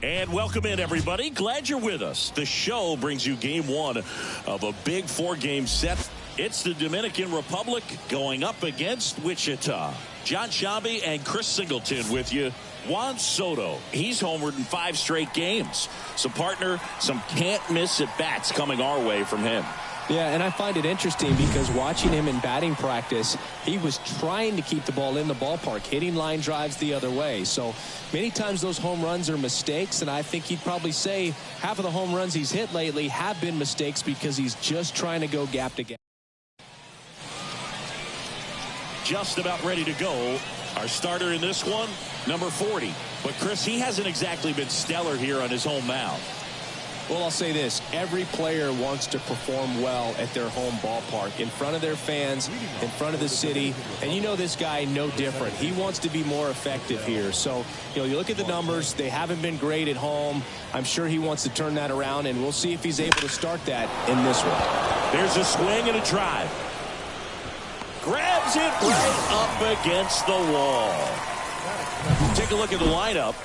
And welcome in, everybody. Glad you're with us. The show brings you game one of a big four-game set. It's the Dominican Republic going up against Wichita. John Shabby and Chris Singleton with you. Juan Soto, he's homered in 5 straight games. So, partner, some can't-miss at-bats coming our way from him. Yeah, and I find it interesting because watching him in batting practice, he was trying to keep the ball in the ballpark, hitting line drives the other way. So many times those home runs are mistakes, and I think he'd probably say half of the home runs he's hit lately have been mistakes because he's just trying to go gap to gap. Just about ready to go. Our starter in this one, number 40. But, Chris, he hasn't exactly been stellar here on his home mound. Well, I'll say this. Every player wants to perform well at their home ballpark, in front of their fans, in front of the city. And you know this guy no different. He wants to be more effective here. So, you look at the numbers. They haven't been great at home. I'm sure he wants to turn that around, and we'll see if he's able to start that in this one. There's a swing and a drive. Grabs it right up against the wall. Take a look at the lineup.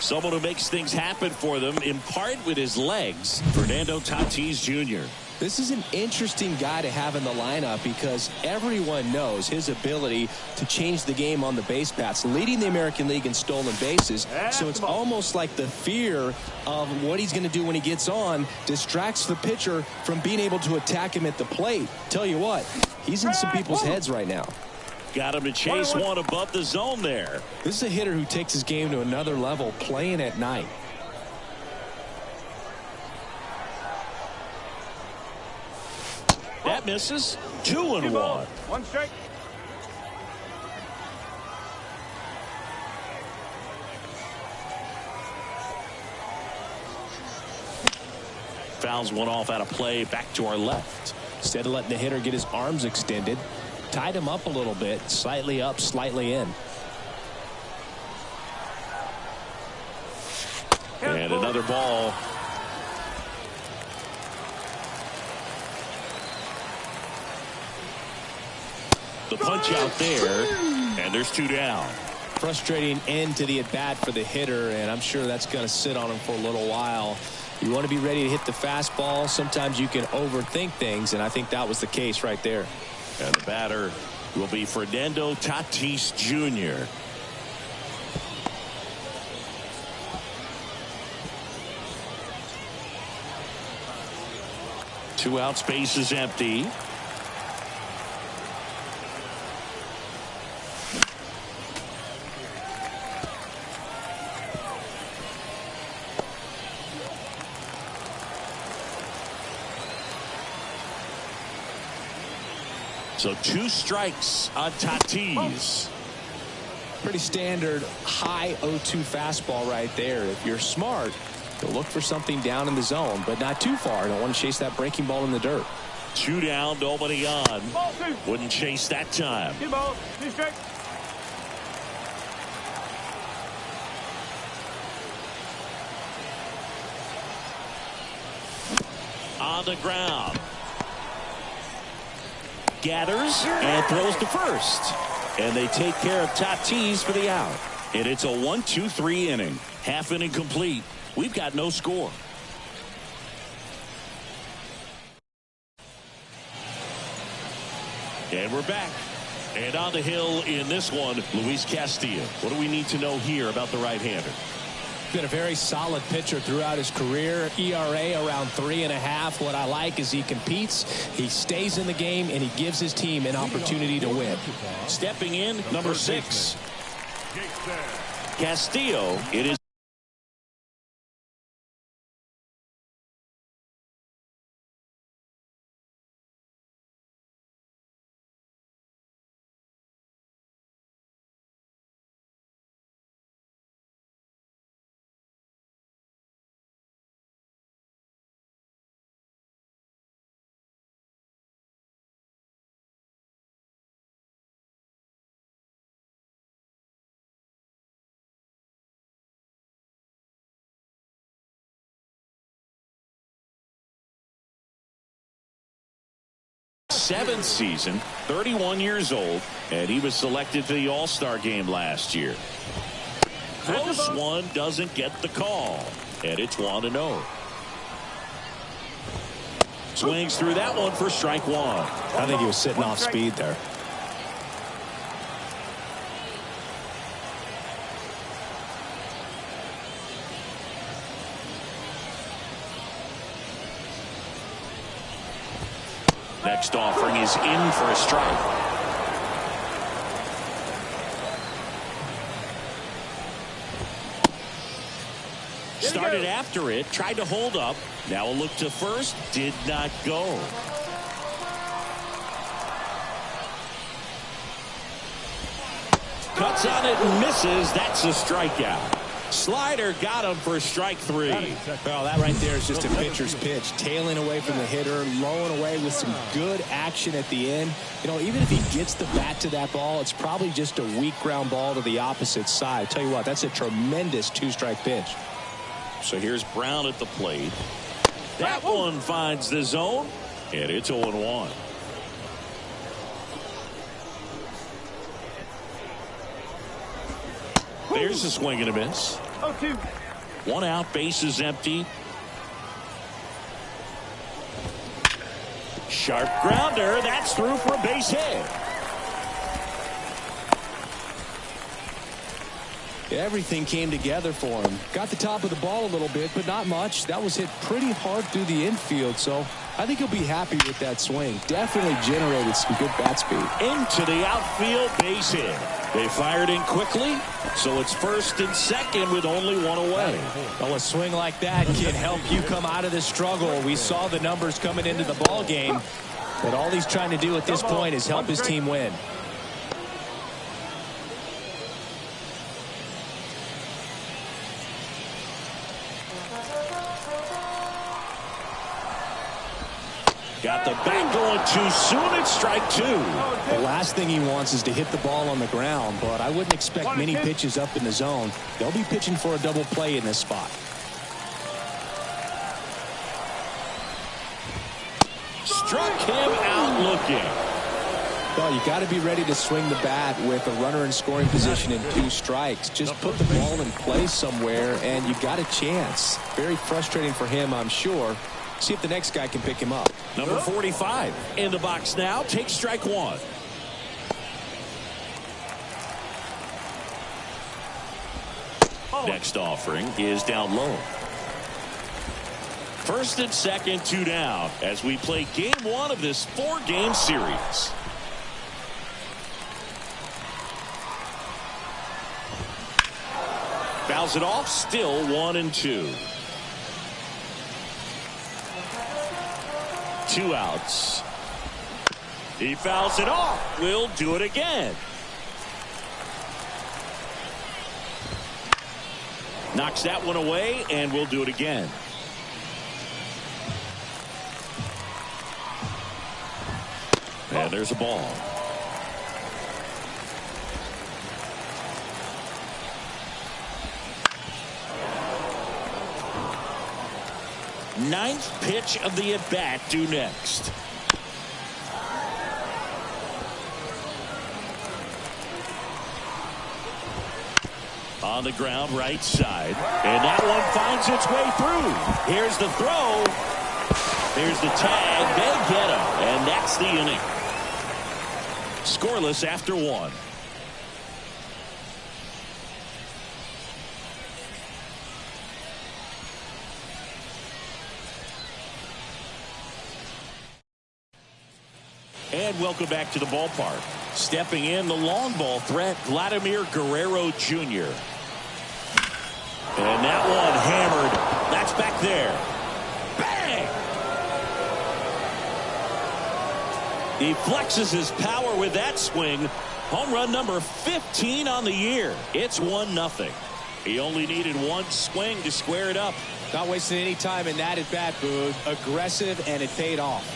Someone who makes things happen for them, in part with his legs, Fernando Tatis Jr. This is an interesting guy to have in the lineup because everyone knows his ability to change the game on the base paths, leading the American League in stolen bases. So it's almost like the fear of what he's going to do when he gets on distracts the pitcher from being able to attack him at the plate. Tell you what, he's in some people's heads right now. Got him to chase one above the zone there. This is a hitter who takes his game to another level, playing at night. That misses. 2-1. One strike. Fouls one off out of play, back to our left. Instead of letting the hitter get his arms extended, tied him up a little bit, slightly up, slightly in. And another ball. The punch out there, and there's 2 down. Frustrating end to the at-bat for the hitter, and I'm sure that's going to sit on him for a little while. You want to be ready to hit the fastball. Sometimes you can overthink things, and I think that was the case right there. And the batter will be Fernando Tatis Jr. Two out, space is empty. So 2 strikes on Tatis. Pretty standard high 0-2 fastball right there. If you're smart, you'll look for something down in the zone, but not too far. Don't want to chase that breaking ball in the dirt. 2 down, nobody on. Wouldn't chase that time. 2 balls, 2 strikes. On the ground. Gathers and throws to first. And they take care of Tatis for the out. And it's a 1-2-3 inning. Half inning complete. We've got no score. And we're back. And on the hill in this one, Luis Castillo. What do we need to know here about the right-hander? Been a very solid pitcher throughout his career. ERA around 3.5. What I like is he competes, he stays in the game, and he gives his team an opportunity to win. Stepping in, number 6. Castillo, it is. Seventh season, 31 years old, and he was selected to the All-Star game last year. close one doesn't get the call. And it's 1-0. Swings through that one for strike one. I think he was sitting off speed there. Next offering is in for a strike. Started after it, tried to hold up. Now a look to first, did not go. Cuts on it and misses. That's a strikeout. Slider got him for strike three. Well, that right there is just a pitcher's pitch. Tailing away from the hitter, lowing away with some good action at the end. You know, even if he gets the bat to that ball, it's probably just a weak ground ball to the opposite side. I tell you what, that's a tremendous two-strike pitch. So here's Brown at the plate. That one finds the zone, and it's 0-1. There's a swing and a miss. 0-2. One out, base is empty. Sharp grounder, that's through for a base hit. Everything came together for him. Got the top of the ball a little bit, but not much. That was hit pretty hard through the infield, so I think he'll be happy with that swing. Definitely generated some good bat speed. Into the outfield, base hit. They fired in quickly, so it's first and second with only one away. Well, a swing like that can help you come out of this struggle. We saw the numbers coming into the ball game, but all he's trying to do at this point is help his team win. Got the bat going too soon. It's strike two. The last thing he wants is to hit the ball on the ground, but I wouldn't expect many pitches up in the zone. They'll be pitching for a double play in this spot. Struck him out looking. Well, you got to be ready to swing the bat with a runner in scoring position in 2 strikes. Just put the ball in play somewhere, and you got a chance. Very frustrating for him, I'm sure. See if the next guy can pick him up. Number 45 in the box now. Take strike one. Next offering is down low. First and second, 2 down as we play game 1 of this 4-game series. Fouls it off, still 1-2. 2 outs. He fouls it off. We'll do it again. Knocks that one away, and we'll do it again. And there's a ball. Ninth pitch of the at-bat due next. On the ground, right side. And that one finds its way through. Here's the throw. Here's the tag. They get him. And that's the inning. Scoreless after 1. And welcome back to the ballpark. Stepping in, the long ball threat, Vladimir Guerrero Jr. And that one hammered. That's back there. Bang! He flexes his power with that swing. Home run number 15 on the year. It's 1-0. He only needed one swing to square it up. Not wasting any time in that at bat, Boog. Aggressive, and it paid off.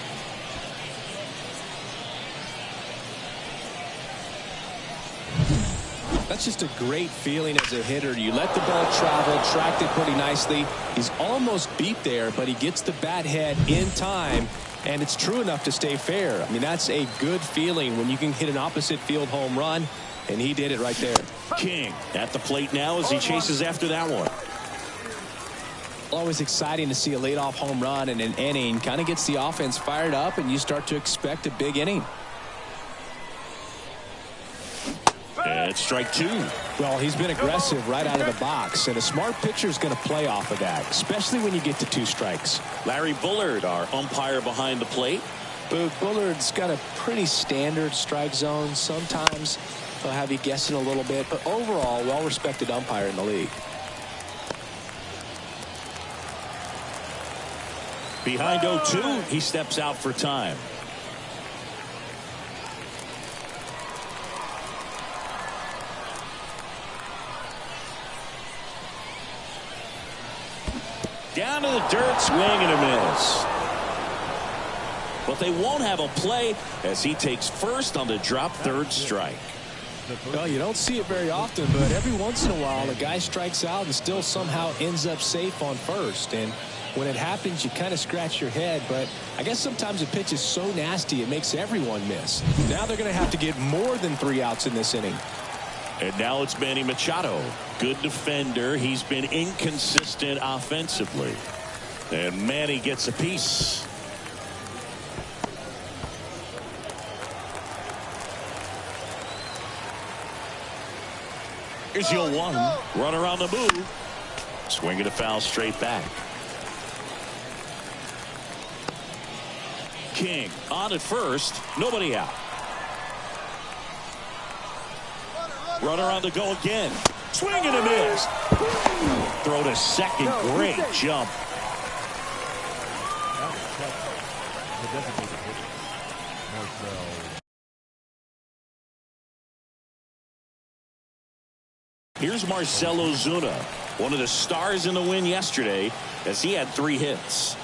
That's just a great feeling as a hitter. You let the ball travel, tracked it pretty nicely. He's almost beat there, but he gets the bat head in time, and it's true enough to stay fair. I mean, that's a good feeling when you can hit an opposite field home run and he did it right there. King at the plate now as he chases after that one. Always exciting to see a leadoff home run in an inning. Kind of gets the offense fired up, and you start to expect a big inning. And strike two. Well, he's been aggressive right out of the box, and a smart pitcher is going to play off of that, especially when you get to 2 strikes. Larry Bullard, our umpire behind the plate. Bullard's got a pretty standard strike zone. Sometimes he'll have you guessing a little bit, but overall, well-respected umpire in the league. Behind 0-2, he steps out for time. Down to the dirt, swing and a miss. But they won't have a play as he takes first on the drop third strike. Well, you don't see it very often, but every once in a while a guy strikes out and still somehow ends up safe on first. And when it happens, you kind of scratch your head, but I guess sometimes a pitch is so nasty it makes everyone miss. Now they're going to have to get more than 3 outs in this inning. And now it's Manny Machado. Good defender. He's been inconsistent offensively. And Manny gets a piece. Here's your 1. Runner on the move. Swinging a foul straight back. King on at first. Nobody out. Runner on the go again. Swing and a miss. Throw to second. Great jump. Here's Marcell Ozuna, one of the stars in the win yesterday, as he had 3 hits.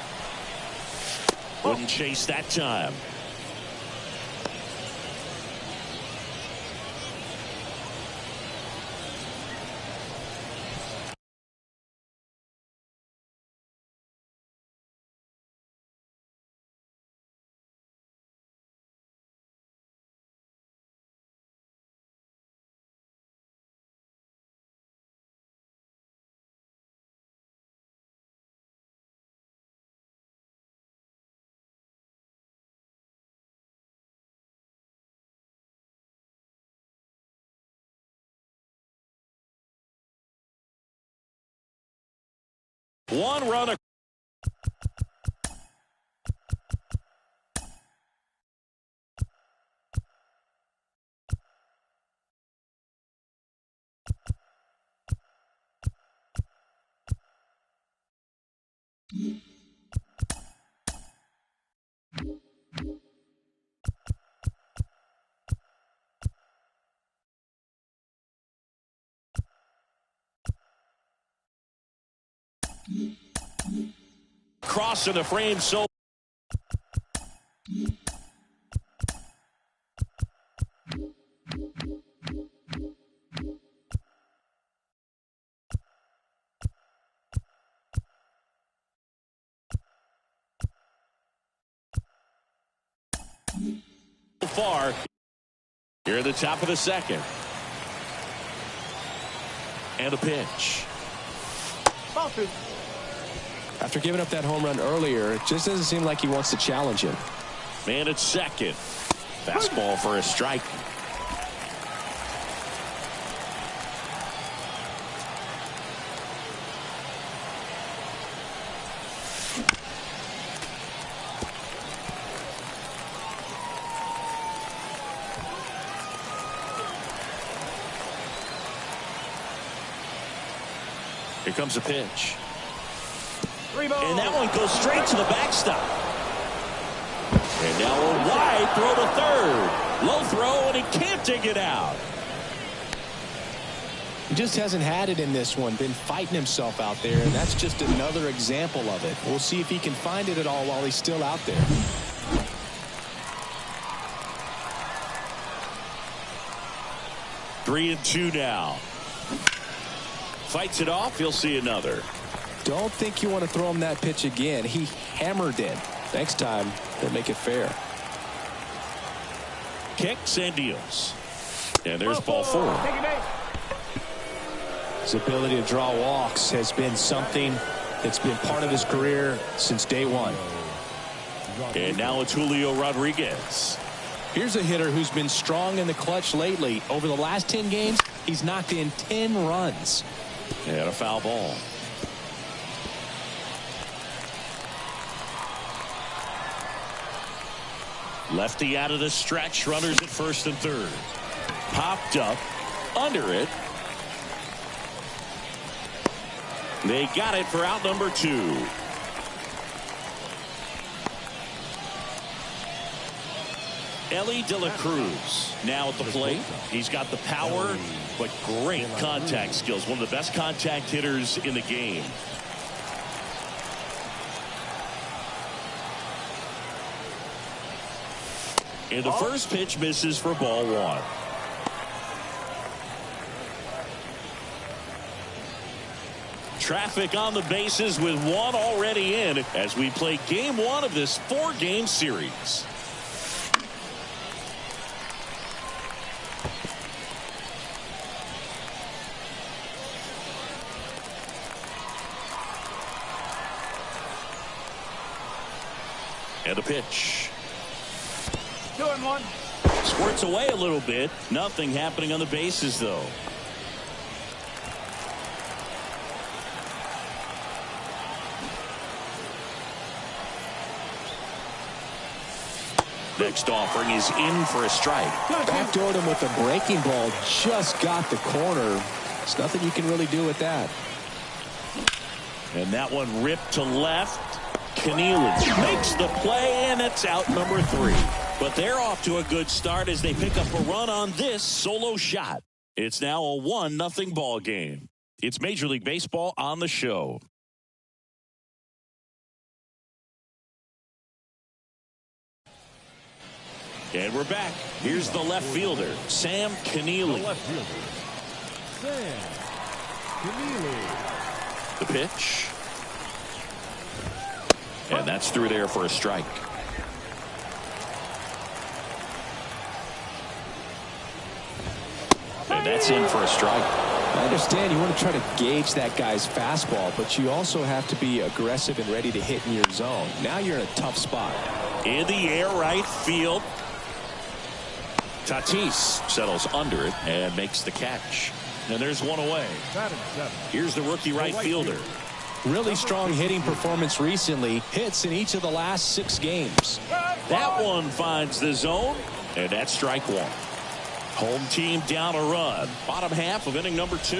Wouldn't chase that time. One run. Cross in the frame, so far. Here at the top of the second. And a pitch. After giving up that home run earlier, it just doesn't seem like he wants to challenge him. Man at second. Fastball for a strike. Here comes a pitch. And that one goes straight to the backstop. And now a wide throw to third. Low throw, and he can't dig it out. He just hasn't had it in this one. Been fighting himself out there, and that's just another example of it. We'll see if he can find it at all while he's still out there. Three and two now. Fights it off. He'll see another. Don't think you want to throw him that pitch again. He hammered it. Next time, they'll make it fair. Kicks and deals. And there's ball 4. His ability to draw walks has been something that's been part of his career since day one. And now it's Julio Rodriguez. Here's a hitter who's been strong in the clutch lately. Over the last 10 games, he's knocked in 10 runs. And a foul ball. Lefty out of the stretch. Runners at first and third. Popped up. Under it. They got it for out number 2. Ellie De La Cruz now at the plate. He's got the power, but great contact skills. One of the best contact hitters in the game. And the first pitch misses for ball 1. Traffic on the bases with one already in as we play game 1 of this 4-game series. And a pitch. 2-1. Squirts away a little bit. Nothing happening on the bases, though. Next offering is in for a strike. Backdoored him with a breaking ball. Just got the corner. There's nothing you can really do with that. And that one ripped to left. Keneally makes the play, and it's out number 3. But they're off to a good start as they pick up a run on this solo shot. It's now a 1-0 ball game. It's Major League Baseball on the show. And we're back. Here's the left fielder, Sam Keneally. The pitch. And that's through there for a strike. And that's in for a strike. I understand you want to try to gauge that guy's fastball, but you also have to be aggressive and ready to hit in your zone. Now you're in a tough spot. In the air, right field. Tatis settles under it and makes the catch. And there's one away. Here's the rookie right fielder. Really strong hitting performance recently. Hits in each of the last 6 games. That one finds the zone, and that's strike 1. Home team down a run. Bottom half of inning number 2.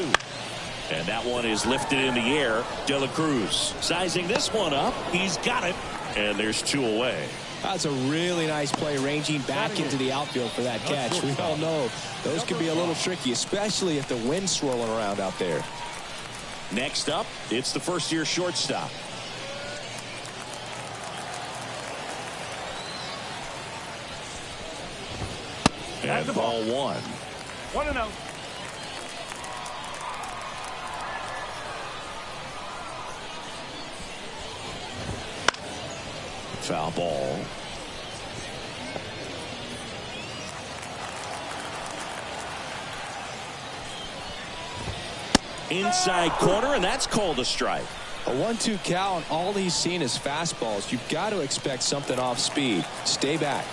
And that one is lifted in the air. De La Cruz sizing this one up. He's got it, and there's 2 away. That's a really nice play, ranging back into the outfield for that catch. We all know those can be a little tricky, especially if the wind's swirling around out there. Next up, it's the first-year shortstop. And ball 1. 1-0. Foul ball. Inside corner, and that's called a strike. A 1-2 count, all he's seen is fastballs. You've got to expect something off speed. Stay back.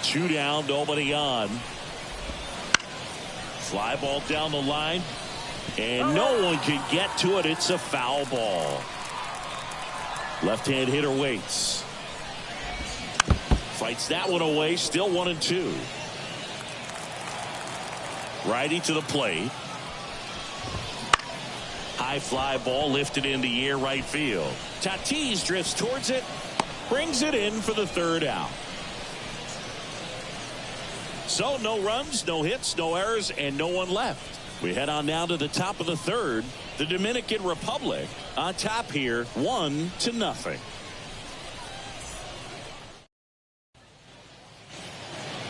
2 down, nobody on. Fly ball down the line, and no one can get to it. It's a foul ball. Left-hand hitter waits. Fights that one away, still 1-2. Righty to the plate. High fly ball lifted in the air, right field. Tatis drifts towards it, brings it in for the 3rd out. So no runs, no hits, no errors, and no one left. We head on now to the top of the 3rd. The Dominican Republic on top here, 1-0.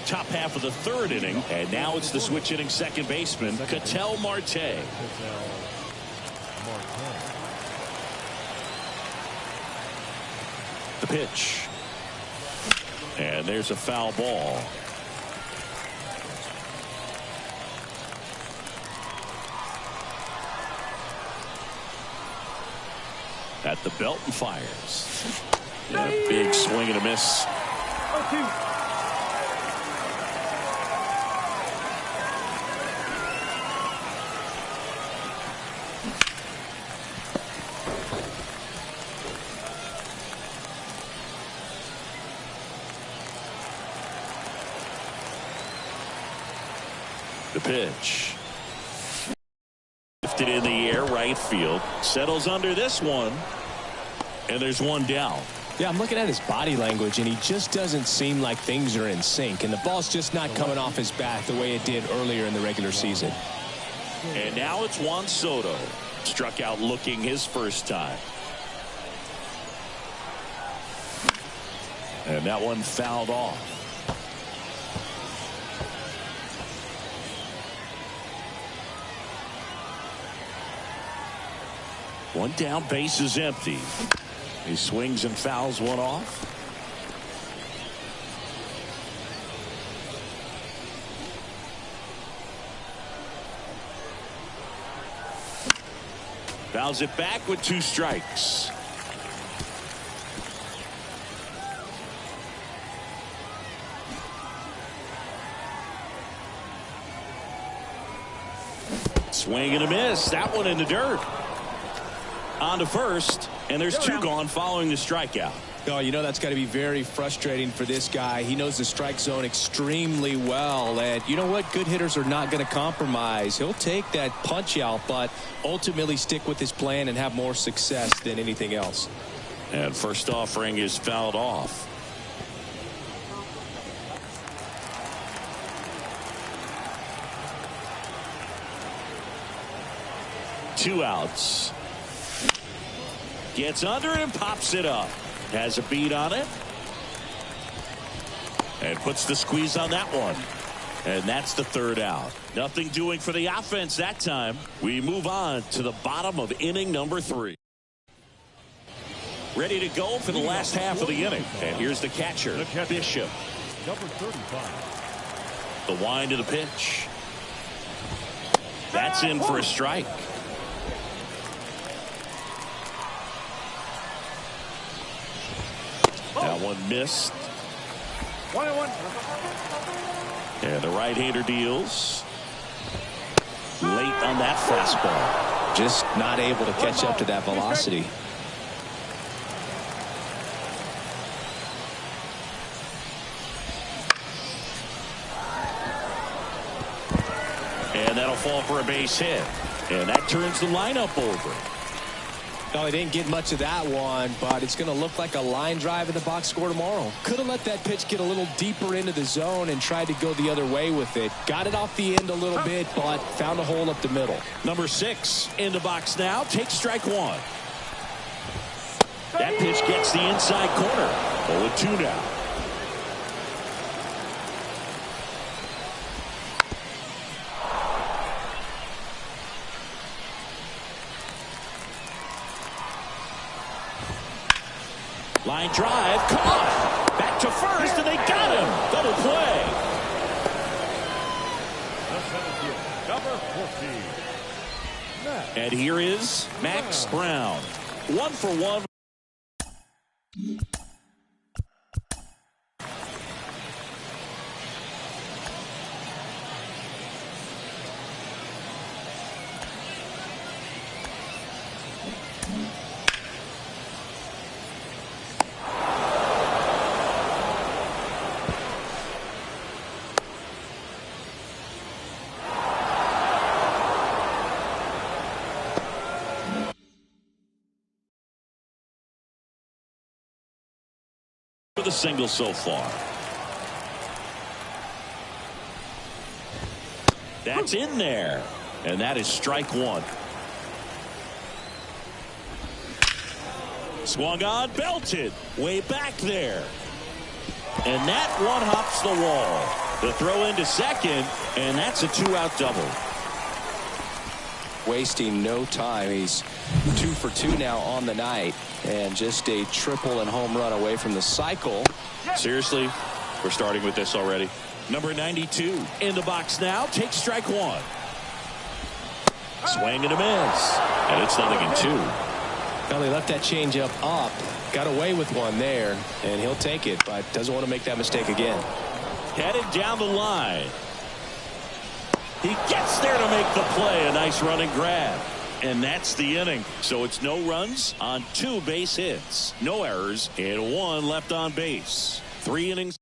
Top half of the 3rd inning, and now it's the switch hitting second baseman, Ketel Marte. The pitch. And there's a foul ball. At the belt and fires. And a big swing and a miss. 0-2. The pitch. Lifted in the air, right field. Settles under this one. And there's one down. Yeah, I'm looking at his body language, and he just doesn't seem like things are in sync. And the ball's just not coming off his bat the way it did earlier in the regular season. And now it's Juan Soto. Struck out looking his first time. And that one fouled off. One down, base is empty. He swings and fouls one off. Fouls it back with 2 strikes. Swing and a miss. That one in the dirt. On to first, and there's 2 gone following the strikeout. Oh, you know that's got to be very frustrating for this guy. He knows the strike zone extremely well, and you know what? Good hitters are not going to compromise. He'll take that punch out, but ultimately stick with his plan and have more success than anything else. And first offering is fouled off. Two outs. Gets under and pops it up. Has a beat on it. And puts the squeeze on that one. And that's the 3rd out. Nothing doing for the offense that time. We move on to the bottom of inning number 3. Ready to go for the last half of the inning. And here's the catcher, Bishop. Number 35. The wind to the pitch. That's in for a strike. That one missed. 1-1. And the right-hander deals. Late on that fastball. Just not able to catch up to that velocity. And that'll fall for a base hit. And that turns the lineup over. No, he didn't get much of that one, but it's going to look like a line drive in the box score tomorrow. Could have let that pitch get a little deeper into the zone and tried to go the other way with it. Got it off the end a little bit, but found a hole up the middle. Number 6 in the box now. Takes strike 1. That pitch gets the inside corner. 0-2 now. Line drive, caught. Back to first, and they got him. Double play. Number 14. And here is Max Brown. 1 for 1. The single so far. That's in there, and that is strike 1. Swung on, belted, way back there, and that one hops the wall. The throw into second, and that's a 2-out double. Wasting no time. He's 2 for 2 now on the night, and just a triple and home run away from the cycle. Seriously, we're starting with this already. Number 92 in the box now. Takes strike 1. Swing and a miss, and it's 0-2. Well, he left that changeup up, got away with one there, and he'll take it, but doesn't want to make that mistake again. Headed down the line. He gets there to make the play. A nice run and grab. And that's the inning. So it's no runs on 2 base hits, no errors, and 1 left on base. 3 innings.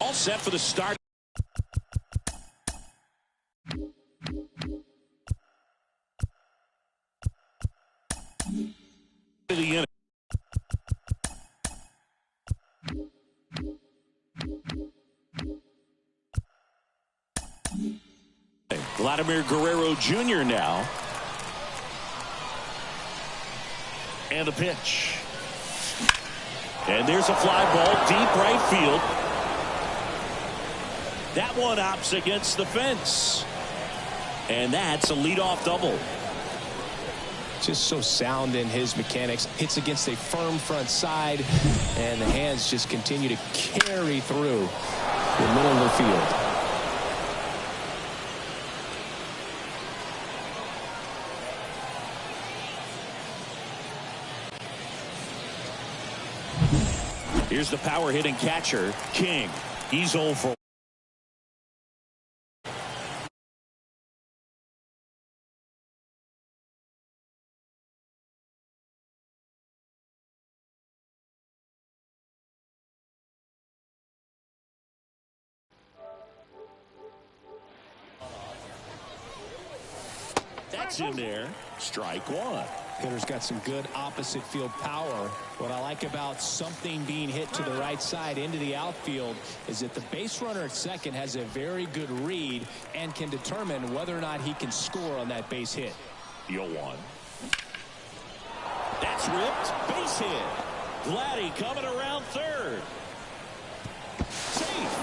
All set for the start. The inning. Vladimir Guerrero Jr. now. And a pitch. And there's a fly ball deep right field. That one opts against the fence. And that's a leadoff double. Just so sound in his mechanics. Hits against a firm front side, and the hands just continue to carry through the middle of the field. Here's the power hitting catcher, King. He's 0 for. That's in there. Strike 1. Hitter's got some good opposite field power. What I like about something being hit to the right side into the outfield is that the base runner at second has a very good read and can determine whether or not he can score on that base hit. 0-1. That's ripped. Base hit. Vladdy coming around third. Safe.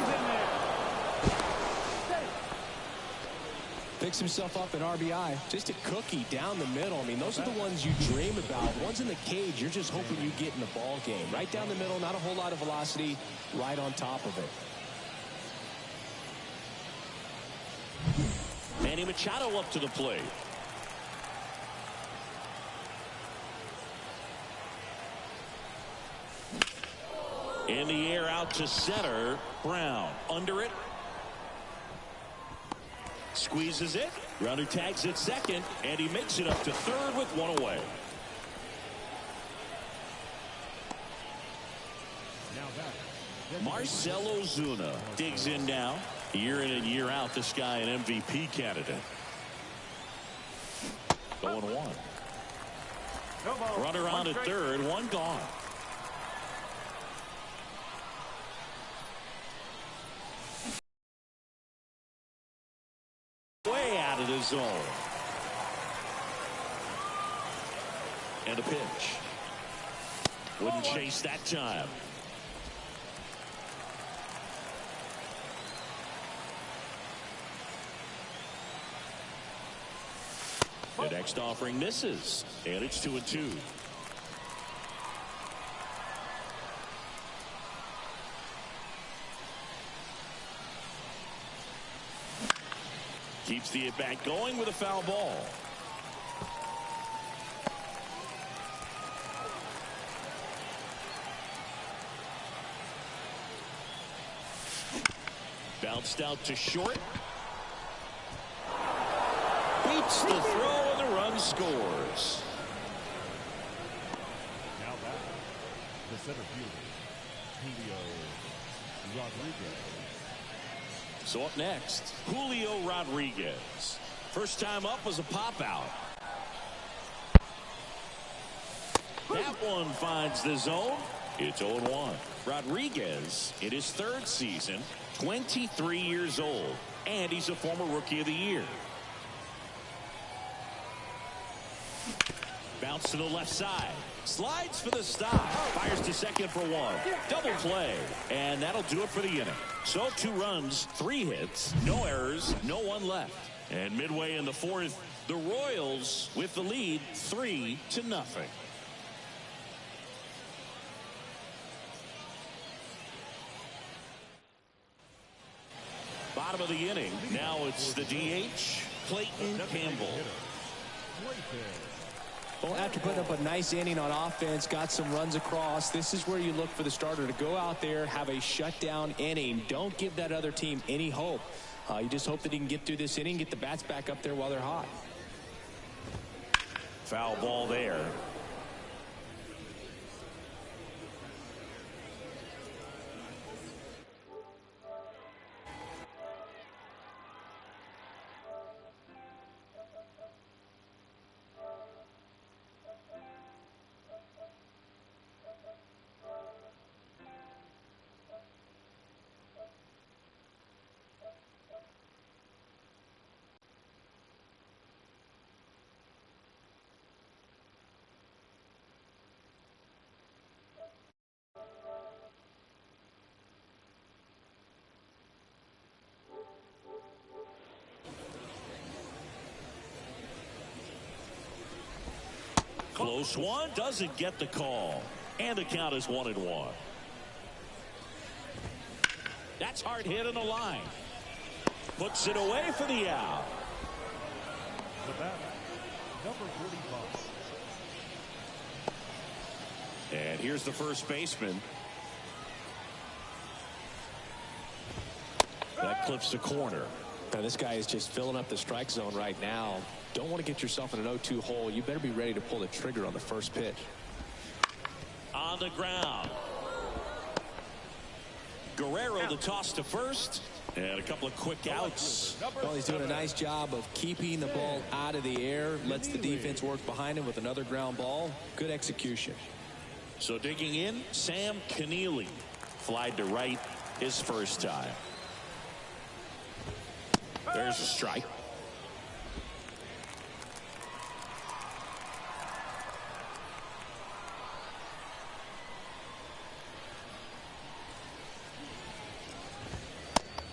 Picks himself up an RBI. Just a cookie down the middle. I mean, those are the ones you dream about. Ones in the cage, you're just hoping you get in the ball game. Right down the middle, not a whole lot of velocity, right on top of it. Manny Machado up to the plate. In the air out to center. Brown under it. Squeezes it. Runner tags at second, and he makes it up to third with 1 away. Marcell Ozuna digs in now. Year in and year out, this guy an MVP candidate. 0-1. Runner on at third, 1 gone. Way out of the zone. And a pitch. Wouldn't chase that time. The next offering misses, and it's 2-2. Keeps the at-bat going with a foul ball. Bounced out to short. Beats the throw, and the run scores. Now back, the center fielder, Julio Rodriguez. So up next, Julio Rodriguez. First time up was a pop out. That one finds the zone. It's 0-1. Rodriguez in his 3rd season, 23 years old, and he's a former Rookie of the Year. Bounce to the left side. Slides for the stop. Fires to second for 1. Double play. And that'll do it for the inning. So 2 runs, 3 hits, no errors, no one left. And midway in the 4th, the Royals with the lead 3-0. bottom of the inning. Now it's the DH, Clayton Campbell. Well, after putting up a nice inning on offense, got some runs across, this is where you look for the starter to go out there, have a shutdown inning. Don't give that other team any hope. You just hope that he can get through this inning, get the bats back up there while they're hot. Foul ball there. Close one, doesn't get the call. And the count is 1-1. That's hard hit in the line. Puts it away for the out. The batter, number 45. And here's the first baseman. That clips the corner. Now, this guy is just filling up the strike zone right now. Don't want to get yourself in an 0-2 hole. You better be ready to pull the trigger on the first pitch. On the ground. Guerrero the toss to first. And a couple of quick outs. Well, he's doing a nice job of keeping the ball out of the air. Lets the defense work behind him with another ground ball. Good execution. So digging in, Sam Keneally. Flied to right his first time. There's a strike.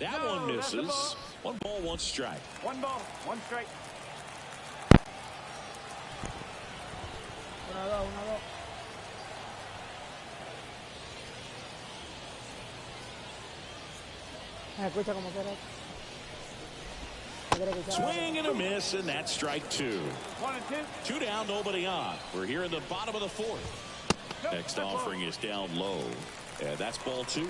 That one misses. 1 ball, 1 strike. 1 ball, 1 strike. 1-2, 1-2. Escucha como quieras. Swing and a miss, and that's strike 2. 1 and 2. 2 down, nobody on. We're here in the bottom of the 4th. Next offering is down low, and that's ball 2.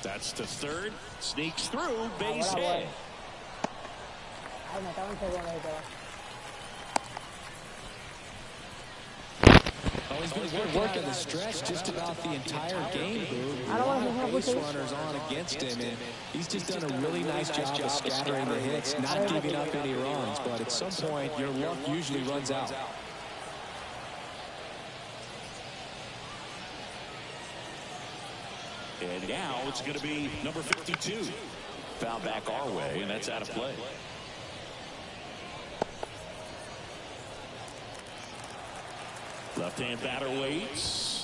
That's to third. Sneaks through. Base hit. Oh, he's been working the stretch just about the entire game, Boo. Base runners on against him, and he's just done a really nice job of scattering the hits, not giving up any runs. But at some point, your luck usually runs out. And now it's going to be number 52. Foul back our way, and that's out of play. Left-hand batter waits.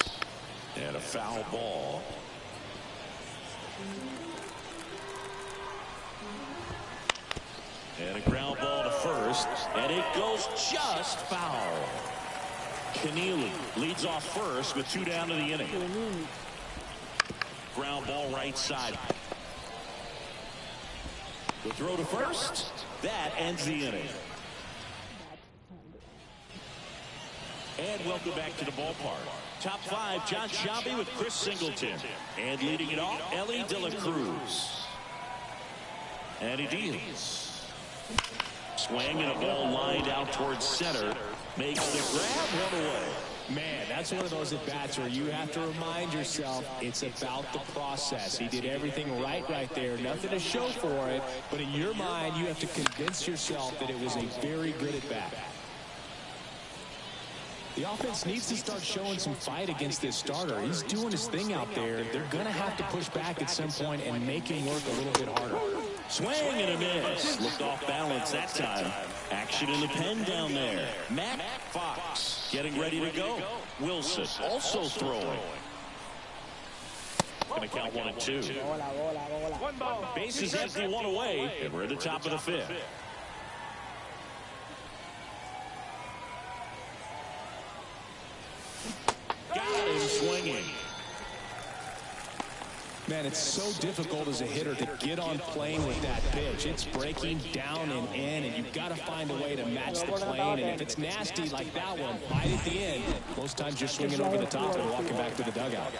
And a foul ball. And a ground ball to first. And it goes just foul. Keneally leads off first with 2 down to the inning. Ground ball right side. The throw to first. That ends the inning. And welcome back to the ballpark. Top 5, John Sciambi with Chris Singleton. And leading it off, Ellie De La Cruz. And he deals. Swing and a ball lined out towards center. Makes the grab, 1 away. Man, that's one of those at-bats where you have to remind yourself it's about the process. He did everything right there. Nothing to show for it. But in your mind, you have to convince yourself that it was a very good at-bat. The offense needs to start showing some fight against this starter. He's doing his thing out there. They're going to have to push back at some point and make him work a little bit harder. Swing and a miss. Looked off balance that time. Action in the pen down there. Matt Fox getting ready to go. Wilson also throwing. Going to count 1 and 2. 1 ball. Bases empty, 1 away, and we're at the top of the 5th. Got him swinging. Man, it's so difficult as a hitter to get on plane with that pitch. It's breaking down and in, and you've got to find a way to match the plane. And if it's nasty like that one, right at the end, most times you're swinging over the top and walking back to the dugout.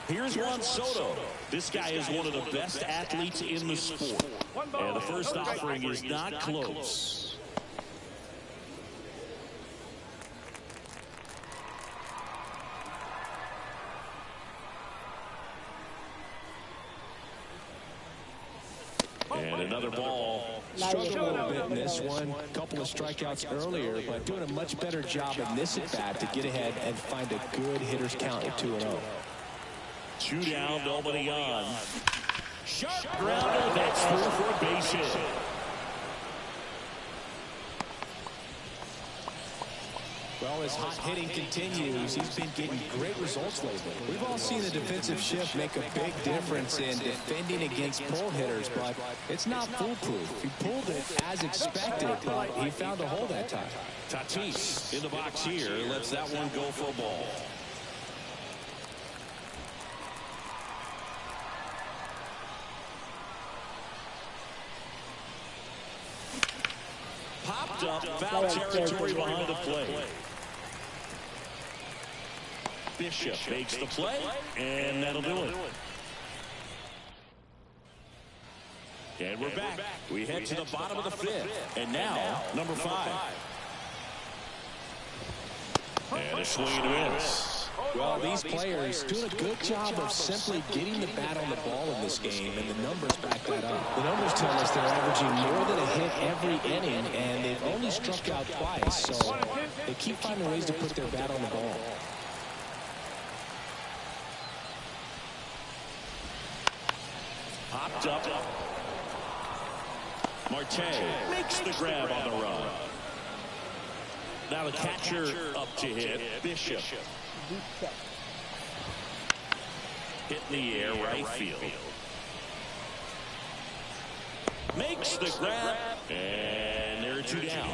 Here's Juan Soto. This guy is one of the best athletes in the sport. And the first offering is not close. And another ball. Struggled a little bit in this one. A couple of strikeouts earlier, but doing a much better job in this at-bat to get ahead and find a good hitter's count at 2-0. 2 down, nobody on. Sharp grounder. That's through for a base hit. Well, as hot hitting continues, he's been getting great results lately. We've all seen the defensive shift make a big difference in defending against pull hitters, but it's not foolproof. He pulled it as expected, but he found a hole that time. Tatis in the box here lets that one go for a ball. Popped up, foul territory behind the plate. Bishop makes the play, and that'll do it. And we're back. We head to the bottom of the fifth. And now, number 5. And a swing and a miss. Well, these players doing a good job of simply getting the bat on the ball in this game, and the numbers back that up. The numbers tell us they're averaging more than a hit every inning, and they've only struck out twice, so they keep finding ways to put their bat on the ball. Popped up. Marte makes the grab on the run. Now the catcher up to hit. Bishop. Hit in the air, right field. Makes the grab. And there are 2 down.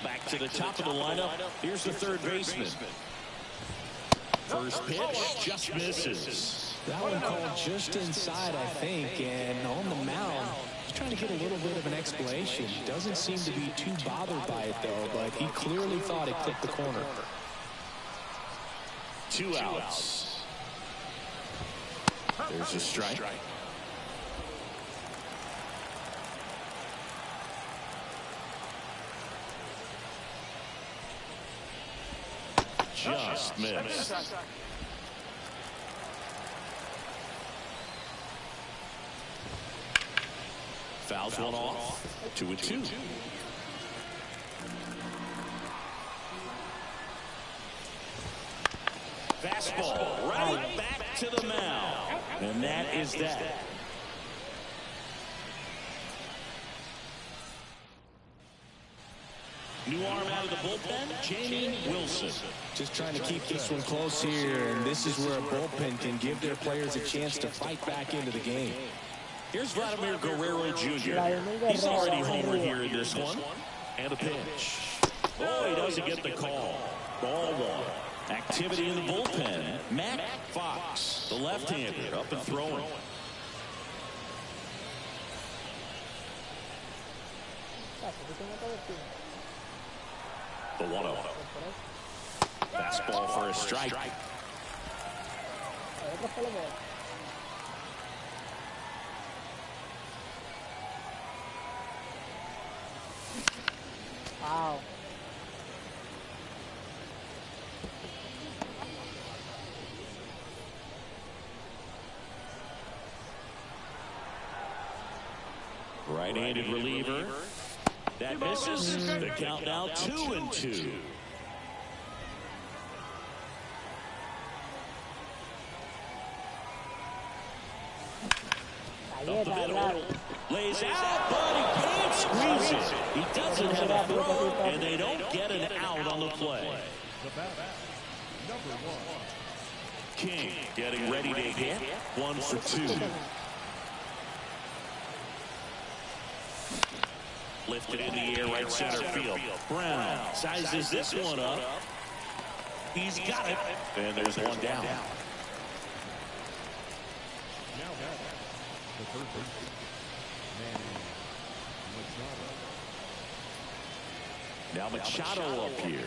Back to the top of the lineup. Here's the third baseman. First pitch just misses. That one called just inside, I think, and on the mound, he's trying to get a little bit of an explanation. Doesn't seem to be too bothered by it, though, but he clearly thought it clipped the corner. 2 outs. There's a strike. Just missed. Fouls one off. 2-2. Fastball right back to the mound. And that is that. New arm out of the bullpen, Jamie Wilson. Just trying to keep this one close here, and this is where a bullpen can give their players a chance to fight back into the game. Here's Vladimir Guerrero Jr. He's already homered here in this one. And a pitch. Oh, he doesn't get the call. Ball 1. Activity in the bullpen. Matt Fox, the left-hander, up and throwing. The 1-0. Fastball for a strike. Wow. Right-handed reliever. That misses. The count now 2-2. Up the middle. Lays out, but he can't squeeze it. He doesn't have a throw, and they don't get an out on the play. Number 1. King getting ready to hit. 1 for 2. Lifted in the air, right center field. Brown sizes this one up. He's got it. And there's one down. Now batting, the third baseman, Now Machado up here.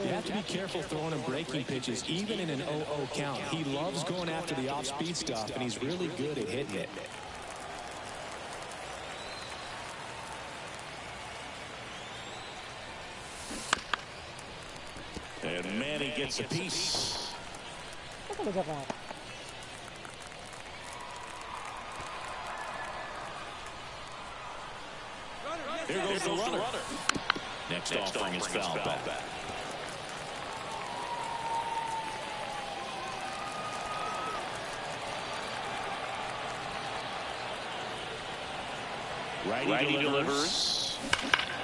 You have to be careful throwing him breaking pitches, even in an 0-0 count. He loves going after the off-speed stuff, and he's really good at hitting it. And Manny gets a piece. Here goes the runner. Next offering is foul back. Righty delivers.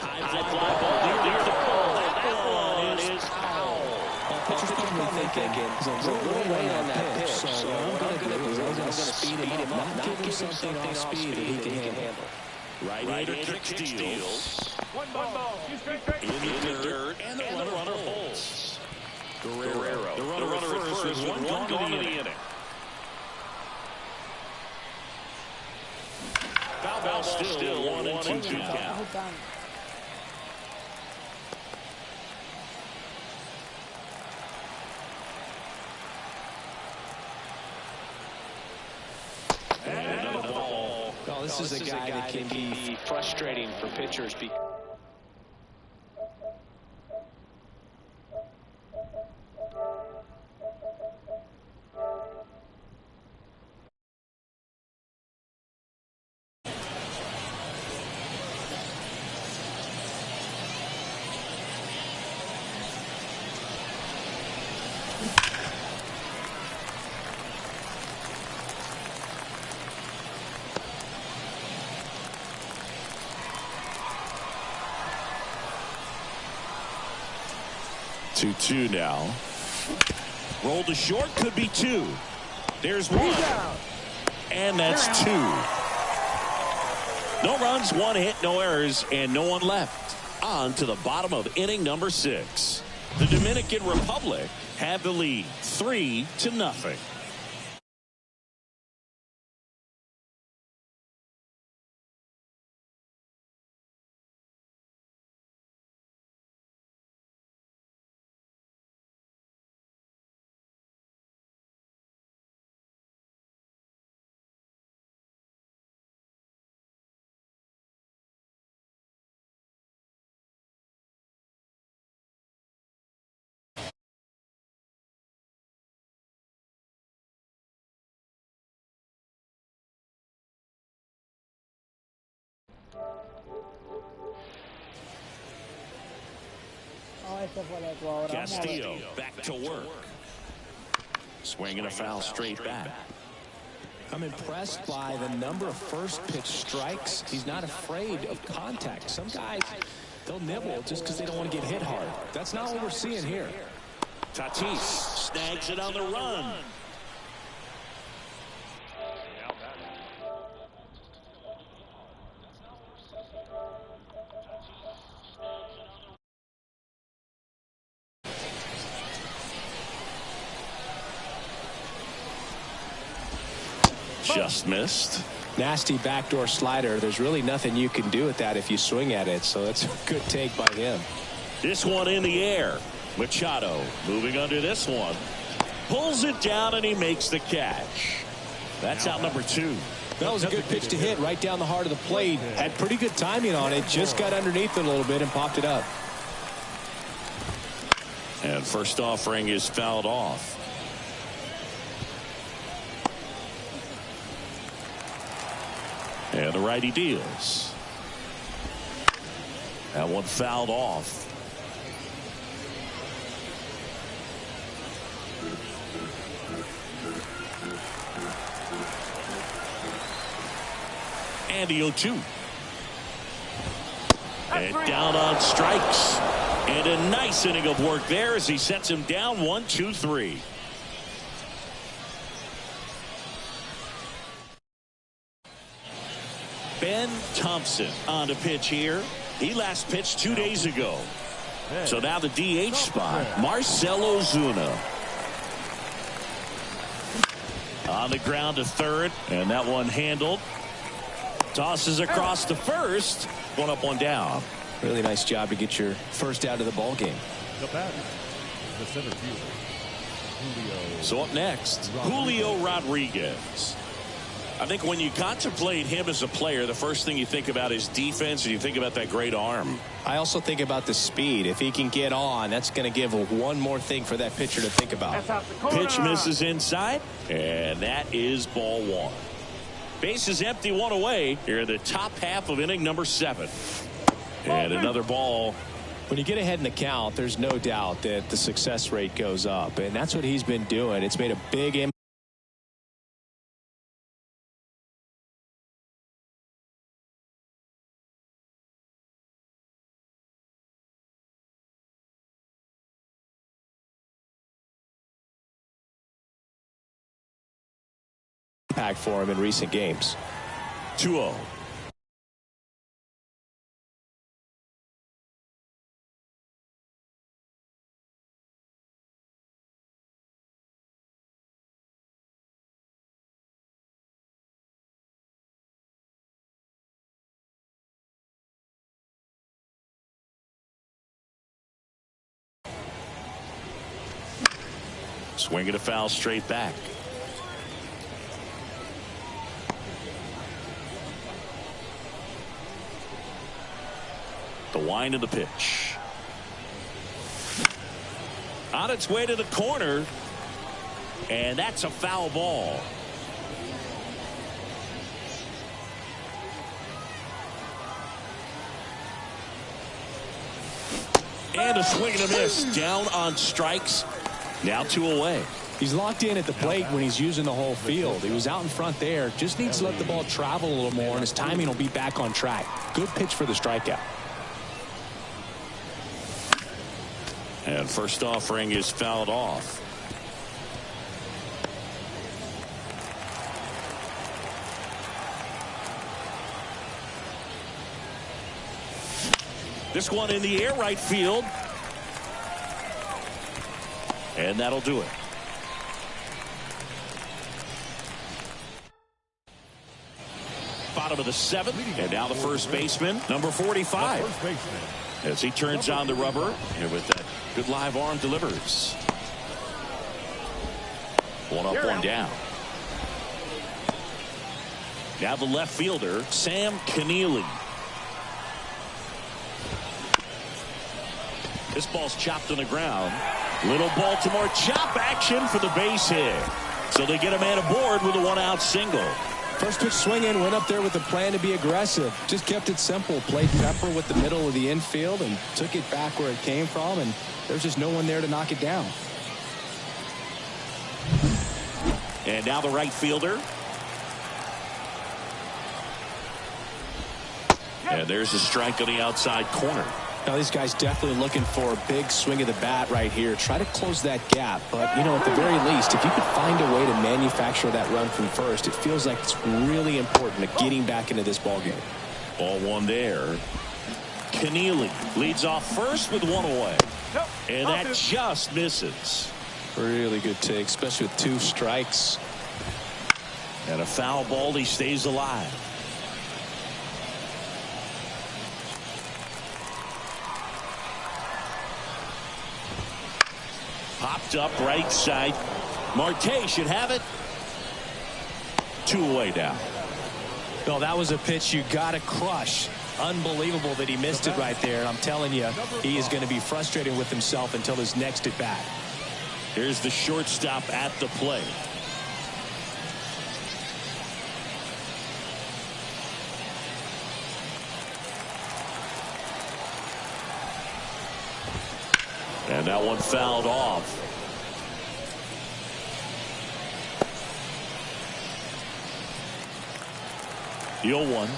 High fly ball near the pole. That one is foul. Pitcher's probably thinking, he's a little late on that pitch, so what I'm going to do is I'm going to speed him up, not give him something off speed that he can handle. Right-hander kick steals. One ball. In the dirt, and the runner holds. Guerrero. The runner at first with one gone in the inning. Foul ball still 1-2 count. Well, this is a guy that can be frustrating for pitchers. Two now. Roll to short, could be two. There's one. And that's two. No runs, one hit, no errors, and no one left. On to the bottom of inning number 6. The Dominican Republic have the lead 3-0. Castillo back to work. Swinging a foul straight back. I'm impressed by the number of first pitch strikes. He's not afraid of contact. Some guys, they'll nibble just because they don't want to get hit hard. That's not what we're seeing here. Tatis snags it on the run. Just missed. Nasty backdoor slider. There's really nothing you can do with that if you swing at it. So that's a good take by him. This one in the air. Machado moving under this one. Pulls it down and he makes the catch. That's out number 2. That was a good pitch to hit right down the heart of the plate. Had pretty good timing on it. Just got underneath it a little bit and popped it up. And first offering is fouled off. And the righty deals. That one fouled off. And the 0-2. And down on strikes. And a nice inning of work there as he sets him down 1-2-3. Ben Thompson on the pitch here. He last pitched 2 days ago. So now the DH spot, Marcell Ozuna. On On the ground to third, and that one handled. Tosses across to first. One up, one down. Really nice job to get your first out of the ball game. The batter, the center fielder, Julio. So up next, Julio Rodriguez. I think when you contemplate him as a player, the first thing you think about is defense, and you think about that great arm. I also think about the speed. If he can get on, that's going to give one more thing for that pitcher to think about. Pitch misses inside, and that is ball one. Base is empty, one away here in the top half of inning number 7. And another ball. When you get ahead in the count, there's no doubt that the success rate goes up, and that's what he's been doing. It's made a big impact. For him in recent games. 2-0. Swing and a foul straight back. The wind of the pitch. On its way to the corner. And that's a foul ball. And a swing and a miss. Down on strikes. Now 2 away. He's locked in at the plate when he's using the whole field. He was out in front there. Just needs to let the ball travel a little more, and his timing will be back on track. Good pitch for the strikeout. And first offering is fouled off. This one in the air, right field. And that'll do it. Bottom of the 7th, and now the first baseman, number 45. First baseman. As he turns on the rubber, and with that good live arm delivers. One up, one down. Now the left fielder, Sam Keneally. This ball's chopped on the ground. Little Baltimore chop action for the base hit. So they get a man aboard with a 1-out single. First pitch swinging, went up there with a plan to be aggressive. Just kept it simple. Played pepper with the middle of the infield and took it back where it came from, and there's just no one there to knock it down. And now the right fielder. And there's a strike on the outside corner. Now this guy's definitely looking for a big swing of the bat right here. Try to close that gap. But, you know, at the very least, if you could find a way to manufacture that run from first, it feels like it's really important to getting back into this ballgame. Ball one there. Keneally leads off first with 1 away. And that just misses. Really good take, especially with 2 strikes. And a foul ball. He stays alive. Popped up right side. Marte should have it. 2 away now. Well, that was a pitch you got to crush. Unbelievable that he missed it right there. I'm telling you, he is going to be frustrated with himself until his next at bat. Here's the shortstop at the plate. And that one fouled off. The 0-1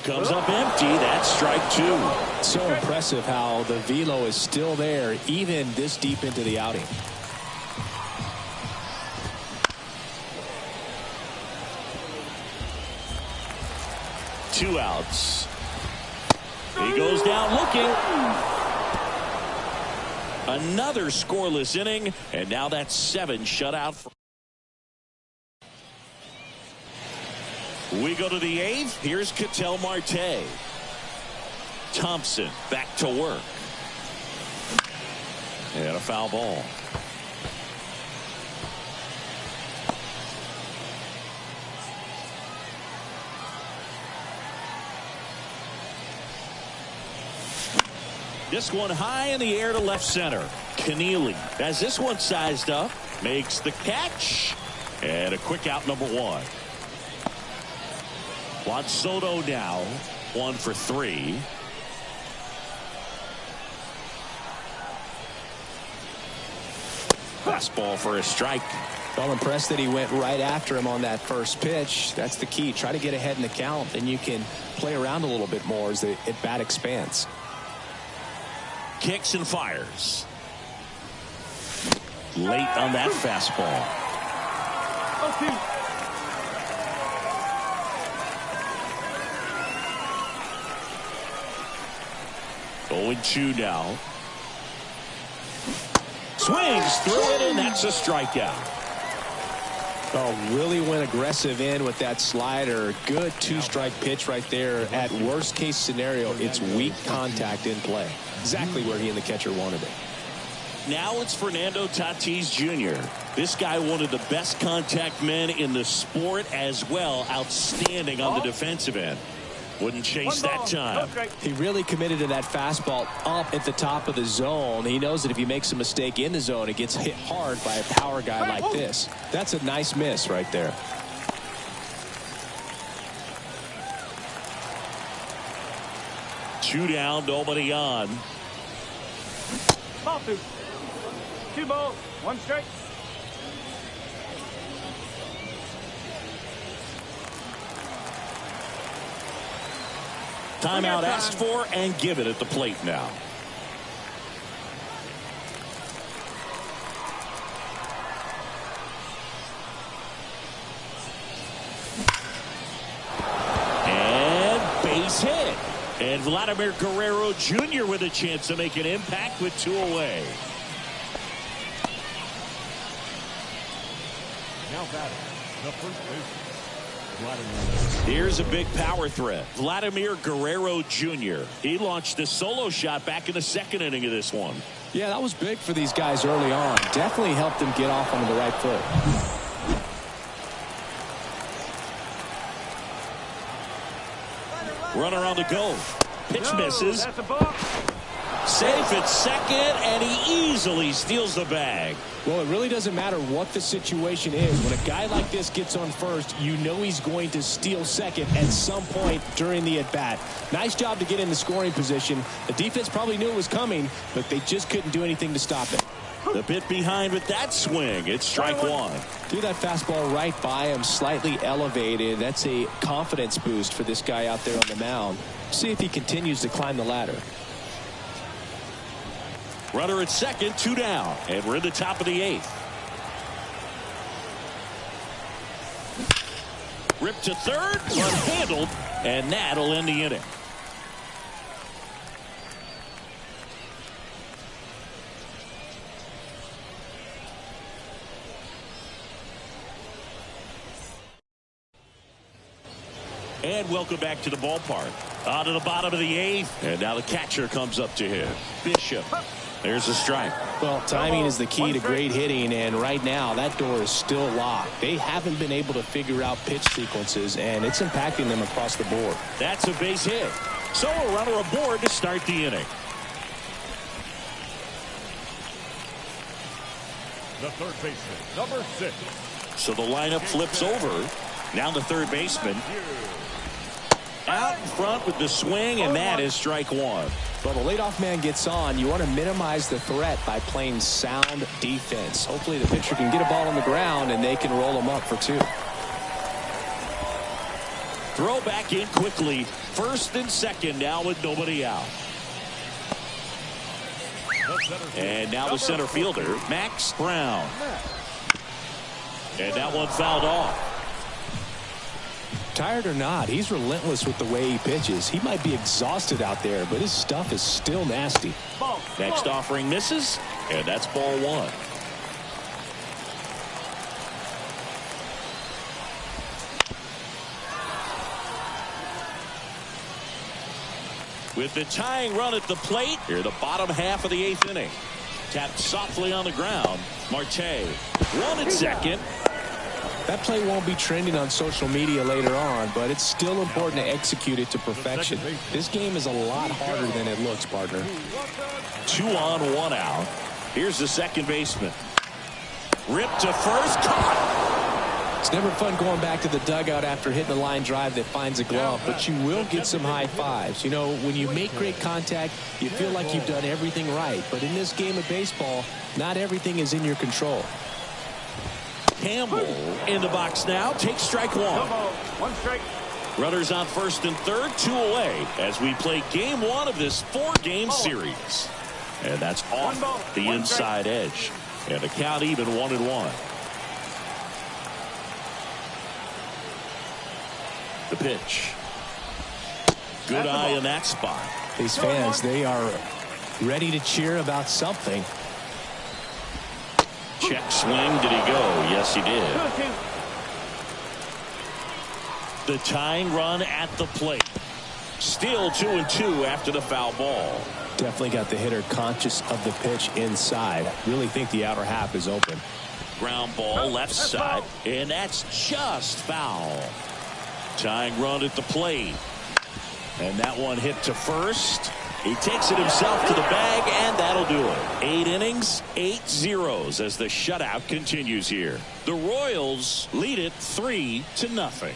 comes up empty. That's strike 2. So impressive how the velo is still there even this deep into the outing. Two outs. He goes down looking. Another scoreless inning, and now that's 7 shutout. We go to the 8th. Here's Ketel Marte. Thompson back to work. And a foul ball. This one high in the air to left center. Keneally has this one sized up. Makes the catch. And a quick out, number 1. Juan Soto now 1 for 3. Fastball for a strike. Well, impressed that he went right after him on that first pitch. That's the key. Try to get ahead in the count, then you can play around a little bit more as the at-bat expands. Kicks and fires. Late on that fastball. 0-2 now. Swings through it, and that's a strikeout. Oh, really went aggressive in with that slider. Good 2-strike pitch right there. At worst case scenario, it's weak contact in play. Exactly where he and the catcher wanted it. Now it's Fernando Tatis Jr. This guy, one of the best contact men in the sport as well. Outstanding on the defensive end. Wouldn't chase that time. He really committed to that fastball up at the top of the zone. He knows that if he makes a mistake in the zone, it gets hit hard by a power guy like this. That's a nice miss right there. Two down, nobody on. Ball 2. 2 balls, 1 strike. Timeout asked for and given at the plate now. And base hit. And Vladimir Guerrero Jr. with a chance to make an impact with 2 away. Now batting, the first baseman. Here's a big power threat. Vladimir Guerrero Jr. He launched a solo shot back in the 2nd inning of this one. Yeah, that was big for these guys early on. Definitely helped them get off on the right foot. Runner on the go. Pitch misses. Safe at second, and he easily steals the bag. Well, it really doesn't matter what the situation is. When a guy like this gets on first, you know he's going to steal second at some point during the at-bat. Nice job to get in the scoring position. The defense probably knew it was coming, but they just couldn't do anything to stop it. The bit behind with that swing. It's strike 1. Threw that fastball right by him, slightly elevated. That's a confidence boost for this guy out there on the mound. See if he continues to climb the ladder. Runner at second, 2 down, and we're in the top of the 8th. Ripped to third, unhandled, and that'll end the inning. And welcome back to the ballpark. On to the bottom of the 8th, and now the catcher comes up to him. Bishop. There's a strike. Well, timing is the key to great hitting, and right now that door is still locked. They haven't been able to figure out pitch sequences, and it's impacting them across the board. That's a base hit. So a runner aboard to start the inning. The third baseman, number 6. So the lineup flips over. Now the third baseman out in front with the swing, and that is strike 1. Well, the leadoff man gets on. You want to minimize the threat by playing sound defense. Hopefully the pitcher can get a ball on the ground and they can roll him up for 2. Throw back in quickly. First and second now with nobody out. And now the center fielder, Max Brown. And that one fouled off. Tired or not, he's relentless with the way he pitches. He might be exhausted out there, but his stuff is still nasty. Next offering misses, and that's ball 1. with the tying run at the plate. Here, the bottom half of the 8th inning. Tapped softly on the ground. Marte, 1 at second. That play won't be trending on social media later on, but it's still important to execute it to perfection. This game is a lot harder than it looks, partner. 2 on, 1 out. Here's the second baseman. Ripped to first, caught. It's never fun going back to the dugout after hitting a line drive that finds a glove, but you will get some high fives. You know, when you make great contact, you feel like you've done everything right. But in this game of baseball, not everything is in your control. Campbell in the box now. Takes strike 1. 1 strike. Runners on first and third, 2 away as we play game 1 of this 4-game series. And that's off the inside edge. And the count even 1-1. The pitch. Good eye in that spot. These fans, they are ready to cheer about something. Check swing. Did he go? Yes, he did. The tying run at the plate. Still 2-2 after the foul ball. Definitely got the hitter conscious of the pitch inside. Really think the outer half is open. Ground ball left side. And that's just foul. Tying run at the plate. And that one hit to first. He takes it himself to the bag, and that'll do it. 8 innings, 8 zeros as the shutout continues here. The Royals lead it 3-0.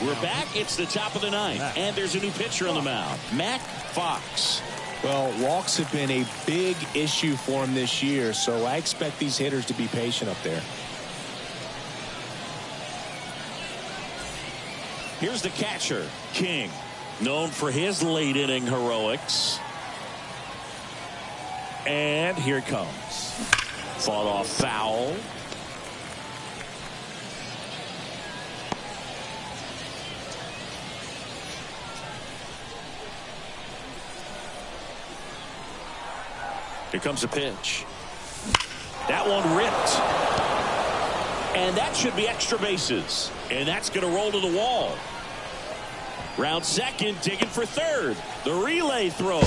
We're back. It's the top of the 9th, and there's a new pitcher on the mound, Mac Fox. Well, walks have been a big issue for him this year, so I expect these hitters to be patient up there. Here's the catcher, King, known for his late inning heroics. And here it comes. Fought off foul. Here comes a pitch. That one ripped. And that should be extra bases. And that's going to roll to the wall. Round second, digging for third. The relay throw.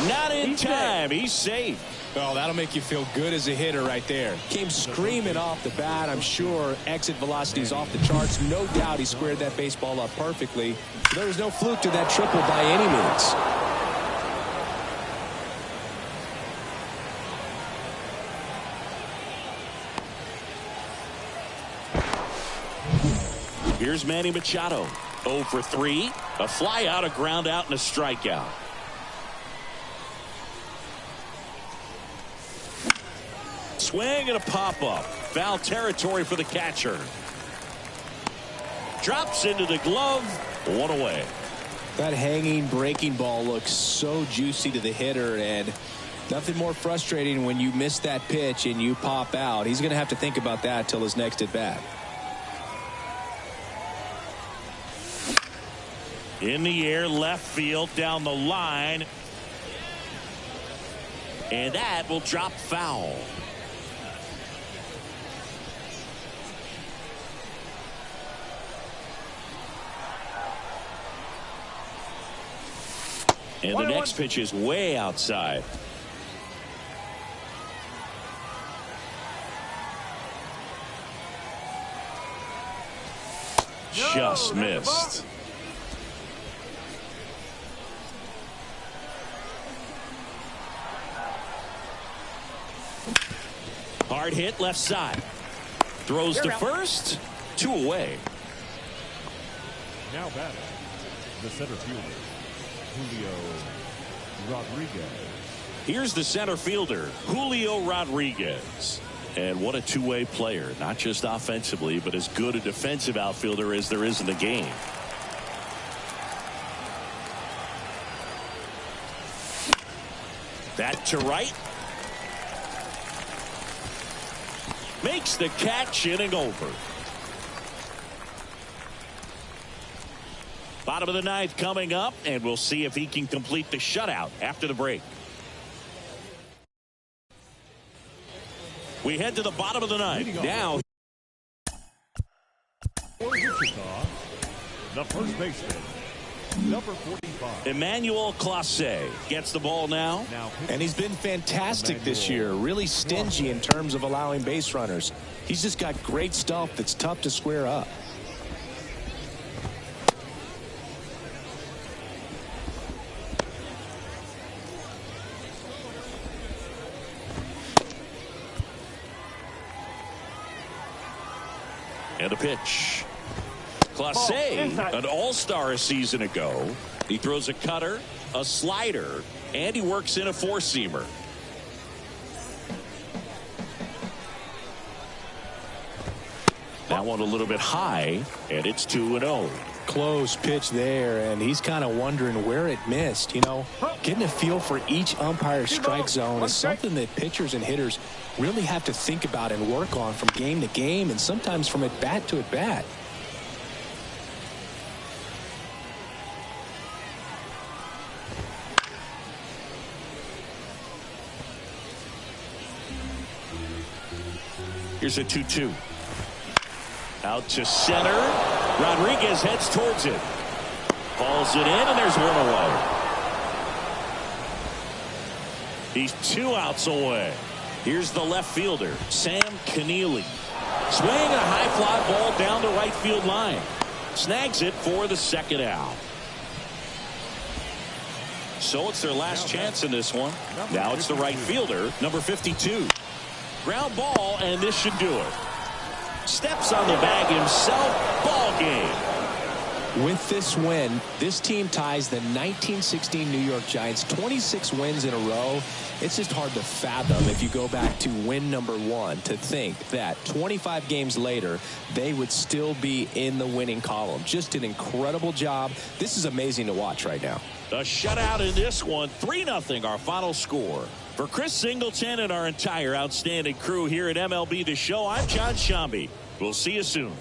Not in time. He's safe. Well, that'll make you feel good as a hitter right there. Came screaming off the bat. I'm sure exit velocity is off the charts. No doubt he squared that baseball up perfectly. There was no fluke to that triple by any means. Here's Manny Machado. 0 for 3. A fly out, a ground out, and a strikeout. Swing and a pop up. Foul territory for the catcher. Drops into the glove. 1 away. That hanging breaking ball looks so juicy to the hitter, and nothing more frustrating when you miss that pitch and you pop out. He's going to have to think about that till his next at bat. In the air, left field, down the line. And that will drop foul. And the next pitch is way outside. Just missed. Hard hit left side. Throws to first. 2 away. Now batting, the center fielder, Julio Rodriguez. Here's the center fielder, Julio Rodriguez. And what a two-way player, not just offensively, but as good a defensive outfielder as there is in the game. That to right. Makes the catch, inning over. Bottom of the 9th coming up, and we'll see if he can complete the shutout after the break. We head to the bottom of the 9th. Now, For Wichita, the first baseman, Number 45. Emmanuel Clase gets the ball now. And he's been fantastic this year. Really stingy in terms of allowing base runners. He's just got great stuff that's tough to square up. And a pitch. Clase, an all-star a season ago. He throws a cutter, a slider, and he works in a four-seamer. That one a little bit high, and it's 2-0. Close pitch there, and he's kind of wondering where it missed. You know, getting a feel for each umpire's strike zone is something that pitchers and hitters really have to think about and work on from game to game, and sometimes from at bat to at bat. Here's a 2-2. Out to center. Rodriguez heads towards it. Falls it in, and there's one away. He's 2 outs away. Here's the left fielder, Sam Keneally. Swinging a high fly ball down the right field line. Snags it for the second out. So it's their last chance in this one. Now it's the right fielder, number 52. Ground ball, and this should do it. Steps on the bag himself. Ball game. With this win, this team ties the 1916 New York Giants 26 wins in a row. It's just hard to fathom, if you go back to win number 1, to think that 25 games later they would still be in the winning column. Just an incredible job. This is amazing to watch right now. A shutout in this one. 3-0 our final score. For Chris Singleton and our entire outstanding crew here at MLB The Show, I'm John Shambi. We'll see you soon.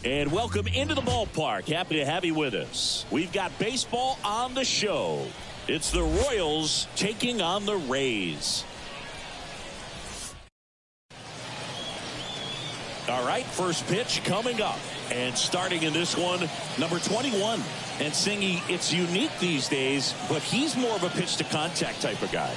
And welcome into the ballpark. Happy to have you with us. We've got baseball on the show. It's the Royals taking on the Rays. All right, first pitch coming up. And starting in this one, number 21. And Singy, it's unique these days, but he's more of a pitch to contact type of guy.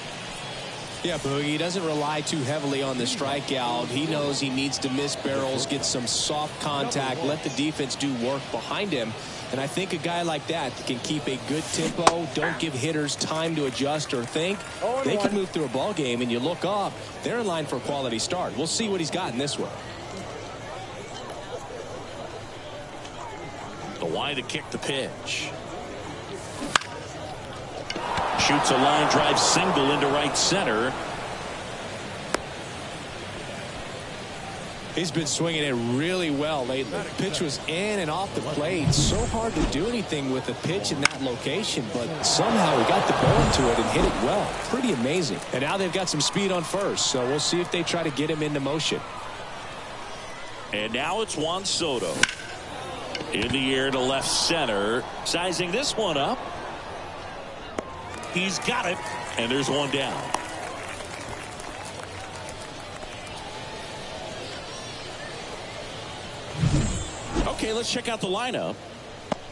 Yeah, Boogie, he doesn't rely too heavily on the strikeout. He knows he needs to miss barrels, get some soft contact, let the defense do work behind him. And I think a guy like that can keep a good tempo, don't give hitters time to adjust or think. They can move through a ball game, and you look up, they're in line for a quality start. We'll see what he's got in this one. The wide to kick the pitch. Shoots a line drive single into right center. He's been swinging it really well lately. The pitch was in and off the plate. So hard to do anything with a pitch in that location, but somehow he got the ball to it and hit it well. Pretty amazing. And now they've got some speed on first, so we'll see if they try to get him into motion. And now it's Juan Soto. In the air to left center. Sizing this one up. He's got it, and there's one down. Okay, let's check out the lineup.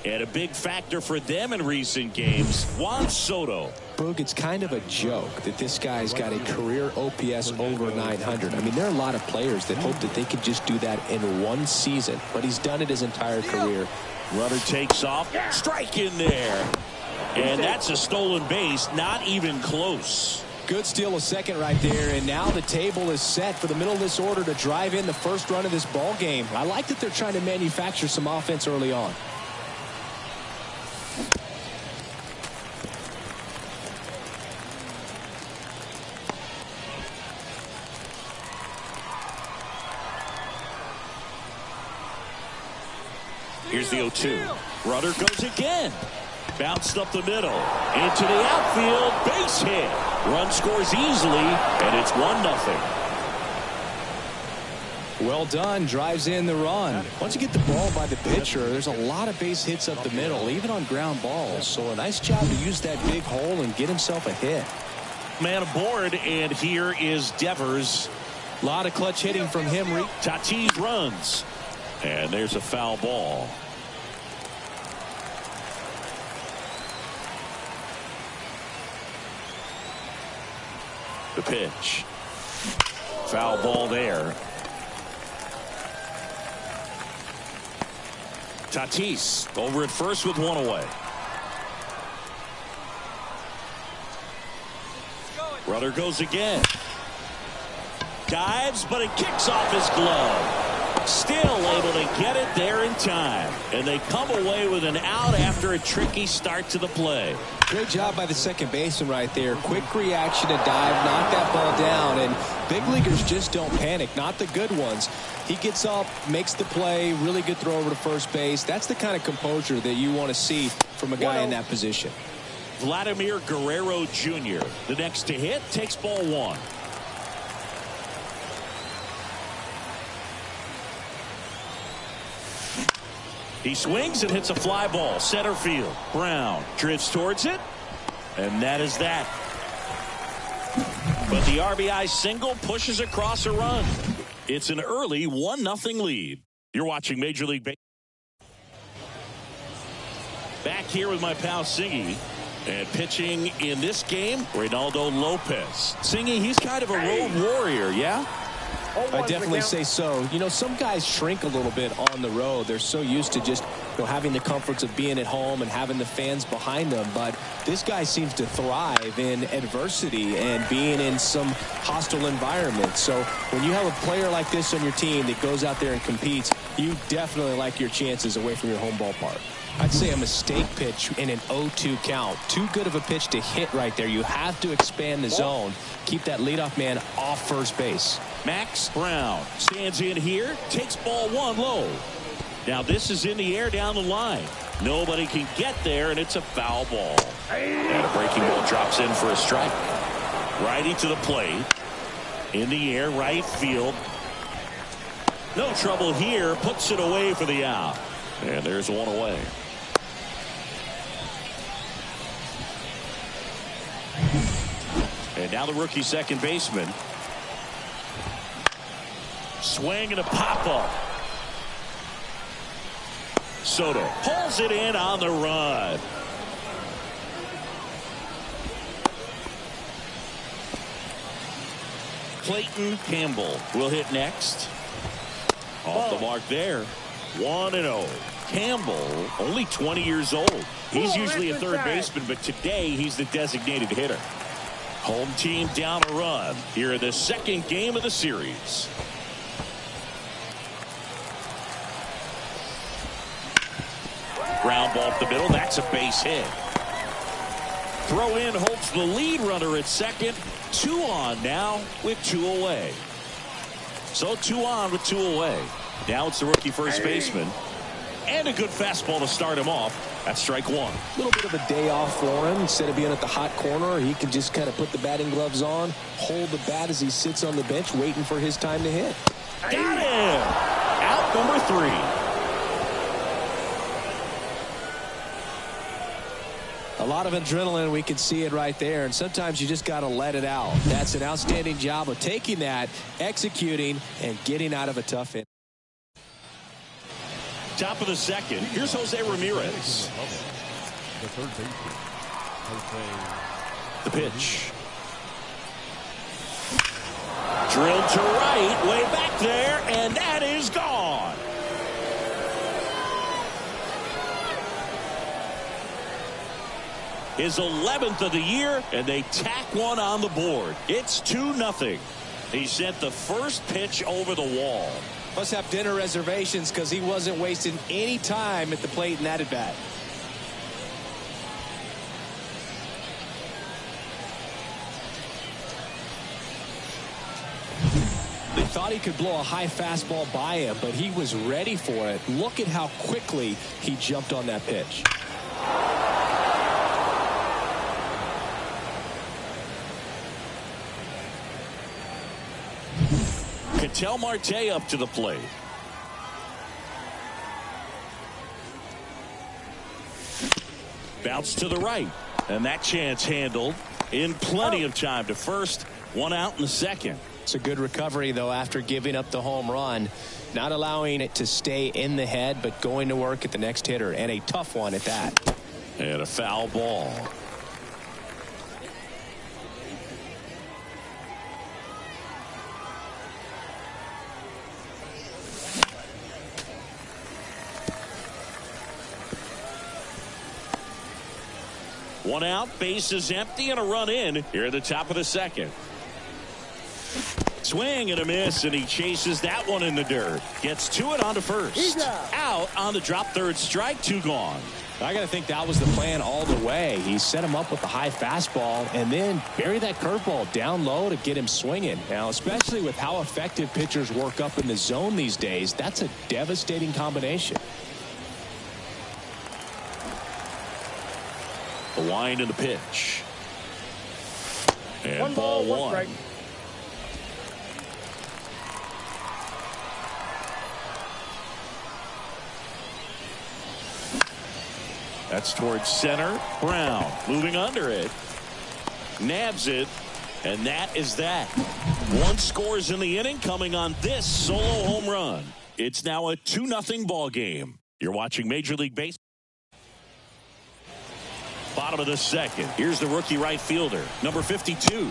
And a big factor for them in recent games, Juan Soto. Boog, it's kind of a joke that this guy's got a career OPS over 900. I mean, there are a lot of players that hope that they could just do that in one season, but he's done it his entire career. Runner takes off, strike in there. And that's a stolen base, not even close. Good steal of second right there, and now the table is set for the middle of this order to drive in the first run of this ball game. I like that they're trying to manufacture some offense early on. Here's the 0-2. Runner goes again. Bounced up the middle. Into the outfield. Base hit. Run scores easily, and it's 1-0. Well done. Drives in the run. Once you get the ball by the pitcher, there's a lot of base hits up the middle, even on ground balls. So a nice job to use that big hole and get himself a hit. Man aboard, and here is Devers. A lot of clutch hitting from him. Tatis runs. And there's a foul ball. The pitch. Foul ball there. Tatis over at first with one away. Runner goes again. Dives, but it kicks off his glove. Still able to get it there in time. And they come away with an out after a tricky start to the play. Great job by the second baseman right there. Quick reaction to dive, knock that ball down. And big leaguers just don't panic, not the good ones. He gets up, makes the play, really good throw over to first base. That's the kind of composure that you want to see from a guy in that position. Vladimir Guerrero Jr., the next to hit, takes ball one. He swings and hits a fly ball. Center field. Brown drifts towards it. And that is that. But the RBI single pushes across a run. It's an early 1-0 lead. You're watching Major League Baseball. Back here with my pal Singy. And pitching in this game, Reynaldo Lopez. Singy, he's kind of a road warrior, yeah? I definitely say so. You know, some guys shrink a little bit on the road. They're so used to just, having the comforts of being at home and having the fans behind them. But this guy seems to thrive in adversity and being in some hostile environment. So when you have a player like this on your team that goes out there and competes, you definitely like your chances away from your home ballpark. I'd say a mistake pitch in an 0-2 count. Too good of a pitch to hit right there. You have to expand the zone. Keep that leadoff man off first base. Max Brown stands in here, takes ball one low. Now this is in the air down the line. Nobody can get there, and it's a foul ball. And a breaking ball drops in for a strike. Righty to the plate. In the air, right field. No trouble here. Puts it away for the out. And there's one away. And now the rookie second baseman. Swing and a pop-up. Soto pulls it in on the run. Clayton Campbell will hit next. Off the mark there. 1-0. Campbell, only 20 years old. He's usually a third baseman, but today he's the designated hitter. Home team down a run here in the second game of the series. Ground ball up the middle. That's a base hit. Throw in holds the lead runner at second. 2 on now with 2 away. So 2 on with 2 away. Now it's the rookie first baseman. And a good fastball to start him off. That's strike 1. A little bit of a day off for him. Instead of being at the hot corner, he can just kind of put the batting gloves on, hold the bat as he sits on the bench waiting for his time to hit. Got him! Out number 3. A lot of adrenaline, we can see it right there, and sometimes you just got to let it out. That's an outstanding job of taking that, executing, and getting out of a tough hit. Top of the second. Here's Jose Ramirez. The third baseman, Jose. The pitch. Drilled to right, way back there, and that is gone. His 11th of the year, and they tack one on the board. It's 2-0. He sent the first pitch over the wall. Must have dinner reservations because he wasn't wasting any time at the plate in that at bat. They thought he could blow a high fastball by him, but he was ready for it. Look at how quickly he jumped on that pitch. Ketel Marte up to the plate. Bounce to the right. And that chance handled in plenty of time to first. 1 out in the second. It's a good recovery, though, after giving up the home run. Not allowing it to stay in the head, but going to work at the next hitter. And a tough one at that. And a foul ball. One out, base is empty, and a run in here at the top of the second. Swing and a miss, and he chases that one in the dirt. Gets to it on to first. Out on the drop, third strike, 2 gone. I got to think that was the plan all the way. He set him up with the high fastball and then bury that curveball down low to get him swinging. Now, especially with how effective pitchers work up in the zone these days, that's a devastating combination. The wind and the pitch. And 1 ball 1. strike. That's towards center. Brown moving under it. Nabs it. And that is that. 1 scores in the inning coming on this solo home run. It's now a 2-0 ball game. You're watching Major League Baseball. Bottom of the second. Here's the rookie right fielder, number 52.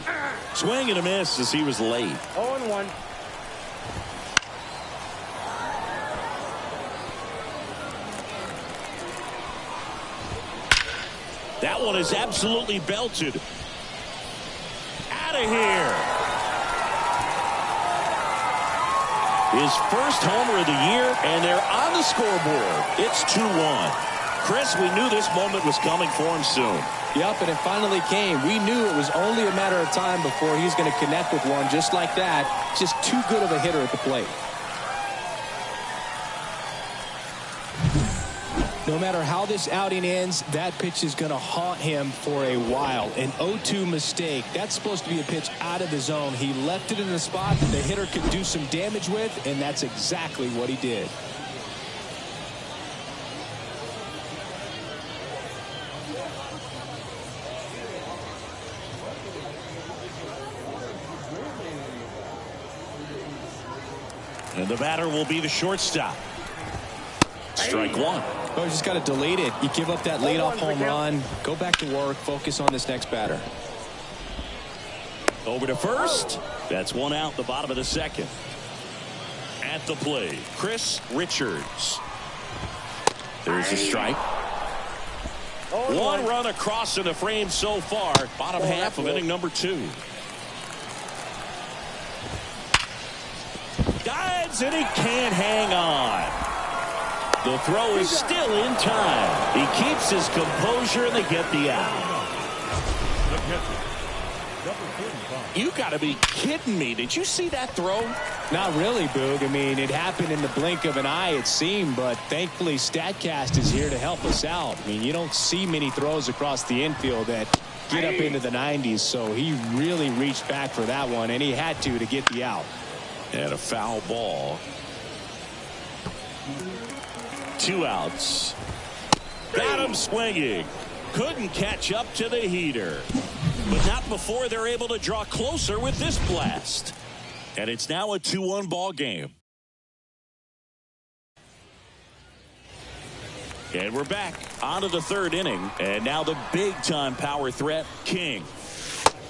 Swing and a miss as he was late. 0-1. That one is absolutely belted. Out of here. His first homer of the year, and they're on the scoreboard. It's 2-1. Chris, we knew this moment was coming for him soon. Yep, and it finally came. We knew it was only a matter of time before he's going to connect with one just like that. Just too good of a hitter at the plate. No matter how this outing ends, that pitch is going to haunt him for a while. An 0-2 mistake. That's supposed to be a pitch out of the zone. He left it in the spot that the hitter could do some damage with, and that's exactly what he did. And the batter will be the shortstop. Strike 1. Oh, you just got to delete it. You give up that leadoff home run. Go back to work. Focus on this next batter. Over to first. That's 1 out, the bottom of the second. At the plate, Chris Richards. There's a strike. 1 run across in the frame so far. Bottom half of inning number 2. Dives, and he can't hang on. The throw is still in time. He keeps his composure, and they get the out. The pitcher, You got to be kidding me. Did you see that throw? Not really, Boog. I mean, it happened in the blink of an eye, it seemed, but thankfully StatCast is here to help us out. I mean, you don't see many throws across the infield that get up into the 90s, so he really reached back for that one, and he had to get the out. And a foul ball. 2 outs. Got him swinging. Couldn't catch up to the heater. But not before they're able to draw closer with this blast. And it's now a 2-1 ball game. And we're back onto the 3rd inning. And now the big-time power threat, King.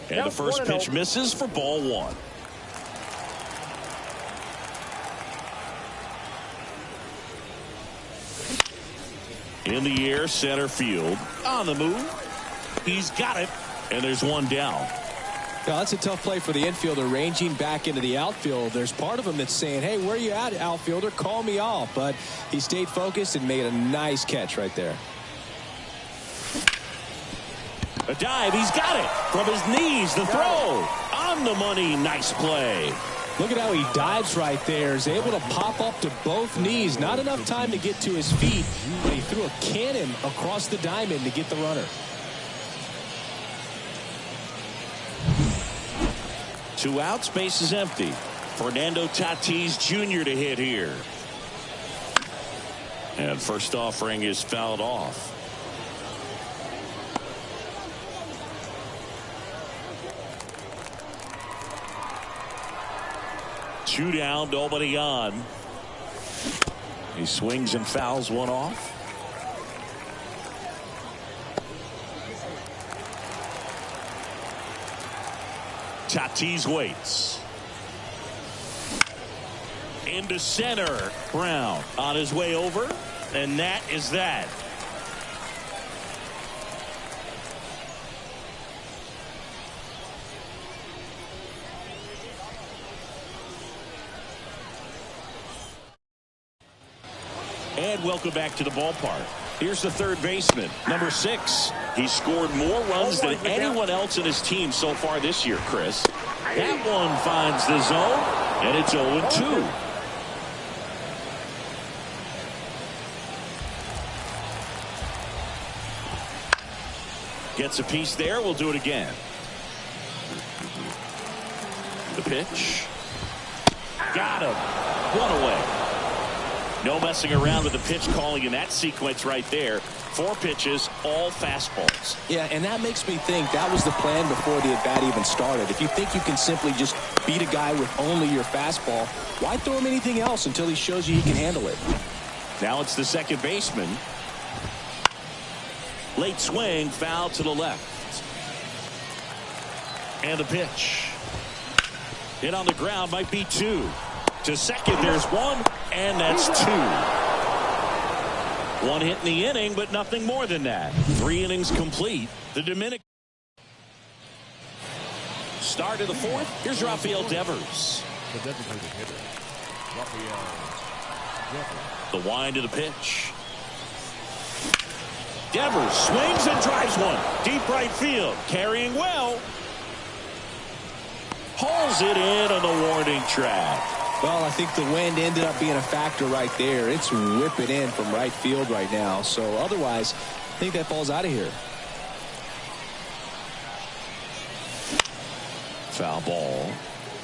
And the first pitch misses for ball 1. In the air, center field. On the move. He's got it. And there's 1 down. Now, that's a tough play for the infielder, ranging back into the outfield. There's part of him that's saying, hey, where you at, outfielder? Call me off. But he stayed focused and made a nice catch right there. A dive. He's got it. From his knees, the throw. On the money. Nice play. Look at how he dives right there. Is able to pop up to both knees. Not enough time to get to his feet, but he threw a cannon across the diamond to get the runner. 2 outs, base is empty. Fernando Tatis Jr. to hit here. And first offering is fouled off. Two down, nobody on. He swings and fouls one off. Tatis waits. Into center. Brown on his way over. And that is that. And welcome back to the ballpark. Here's the third baseman, number 6. He scored more runs than anyone else in his team so far this year, Chris. That one finds the zone, and it's 0-2. Gets a piece there. We'll do it again. The pitch. Got him. 1 away. No messing around with the pitch calling in that sequence right there. 4 pitches, all fastballs. Yeah, and that makes me think that was the plan before the at-bat even started. If you think you can simply just beat a guy with only your fastball, why throw him anything else until he shows you he can handle it? Now it's the second baseman. Late swing, foul to the left. And the pitch. Hit on the ground, might be 2. To second, there's 1, and that's 2. 1 hit in the inning, but nothing more than that. 3 innings complete. The Dominican. Start of the 4th. Here's Rafael Devers. The designated hitter, Rafael Devers. The wind of the pitch. Devers swings and drives one. Deep right field. Carrying well. Hauls it in on the warning track. Well, I think the wind ended up being a factor right there. It's whipping in from right field right now. So otherwise, I think that ball's out of here. Foul ball.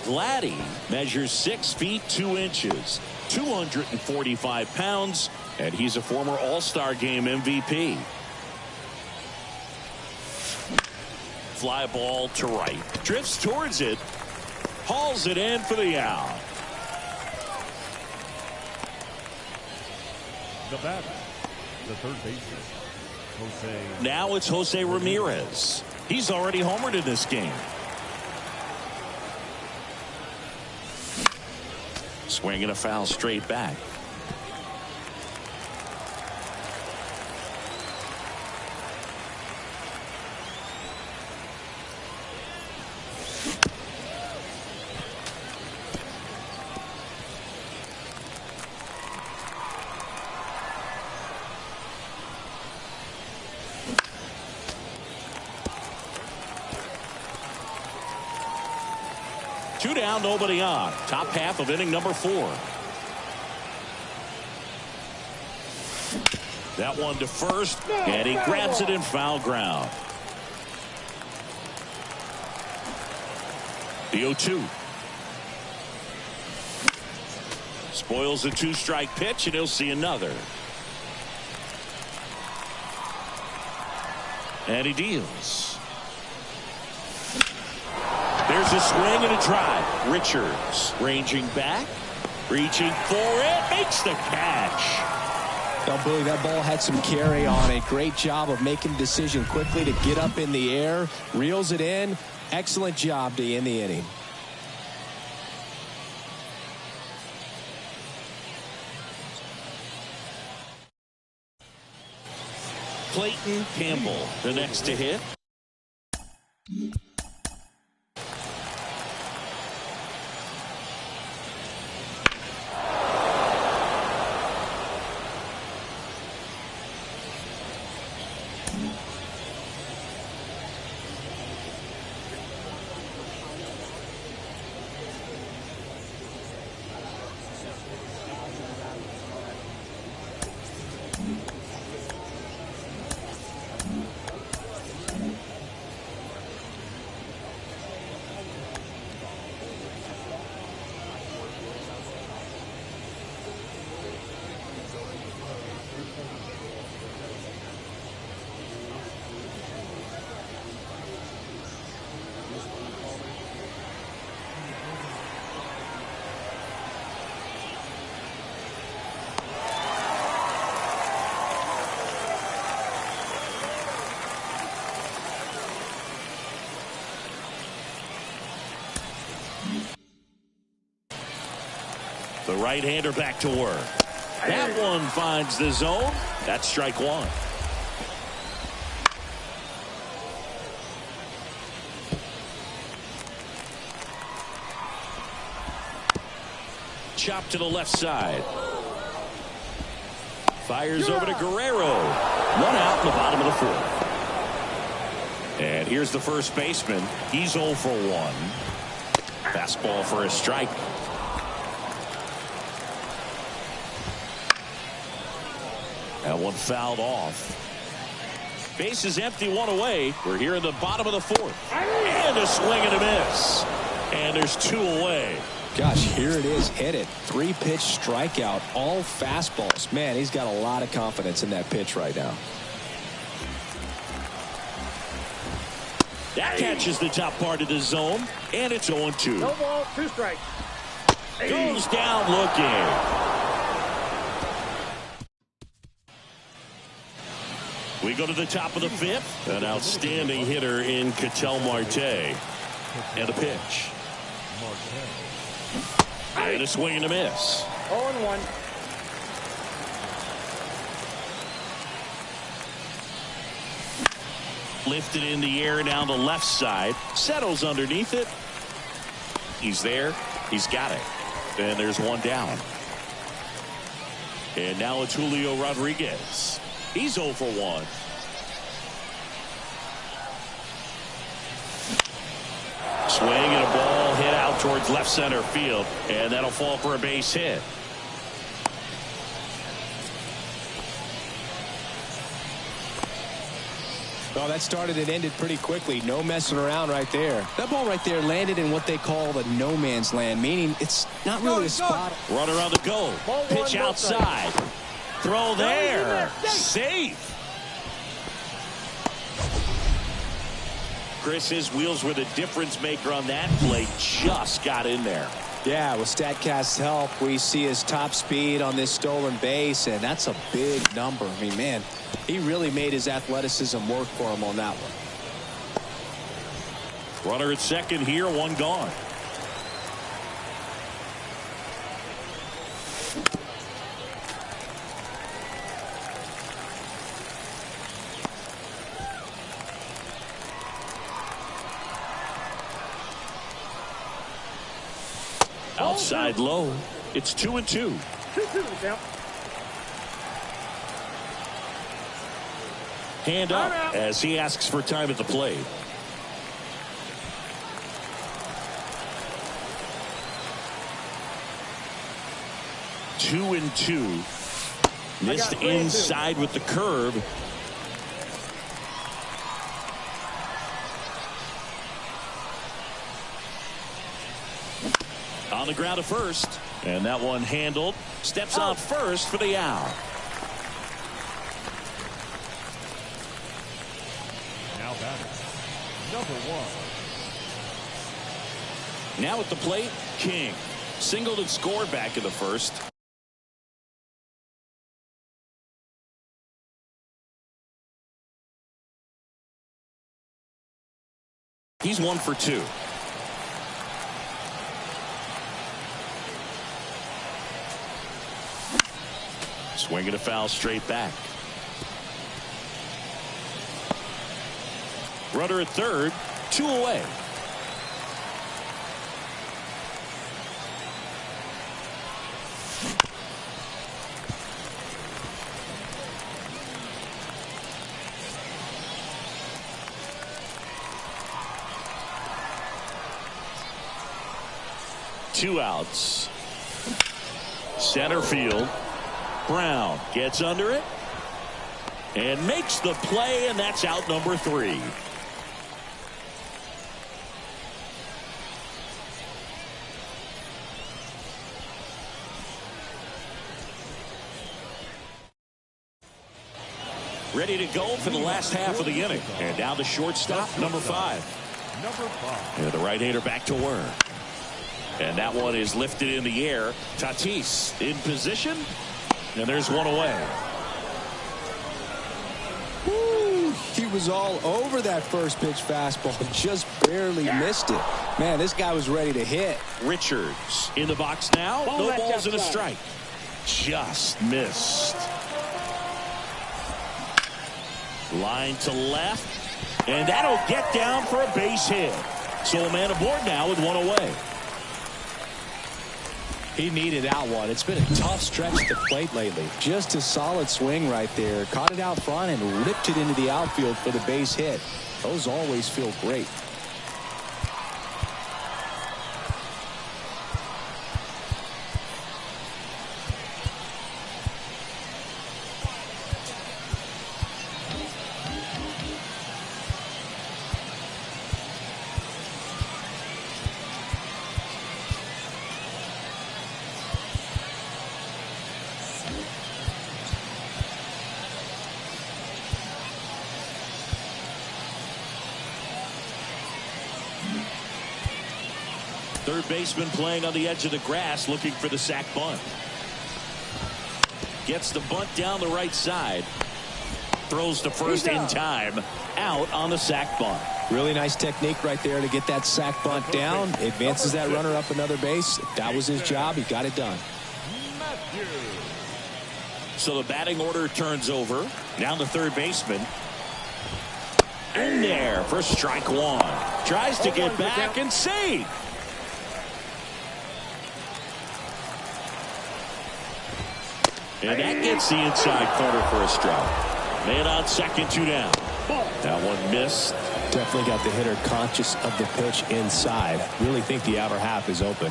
Vladdy measures 6 feet 2 inches, 245 pounds, and he's a former All-Star Game MVP. Fly ball to right. Drifts towards it. Hauls it in for the out. The batter, the third baseman, Jose. Now it's Jose Ramirez. He's already homered in this game. Swinging a foul straight back. down, nobody on. Top half of inning number 4. That one to first, and he grabs it in foul ground. The 0-2. Spoils a 2-strike pitch, and he'll see another. And he deals. There's a swing and a drive. Richards ranging back, reaching for it, makes the catch. Well, Billy, that ball had some carry on it. Great job of making the decision quickly to get up in the air, reels it in. Excellent job to end the inning. Clayton Campbell, the next to hit. The right-hander back to work. That one finds the zone. That's strike 1. Chop to the left side. Fires over to Guerrero. 1 out in the bottom of the 4th. And here's the first baseman. He's 0 for 1. Fastball for a strike. That one fouled off. Base is empty, 1 away. We're here in the bottom of the 4th. And a swing and a miss. And there's 2 away. Gosh, here it is, hit it. 3-pitch strikeout, all fastballs. Man, he's got a lot of confidence in that pitch right now. That catches the top part of the zone, and it's 0-2. No ball, 2 strikes. Goes down looking. We go to the top of the 5th. An outstanding hitter in Ketel Marte. And a pitch. And a swing and a miss. 0-1. Lifted in the air down the left side. Settles underneath it. He's there. He's got it. And there's 1 down. And now it's Julio Rodriguez. He's 0 for 1. Swing and a ball hit out towards left center field. And that'll fall for a base hit. Well, that started and ended pretty quickly. No messing around right there. That ball right there landed in what they call the no man's land, meaning it's not really a spot. Runner on the go. Pitch outside. Throw there. Safe. Chris, his wheels were the difference maker on that play. Just got in there. Yeah, with StatCast's help, we see his top speed on this stolen base, and that's a big number. I mean, man, he really made his athleticism work for him on that one. Runner at second here, 1 gone. Outside low. It's 2-2. 2-2 to the count. Hand up as he asks for time at the plate. 2-2. Missed inside with the curve. On the ground to first. And that one handled. Steps on first for the out. Now batting, number 1. Now at the plate, King. Singled and scored back in the first. He's 1 for 2. Swinging a foul straight back. Runner at third, 2 away. Two outs. Center field. Brown gets under it and makes the play, and that's out number 3. Ready to go for the last half of the inning. And now the shortstop, number 5. Number 5. And the right-hander back to work. And that one is lifted in the air. Tatis in position. And there's one away. Woo, he was all over that first pitch fastball. Just barely missed it. Man, this guy was ready to hit. Richards in the box now. No balls and a strike. Just missed. Line to left. And that'll get down for a base hit. So a man aboard now with one away. He needed that one. It's been a tough stretch at the plate lately. Just a solid swing right there. Caught it out front and ripped it into the outfield for the base hit. Those always feel great. Third baseman playing on the edge of the grass, looking for the sac bunt. Gets the bunt down the right side. Throws to first in time. Out on the sac bunt. Really nice technique right there to get that sac bunt down. Advances that runner up another base. That was his job. He got it done. So the batting order turns over. Now the third baseman. In there for strike one. Tries to get back and save. And that gets the inside corner for a strike. Man on second, 2 down. That one missed. Definitely got the hitter conscious of the pitch inside. Really think the outer half is open.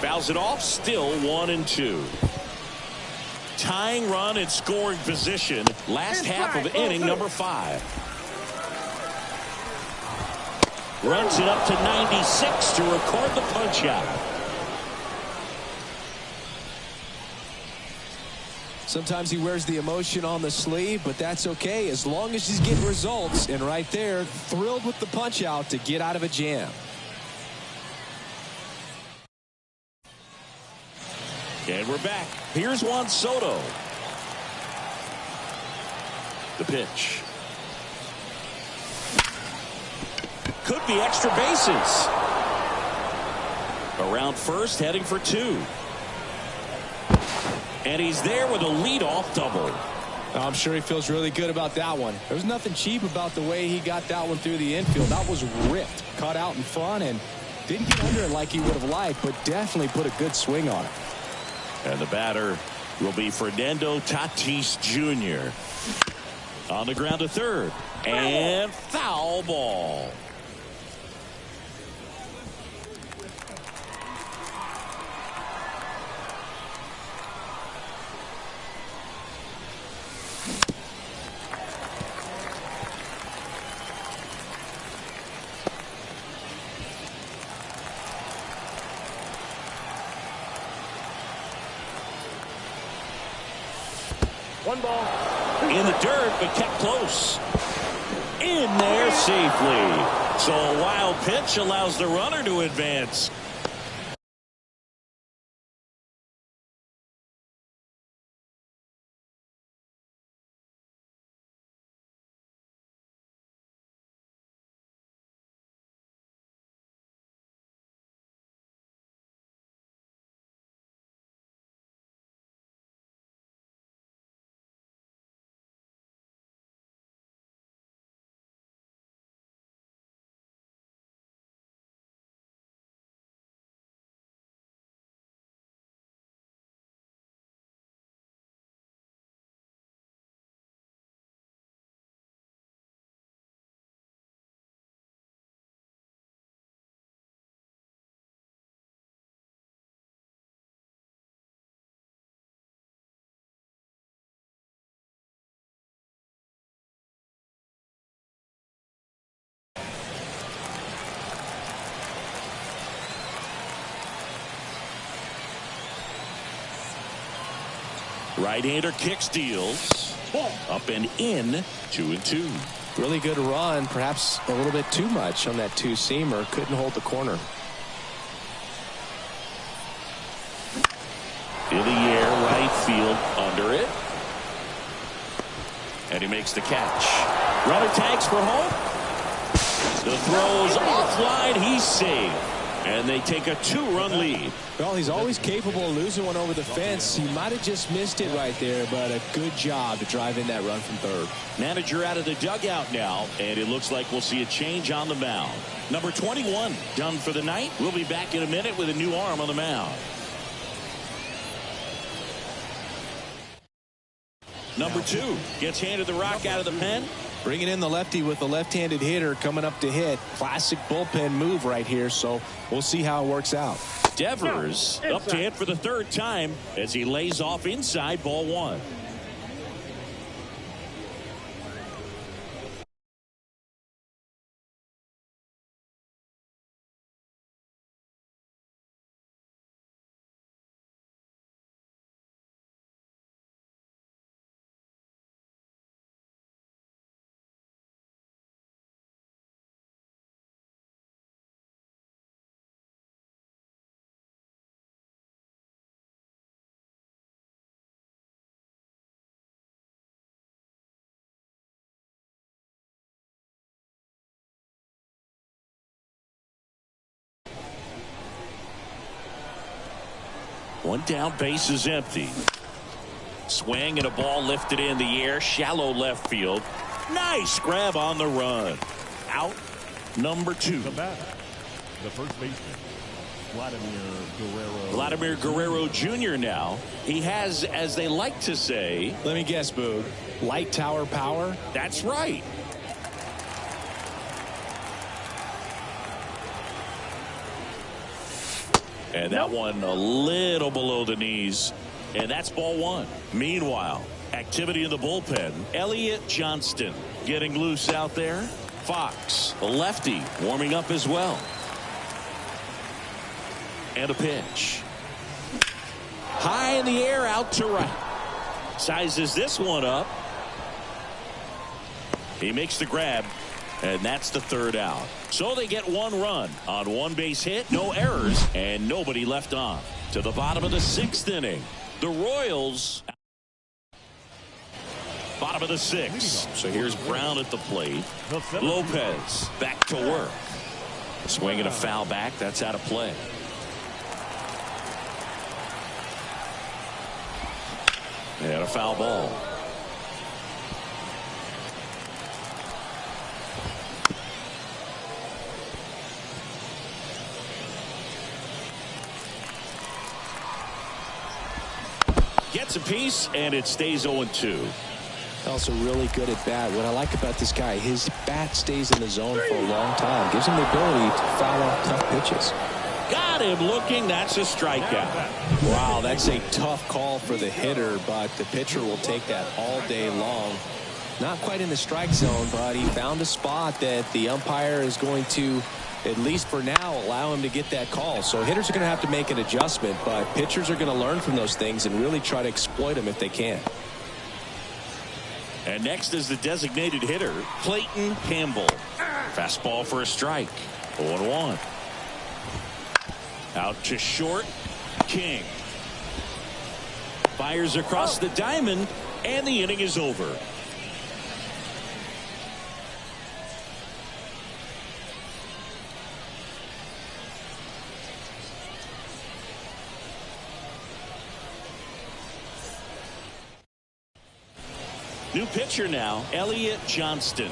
Fouls it off. Still 1-2. Tying run in scoring position. Last half of inning number 5. Runs it up to 96 to record the punch out. Sometimes he wears the emotion on the sleeve, but that's okay as long as he's getting results. And right there, thrilled with the punch out to get out of a jam. And we're back. Here's Juan Soto. The pitch. Could be extra bases. Around first, heading for 2. And he's there with a leadoff double. I'm sure he feels really good about that one. There's nothing cheap about the way he got that one through the infield. That was ripped. Caught out in front and didn't get under it like he would have liked, but definitely put a good swing on it. And the batter will be Fernando Tatis Jr. On the ground to third. And foul ball. One ball. In the dirt, but kept close. In there safely. So a wild pitch allows the runner to advance. Right-hander kick steals. Up and in. 2-2. Really good run. Perhaps a little bit too much on that two-seamer. Couldn't hold the corner. In the air, right field, under it. And he makes the catch. Runner tags for home. The throw's offline. He's safe. And they take a 2-run lead. Well, he's always capable of losing one over the fence. He might have just missed it right there, but a good job to drive in that run from third. Manager out of the dugout now, and it looks like we'll see a change on the mound. Number 21 done for the night. We'll be back in a minute with a new arm on the mound. Number 2 gets handed the rock out of the pen. Bringing in the lefty with the left-handed hitter coming up to hit. Classic bullpen move right here, so we'll see how it works out. Devers up to hit for the third time as he lays off inside, ball 1. One down, base is empty. Swing and a ball lifted in the air, shallow left field. Nice grab on the run. Out, number 2. The batter, the first baseman, Vladimir Guerrero Jr. now. He has, as they like to say. Let me guess, Boog. Light tower power? That's right. And that one a little below the knees. And that's ball 1. Meanwhile, activity in the bullpen. Elliott Johnston getting loose out there. Fox, the lefty, warming up as well. And a pitch. High in the air, out to right. Sizes this one up. He makes the grab. And that's the third out. So they get 1 run on 1 base hit, no errors, and nobody left on. To the bottom of the 6th inning. The Royals. Bottom of the 6th. So here's Brown at the plate. Lopez back to work. Swing and a foul back. That's out of play. And a foul ball. Gets a piece, and it stays 0-2. Also really good at bat. What I like about this guy, his bat stays in the zone for a long time. Gives him the ability to foul off tough pitches. Got him looking. That's a strikeout. Wow, that's a tough call for the hitter, but the pitcher will take that all day long. Not quite in the strike zone, but he found a spot that the umpire is going to, at least for now, allow him to get that call. So hitters are going to have to make an adjustment, but pitchers are going to learn from those things and really try to exploit them if they can. And next is the designated hitter, Clayton Campbell. Fastball for a strike. 0-1. Out to short, King. Fires across the diamond, and the inning is over. New pitcher now, Elliot Johnston.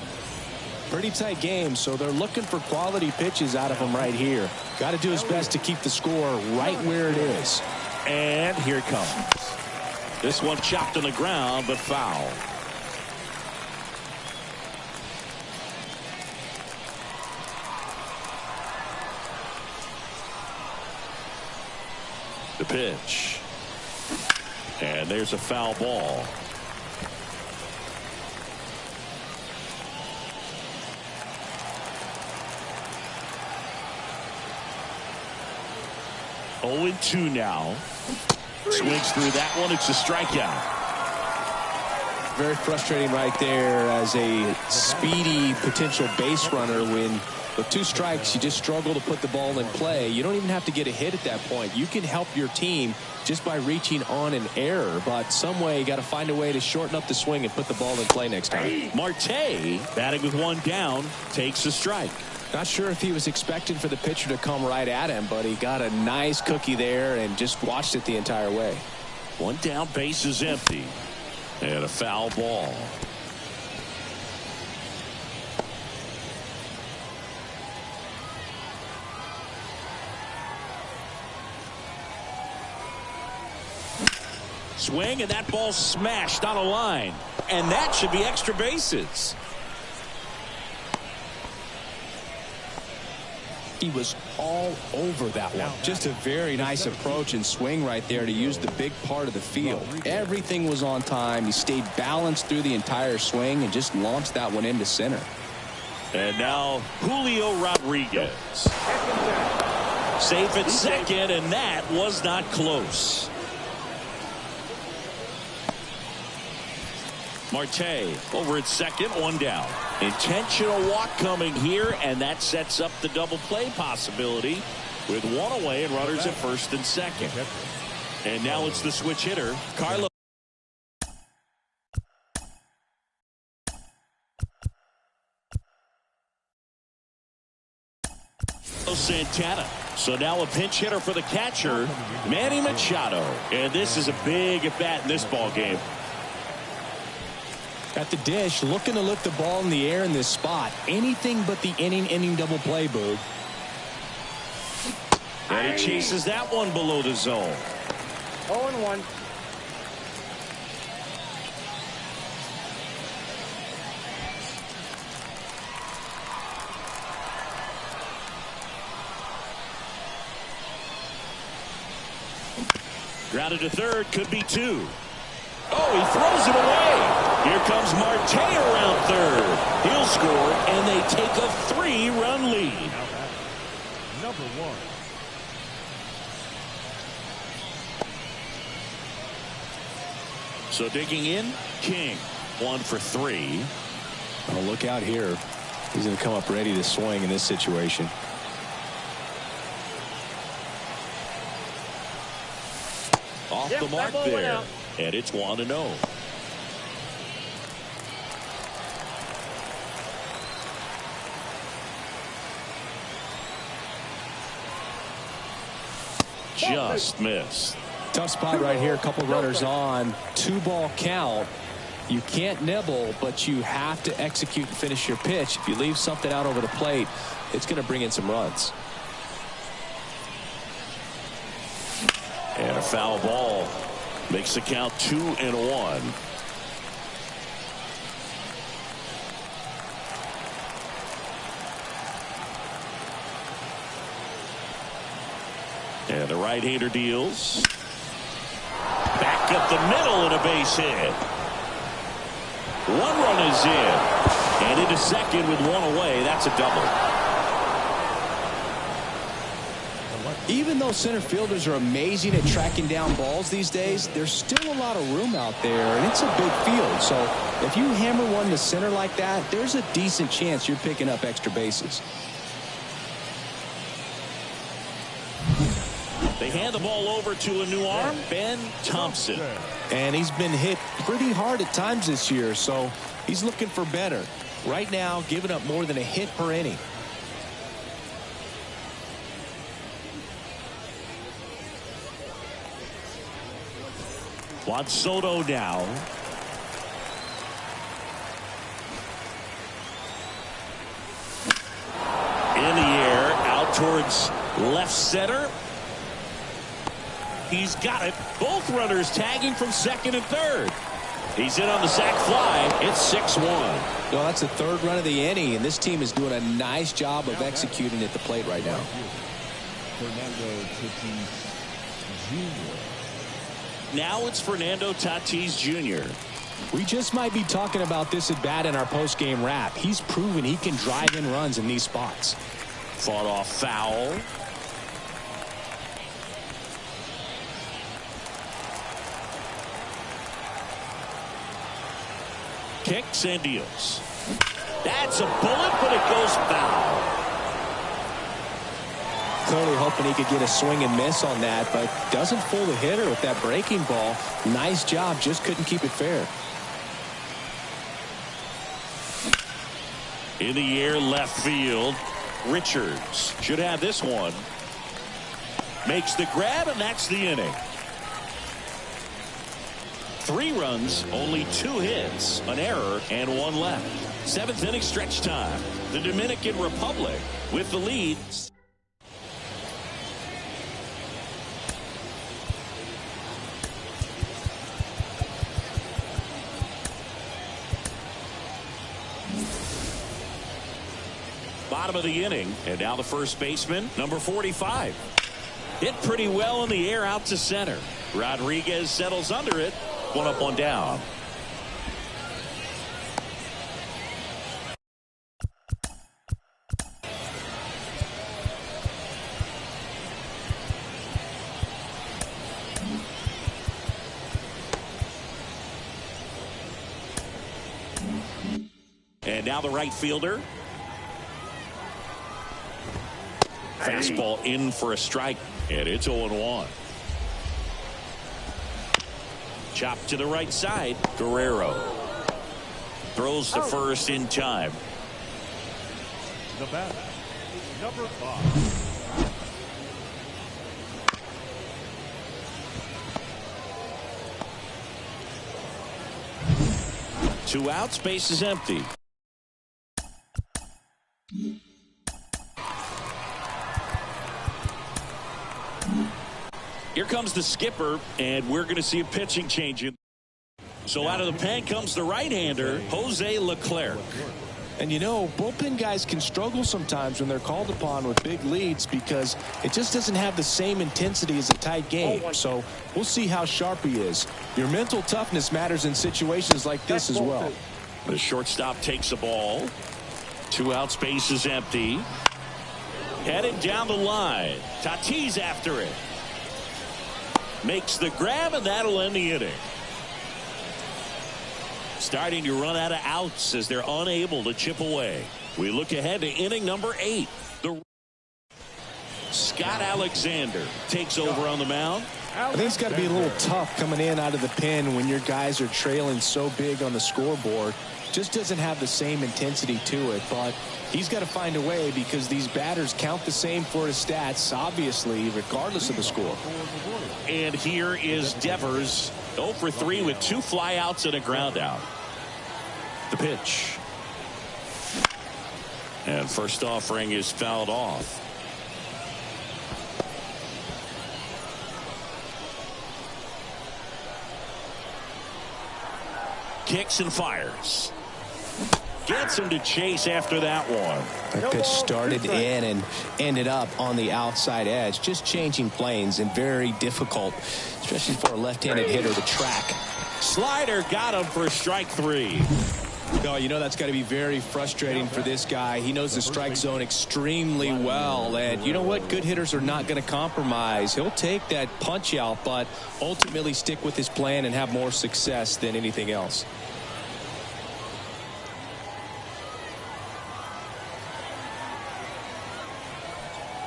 Pretty tight game, so they're looking for quality pitches out of him right here. Got to do his best to keep the score right where it is. And here it comes. This one chopped on the ground, but foul. The pitch. And there's a foul ball. Oh, 0-2 now. Swings through that one. It's a strikeout. Very frustrating right there as a speedy potential base runner when with 2 strikes you just struggle to put the ball in play. You don't even have to get a hit at that point. You can help your team just by reaching on an error, but some way you got to find a way to shorten up the swing and put the ball in play next time. Marte batting with 1 down takes a strike. Not sure if he was expecting for the pitcher to come right at him, but he got a nice cookie there and just watched it the entire way. 1 down, base is empty. And a foul ball. Swing, and that ball smashed on a line. And that should be extra bases. He was all over that one. Just a very nice approach and swing right there to use the big part of the field. Everything was on time. He stayed balanced through the entire swing and just launched that one into center. And now Julio Rodriguez. Safe at second, and that was not close. Marte over at second, 1 down. Intentional walk coming here, and that sets up the double play possibility with 1 away and runners at first and second. And now it's the switch hitter, Carlos Santana. So now a pinch hitter for the catcher, Manny Machado. And this is a big at bat in this ball game. At the dish, looking to lift the ball in the air in this spot. Anything but the inning double play, Boog. And he chases that one below the zone. 0-1. Grounded to third, could be 2. Oh, he throws it away. Here comes Marte around third. He'll score, and they take a 3-run lead. Number 1. So digging in, King, 1 for 3. Oh, look out here. He's going to come up ready to swing in this situation. Off the mark there. And it's 1-0. Just missed. Tough spot right here. A couple runners on. 2-ball count. You can't nibble, but you have to execute and finish your pitch. If you leave something out over the plate, it's going to bring in some runs. And a foul ball makes the count 2-1. And the right-hander deals. Back up the middle and a base hit. One run is in. And into second with one away. That's a double. Even though center fielders are amazing at tracking down balls these days, there's still a lot of room out there, and it's a big field. So if you hammer one to center like that, there's a decent chance you're picking up extra bases. They hand the ball over to a new arm, Ben Thompson. And he's been hit pretty hard at times this year, so he's looking for better. Right now, giving up more than a hit per inning. Juan Soto now. In the air, out towards left center. He's got it. Both runners tagging from second and third. He's in on the sac fly. It's 6-1. Well, that's the third run of the inning, and this team is doing a nice job of executing at the plate right now. Now it's Fernando Tatis Jr. We just might be talking about this at bat in our post-game wrap. He's proven he can drive in runs in these spots. Fought off foul. Kicks and deals. That's a bullet, but it goes foul. Clearly hoping he could get a swing and miss on that, but doesn't fool the hitter with that breaking ball. Nice job, just couldn't keep it fair. In the air, left field. Richards should have this one. Makes the grab, and that's the inning. 3 runs, only 2 hits, an error, and 1 left. 7th inning stretch time. The Dominican Republic with the lead. Bottom of the inning, and now the first baseman, number 45. Hit pretty well in the air out to center. Rodriguez settles under it. 1 up, 1 down. And now the right fielder. Fastball in for a strike, and it's 0-1. Chop to the right side. Guerrero throws to first in time. The batter, number 5. 2 outs, base is empty. Here comes the skipper, and we're going to see a pitching change. So out of the pen comes the right-hander, Jose Leclerc. And you know, bullpen guys can struggle sometimes when they're called upon with big leads because it just doesn't have the same intensity as a tight game. So we'll see how sharp he is. Your mental toughness matters in situations like this as well. The shortstop takes the ball. 2 outs, base is empty. Headed down the line. Tatis after it. Makes the grab, and that'll end the inning. Starting to run out of outs as they're unable to chip away. We look ahead to inning number 8. Scott Alexander takes over on the mound. I think it's got to be a little tough coming in out of the pen when your guys are trailing so big on the scoreboard. Just doesn't have the same intensity to it, but he's got to find a way because these batters count the same for his stats, obviously, regardless of the score. And here is Devers, 0 for 3 with 2 flyouts and a ground out. The pitch. And first offering is fouled off. Kicks and fires. Gets him to chase after that one. That pitch started in and ended up on the outside edge. Just changing planes and very difficult, especially for a left-handed hitter to track. Slider got him for strike 3. Oh, you know that's got to be very frustrating for this guy. He knows the strike zone extremely well. And you know what? Good hitters are not going to compromise. He'll take that punch out, but ultimately stick with his plan and have more success than anything else.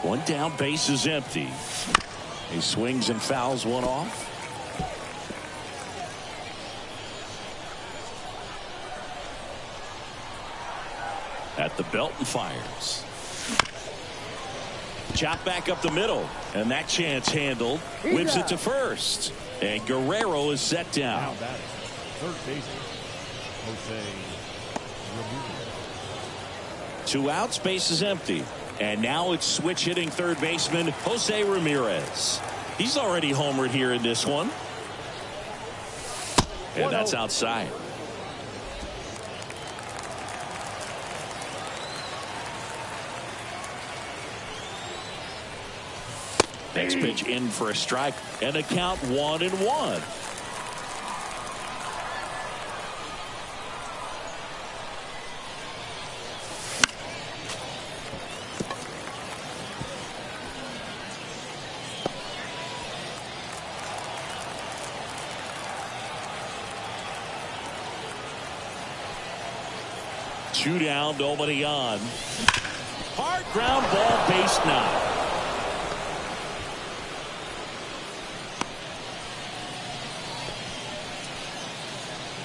One down, base is empty. He swings and fouls one off. At the belt and fires. Chop back up the middle, and that chance handled. Whips it to first, and Guerrero is set down. Now batting, third baseman, Jose Ramirez. 2 outs, base is empty. And now it's switch hitting third baseman Jose Ramirez. He's already homered here in this one. And that's outside. Next pitch in for a strike, and a count 1-1. Two down, nobody on. Hard ground ball, base knock.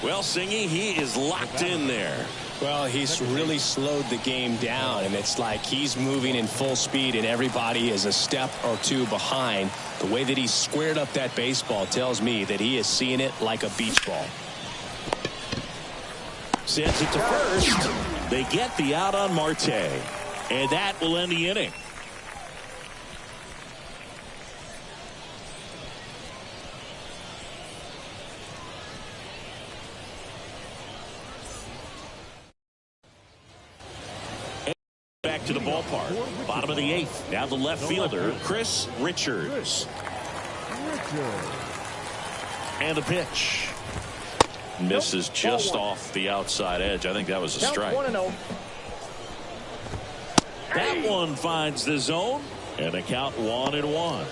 Well, Singy, he is locked in there. Well, he's really slowed the game down, and it's like he's moving in full speed, and everybody is a step or two behind. The way that he squared up that baseball tells me that he is seeing it like a beach ball. Sends it to first. They get the out on Marte, and that will end the inning. Back to the ballpark. Bottom of the 8th. Now the left fielder, Chris Richards. And the pitch. Misses just off the outside edge. I think that was a strike. That one finds the zone, and a count 1-1.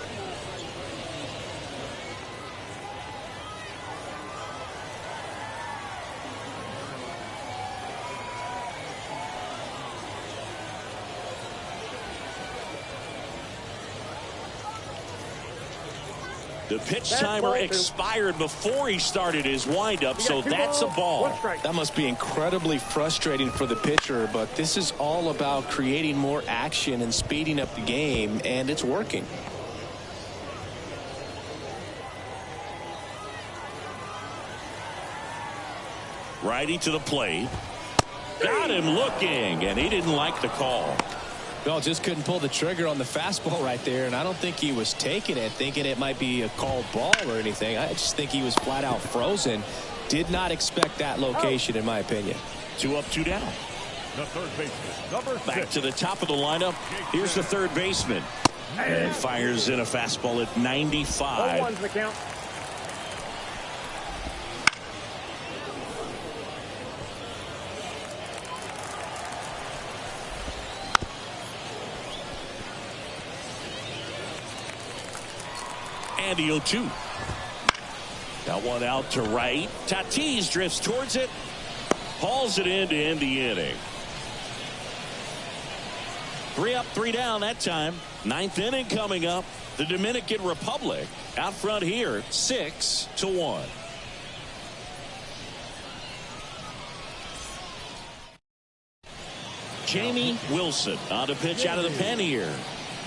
The pitch timer expired before he started his windup, so that's a ball. That must be incredibly frustrating for the pitcher, but this is all about creating more action and speeding up the game, and it's working. Righty to the plate. Got him looking, and he didn't like the call. Well, just couldn't pull the trigger on the fastball right there, and I don't think he was taking it, thinking it might be a called ball or anything. I just think he was flat out frozen. Did not expect that location, in my opinion. 2 up, 2 down. The third baseman, number 6. Back to the top of the lineup. Here's the third baseman. And fires in a fastball at 95. 0-1's the count. And the 0-2. Got one out to right. Tatis drifts towards it. Hauls it in to end the inning. 3 up, 3 down that time. 9th inning coming up. The Dominican Republic out front here, 6-1. Jamie Wilson on to pitch out of the pen here.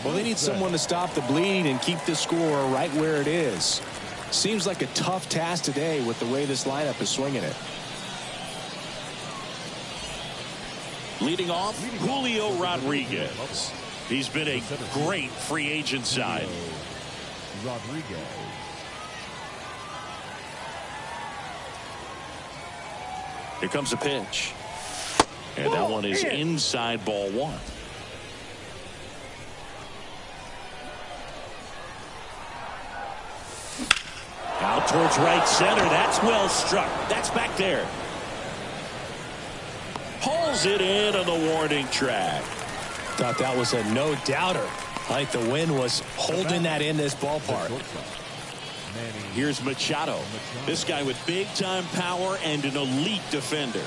Well, they need someone to stop the bleed and keep the score right where it is. Seems like a tough task today with the way this lineup is swinging it. Leading off, Julio Rodriguez. He's been a great free agent sign. Rodriguez. Here comes a pitch. And that one is inside ball one. Out towards right center. That's well struck. That's back there. Pulls it in on the warning track. Thought that was a no-doubter. I think the wind was holding that in this ballpark. Here's Machado. This guy with big-time power and an elite defender.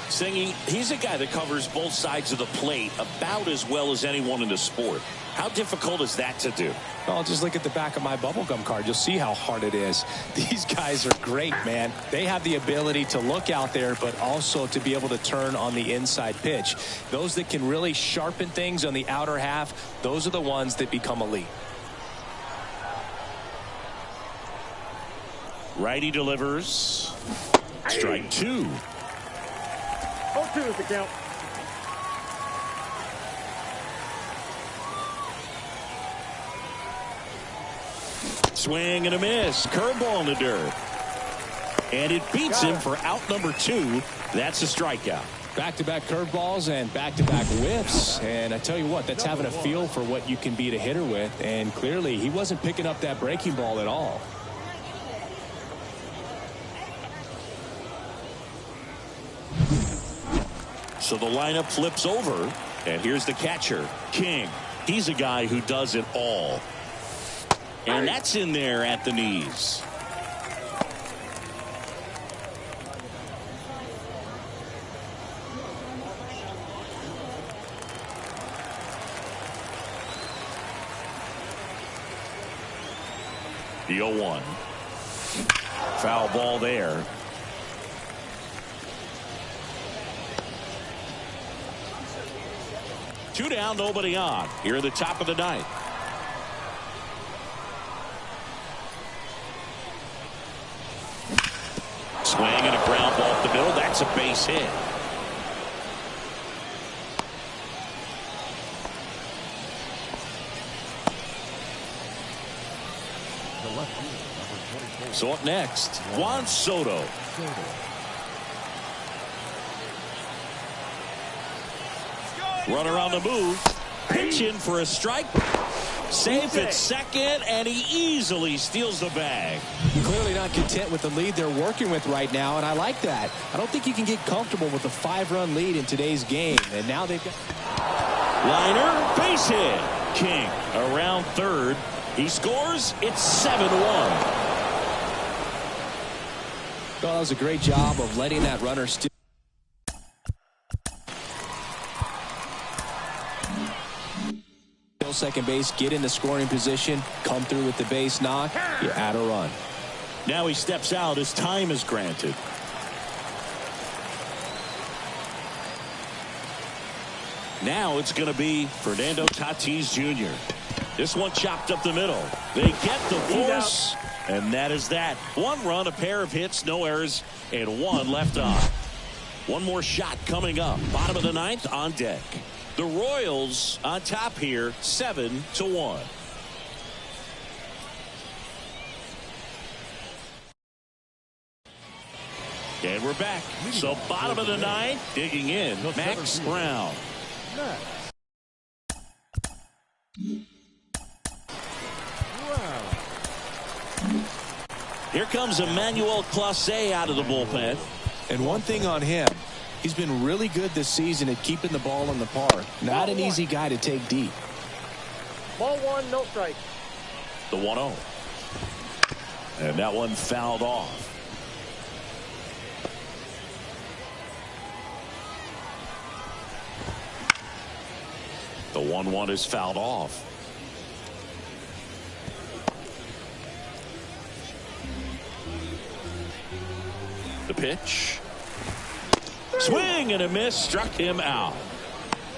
Singing, he's a guy that covers both sides of the plate about as well as anyone in the sport. How difficult is that to do? Well, just look at the back of my bubblegum card. You'll see how hard it is. These guys are great, man. They have the ability to look out there, but also to be able to turn on the inside pitch. Those that can really sharpen things on the outer half, those are the ones that become elite. Righty delivers. Strike two. 0-2 is the count. Swing and a miss. Curveball in the dirt. And it beats him for out number two. That's a strikeout. Back-to-back curveballs and back-to-back whiffs. And I tell you what, that's having a feel for what you can beat a hitter with. And clearly, he wasn't picking up that breaking ball at all. So the lineup flips over. And here's the catcher, King. He's a guy who does it all. And that's in there at the knees. The 0-1. Foul ball there. Two down, nobody on. Here at the top of the ninth. Swing and a ground ball up the middle. That's a base hit. So up next, Juan Soto. Runner on the move. Pitch in for a strike. Safe at second, and he easily steals the bag. Clearly not content with the lead they're working with right now, and I like that. I don't think you can get comfortable with a 5-run lead in today's game, and now they've got... Liner, base hit. King around third. He scores. It's 7-1. Thought that was a great job of letting that runner steal. Second base, get in the scoring position, come through with the base knock, you add a run. Now he steps out as time is granted. Now it's going to be Fernando Tatis Jr. This one chopped up the middle. They get the force, and that is that. One run, a pair of hits, no errors, and one left on. One more shot coming up. Bottom of the ninth on deck. The Royals on top here, 7-1. And we're back. So bottom of the ninth, digging in, Max Brown. Here comes Emmanuel Clase out of the bullpen. And one thing on him, he's been really good this season at keeping the ball in the park. Not an easy guy to take deep. Ball one, no strike. The 1-0. And that one fouled off. The 1-1 is fouled off. The pitch. Swing and a miss, struck him out.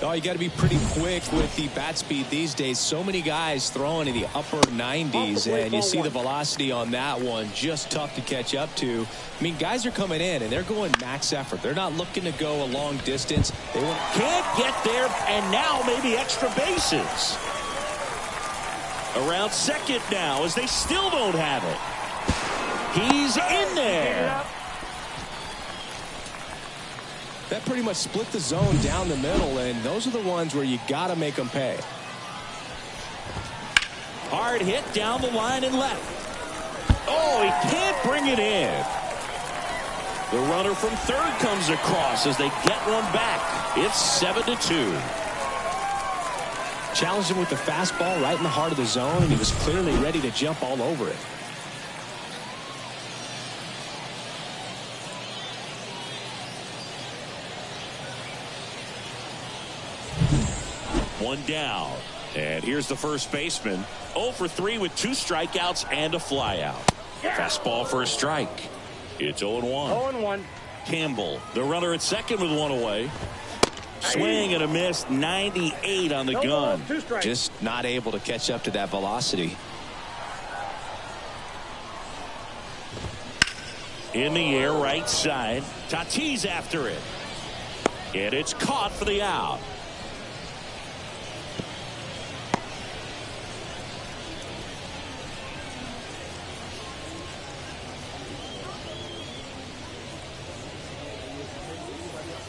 Oh, you got to be pretty quick with the bat speed these days. So many guys throwing in the upper 90s, and you see the velocity on that one, just tough to catch up to. I mean, guys are coming in and they're going max effort. They're not looking to go a long distance. They can't get there, and now maybe extra bases. Around second now, as they still don't have it. He's in there. That pretty much split the zone down the middle, and those are the ones where you got to make them pay. Hard hit down the line and left. Oh, he can't bring it in. The runner from third comes across as they get one back. It's 7-2. Challenged him with the fastball right in the heart of the zone, and he was clearly ready to jump all over it. One down. And here's the first baseman. 0 for 3 with 2 strikeouts and a flyout. Fastball for a strike. It's 0-1. 0-1. Campbell, the runner at second with one away. Swing and a miss. 98 on the No gun. balls, 2 strikes. Just not able to catch up to that velocity. In the air, right side. Tatis after it. And it's caught for the out.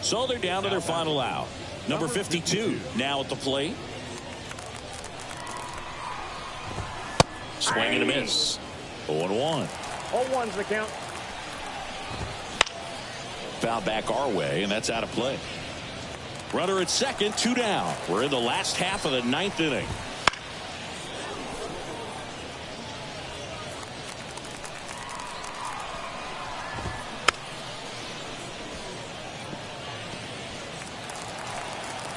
So they're down to their final out. Number 52 now at the plate. Swing and a miss. 0-1. 0-1's the count. Foul back our way, and that's out of play. Runner at second, 2 down. We're in the last half of the 9th inning.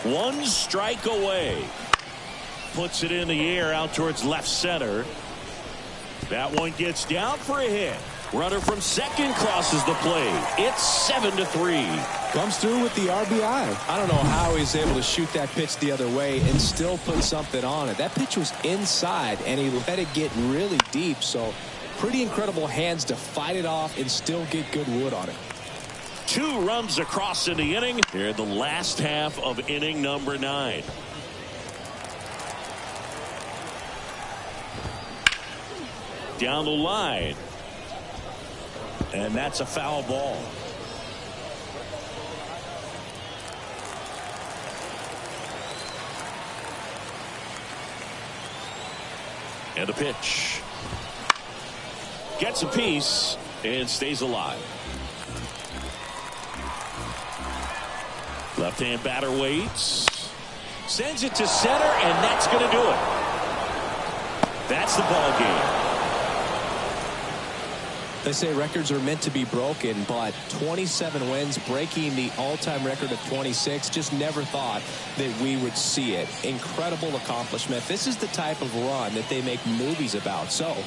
One strike away. Puts it in the air out towards left center. That one gets down for a hit. Runner from second crosses the plate. It's 7-3. Comes through with the RBI. I don't know how he's able to shoot that pitch the other way and still put something on it. That pitch was inside, and he let it get really deep. So pretty incredible hands to fight it off and still get good wood on it. 2 runs across in the inning. Here in the last half of inning number 9. Down the line. And that's a foul ball. And the pitch. Gets a piece and stays alive. Left-hand batter waits. Sends it to center, and that's going to do it. That's the ball game. They say records are meant to be broken, but 27 wins, breaking the all-time record of 26. Just never thought that we would see it. Incredible accomplishment. This is the type of run that they make movies about. So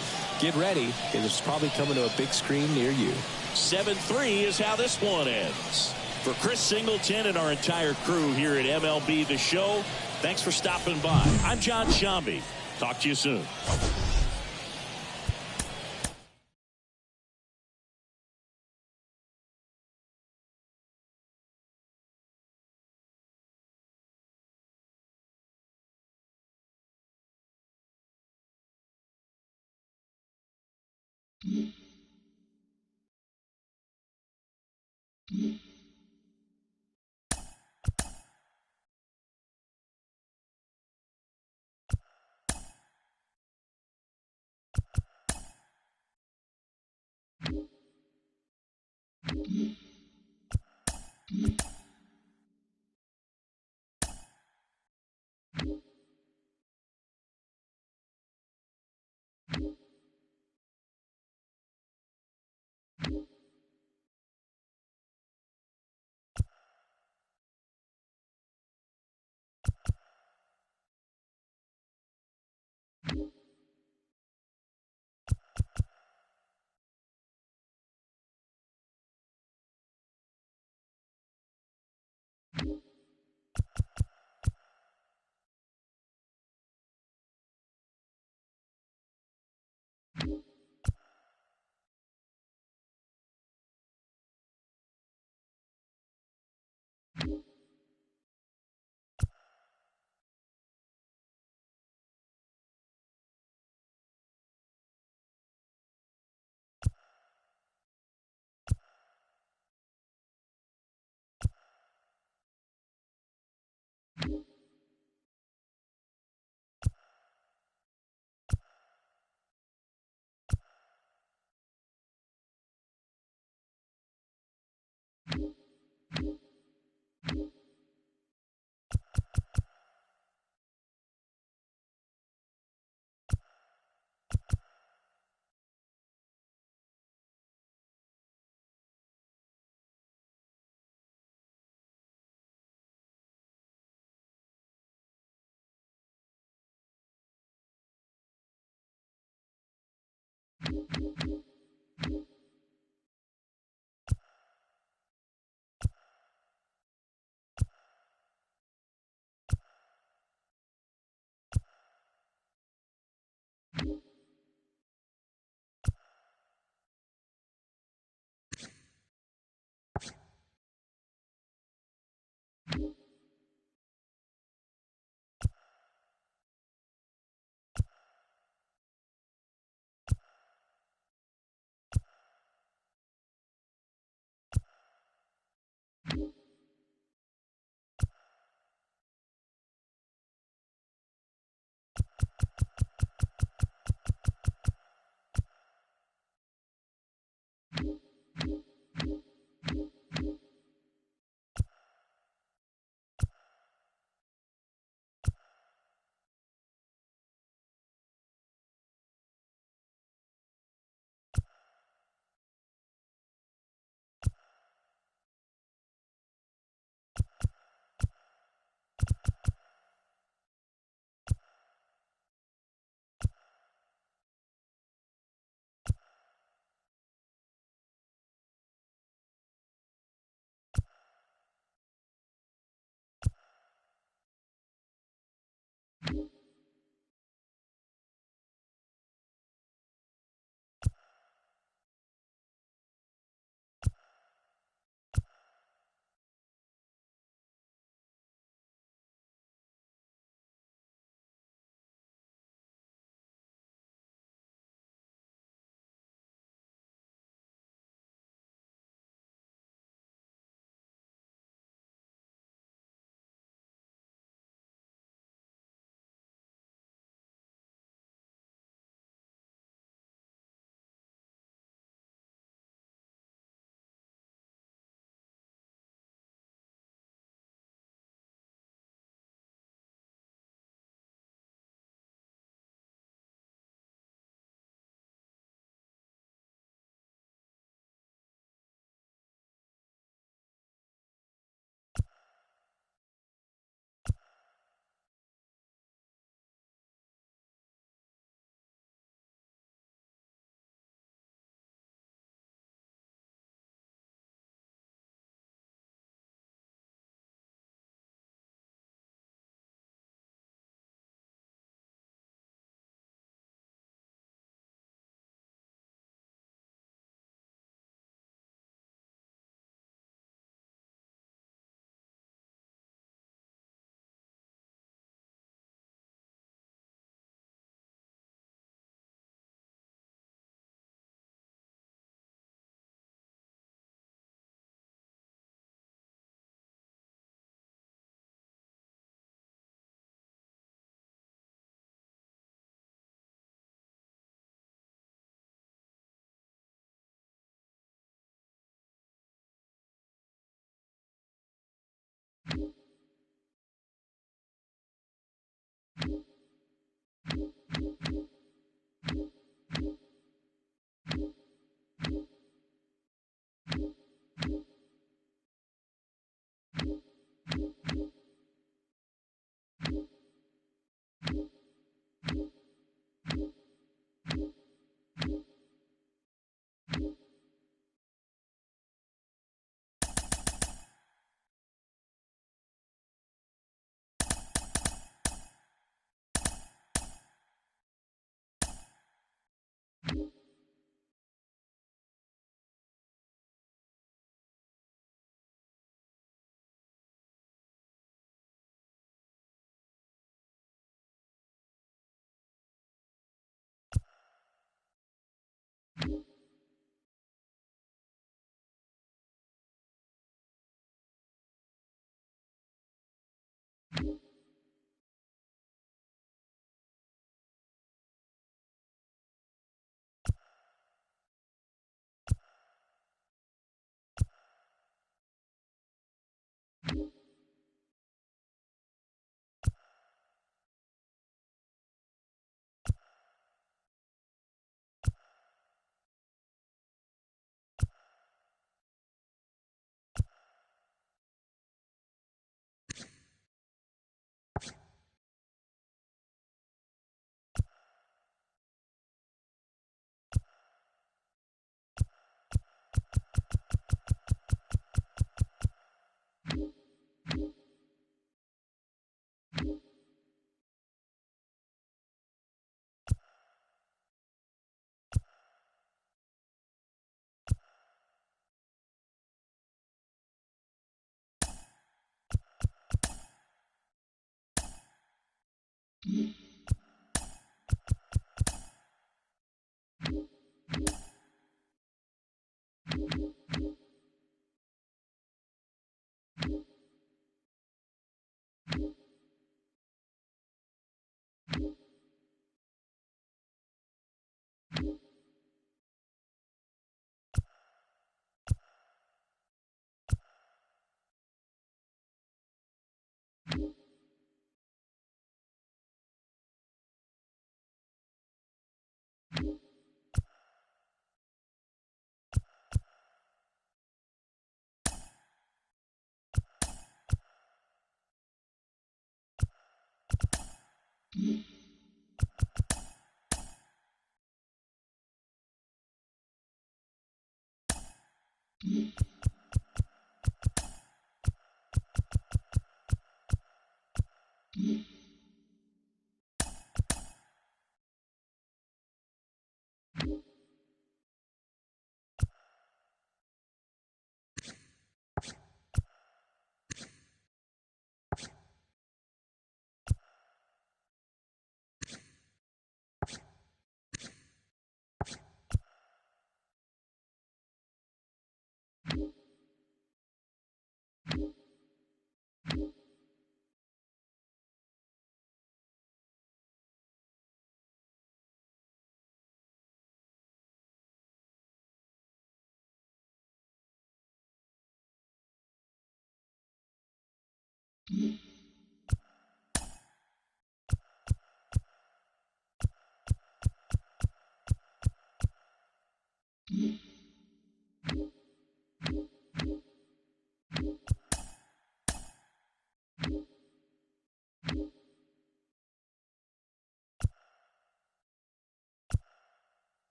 get ready, because it's probably coming to a big screen near you. 7-3 is how this one ends. For Chris Singleton and our entire crew here at MLB The Show, thanks for stopping by. I'm John Shambi. Talk to you soon.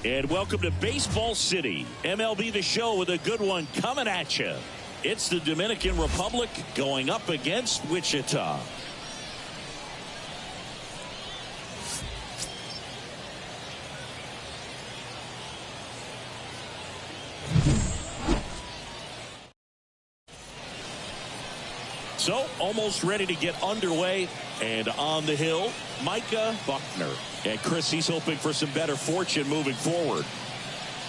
And welcome to Baseball City. MLB The Show with a good one coming at you. It's the Dominican Republic going up against Wichita. So, almost ready to get underway. And on the hill, Micah Buckner. And Chris, he's hoping for some better fortune moving forward.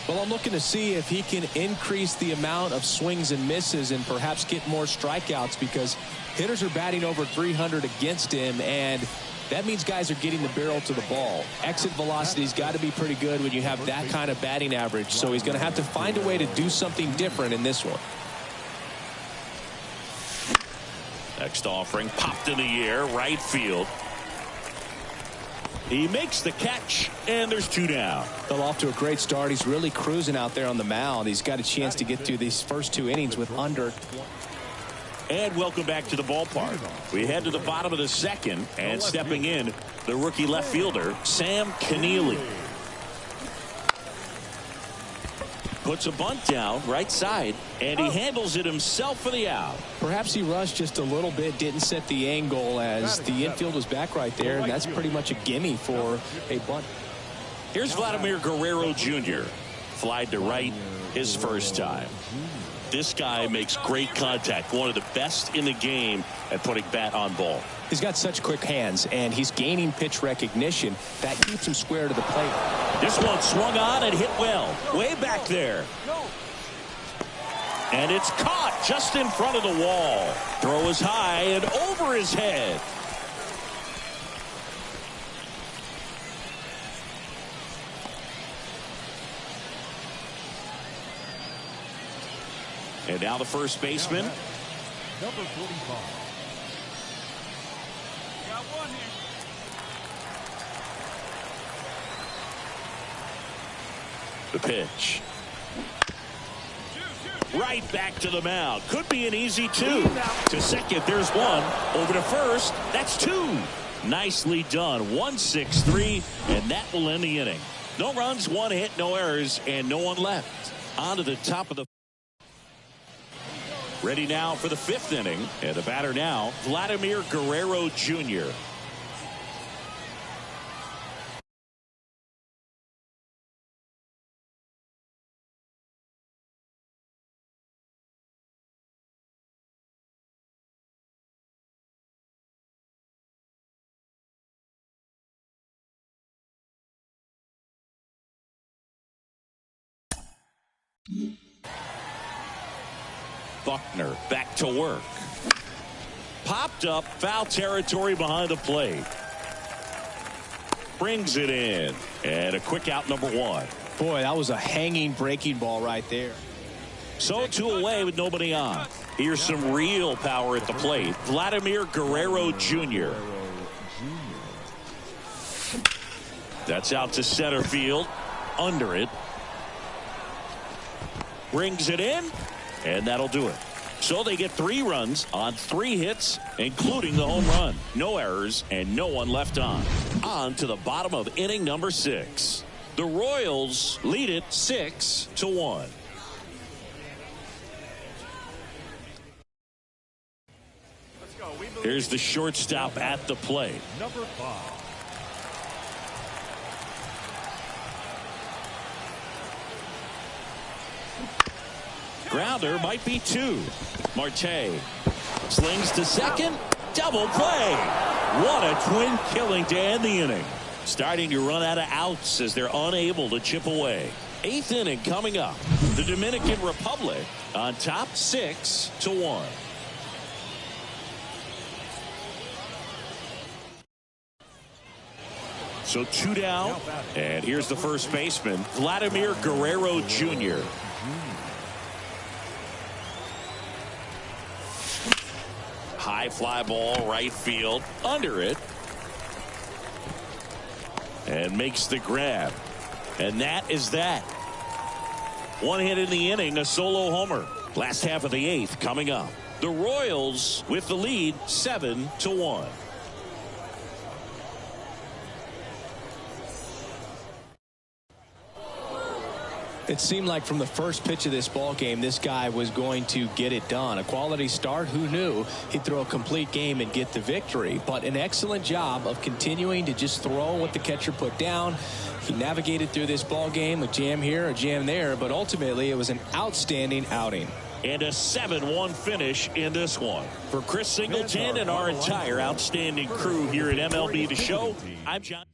Well, I'm looking to see if he can increase the amount of swings and misses and perhaps get more strikeouts, because hitters are batting over 300 against him, and that means guys are getting the barrel to the ball. Exit velocity's got to be pretty good when you have that kind of batting average. So he's going to have to find a way to do something different in this one. Next offering popped in the air, right field. He makes the catch, and there's 2 down. Well, off to a great start. He's really cruising out there on the mound. He's got a chance to get through these first 2 innings with under. And welcome back to the ballpark. We head to the bottom of the second, and stepping in, the rookie left fielder, Sam Keneally. Puts a bunt down right side, and he handles it himself for the out. Perhaps he rushed just a little bit, didn't set the angle as the infield was back right there, and that's pretty much a gimme for a bunt. Here's Vladimir Guerrero Jr. Flied to right his first time. This guy makes great contact, one of the best in the game at putting bat on ball. He's got such quick hands, and he's gaining pitch recognition. That keeps him square to the plate. This one swung on and hit well, way back there. And it's caught just in front of the wall. Throw is high and over his head. And now the first baseman. Number 45. Got one here. The pitch. Right back to the mound. Could be an easy 2. To second, there's 1. Over to first, that's 2. Nicely done. 1-6-3, and that will end the inning. No runs, 1 hit, no errors, and no one left. On to the top of the. Ready now for the 5th inning, and the batter now, Vladimir Guerrero Jr. Buckner back to work. Popped up, foul territory behind the plate. Brings it in, and a quick out, number 1. Boy, that was a hanging breaking ball right there. So 2 away with nobody on. Here's some real power at the plate. Vladimir Guerrero Jr. That's out to center field. Under it. Brings it in, and that'll do it. So they get 3 runs on 3 hits, including the home run. No errors and no one left on. On to the bottom of inning number 6. The Royals lead it 6-1. Here's the shortstop at the plate. Number 5. Grounder might be 2. Marte slings to second. Double play. What a twin killing to end the inning. Starting to run out of outs as they're unable to chip away. 8th inning coming up. The Dominican Republic on top 6-1. So 2 down. And here's the first baseman, Vladimir Guerrero Jr. High fly ball, right field, under it. And makes the grab. And that is that. 1 hit in the inning, a solo homer. Last half of the 8th coming up. The Royals with the lead 7-1. It seemed like from the first pitch of this ball game, this guy was going to get it done. A quality start. Who knew he'd throw a complete game and get the victory? But an excellent job of continuing to just throw what the catcher put down. He navigated through this ball game, a jam here, a jam there, but ultimately it was an outstanding outing. And a 7-1 finish in this one. For Chris Singleton and our entire outstanding crew here at MLB The Show, I'm John.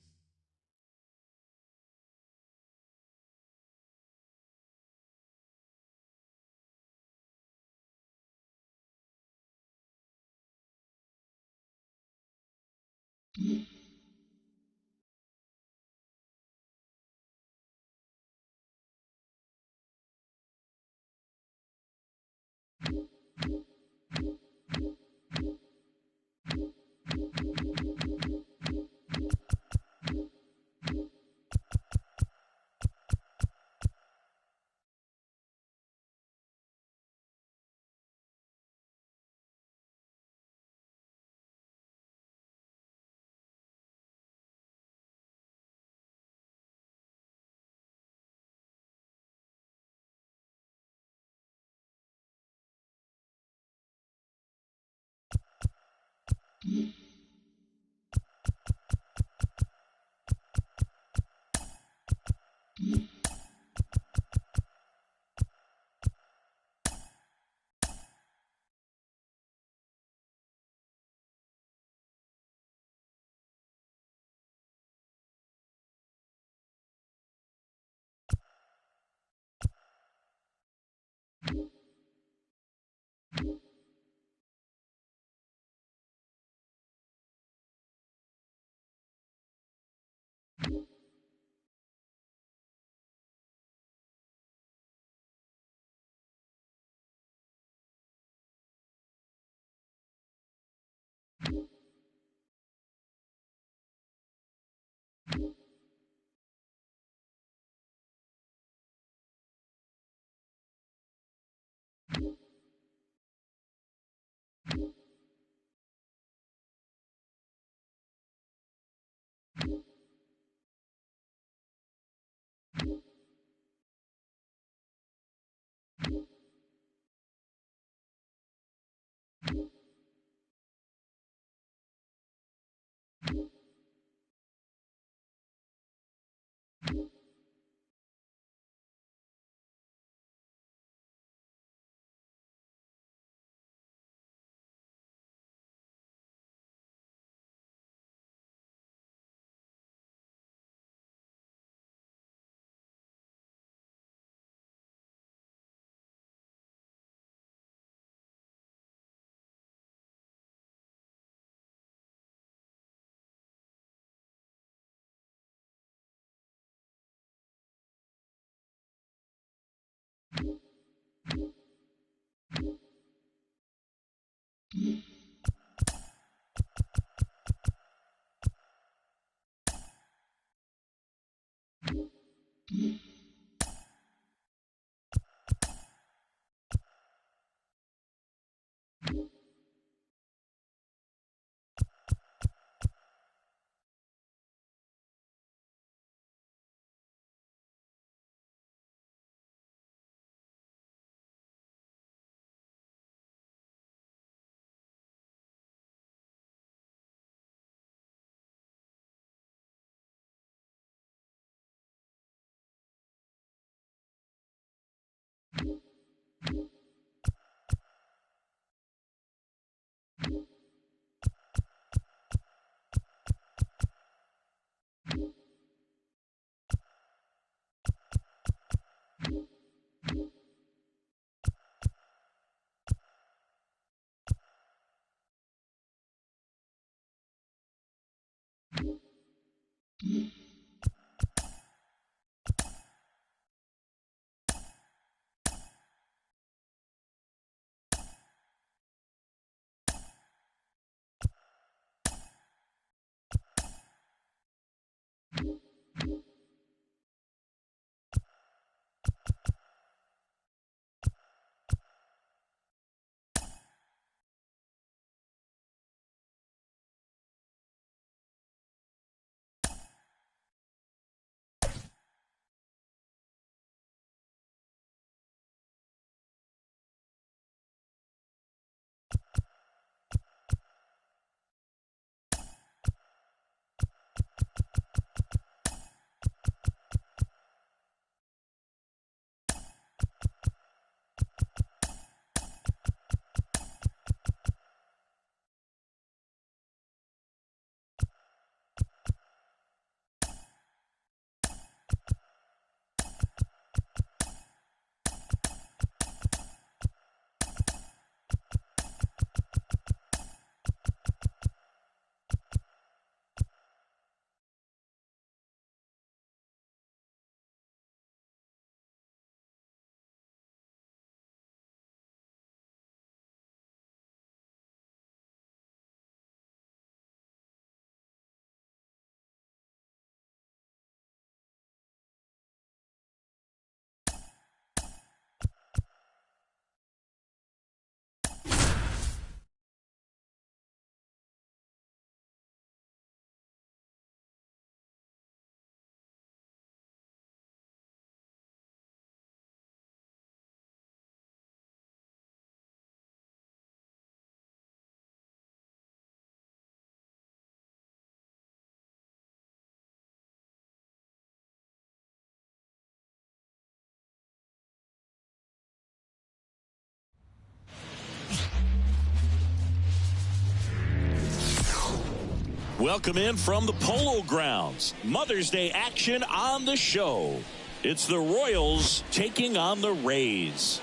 Welcome in from the Polo Grounds. Mother's Day action on the show. It's the Royals taking on the Rays.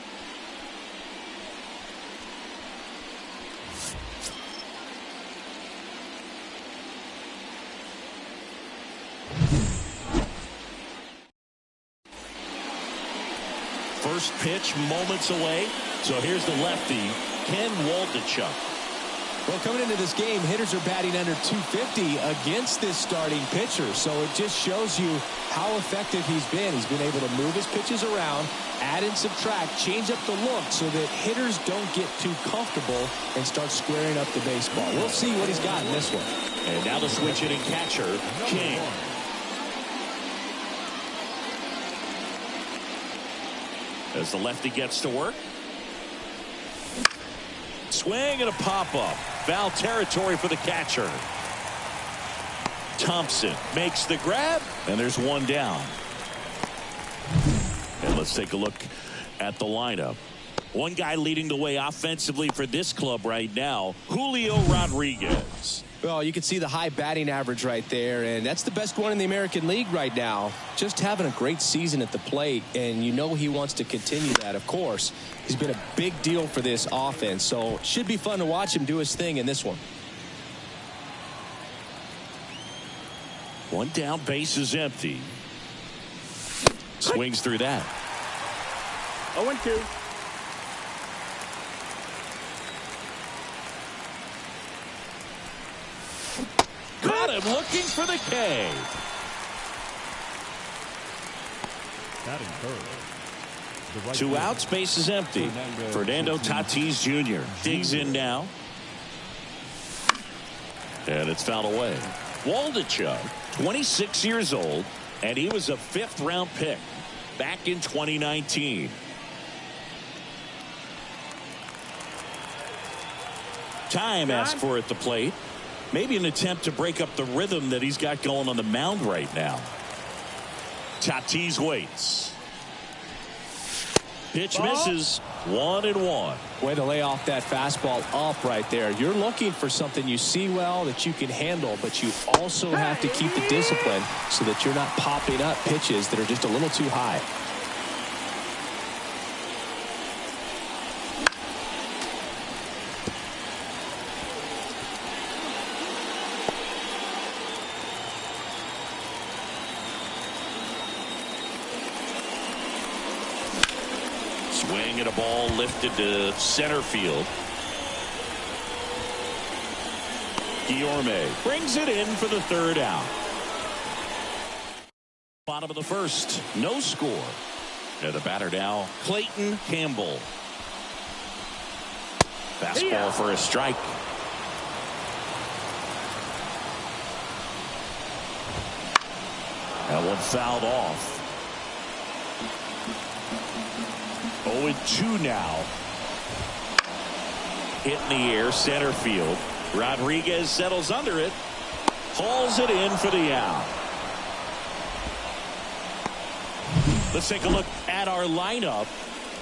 First pitch moments away. So here's the lefty, Ken Waldichuk. Well, coming into this game, hitters are batting under 250 against this starting pitcher. So it just shows you how effective he's been. He's been able to move his pitches around, add and subtract, change up the look so that hitters don't get too comfortable and start squaring up the baseball. We'll see what he's got in this one. And now the switch hitting catcher, King. As the lefty gets to work. Swing and a pop-up. Foul territory for the catcher. Thompson makes the grab, and there's one down. And let's take a look at the lineup. One guy leading the way offensively for this club right now, Julio Rodriguez. Well, you can see the high batting average right there, and that's the best one in the American League right now. Just having a great season at the plate, and you know he wants to continue that, of course. He's been a big deal for this offense, so it should be fun to watch him do his thing in this one. One down, base is empty. Swings through that. 0-2. Got him looking for the K. Batting third. The right Two fielder, outs, base is empty. Fernando Tatis Jr. digs in now. And it's fouled away. Waldichuk, 26 years old, and he was a 5th-round pick back in 2019. Time asked for at the plate. Maybe an attempt to break up the rhythm that he's got going on the mound right now. Tatis waits. Pitch misses. 1-1. Way to lay off that fastball up right there. You're looking for something you see well that you can handle, but you also have to keep the discipline so that you're not popping up pitches that are just a little too high. Swing and a ball lifted to center field. Guillorme brings it in for the 3rd out. Bottom of the 1st, no score. And the batter now, Clayton Campbell. Fastball for a strike. That one fouled off. 0-2 now. Hit in the air, center field. Rodriguez settles under it. Hauls it in for the out. Let's take a look at our lineup.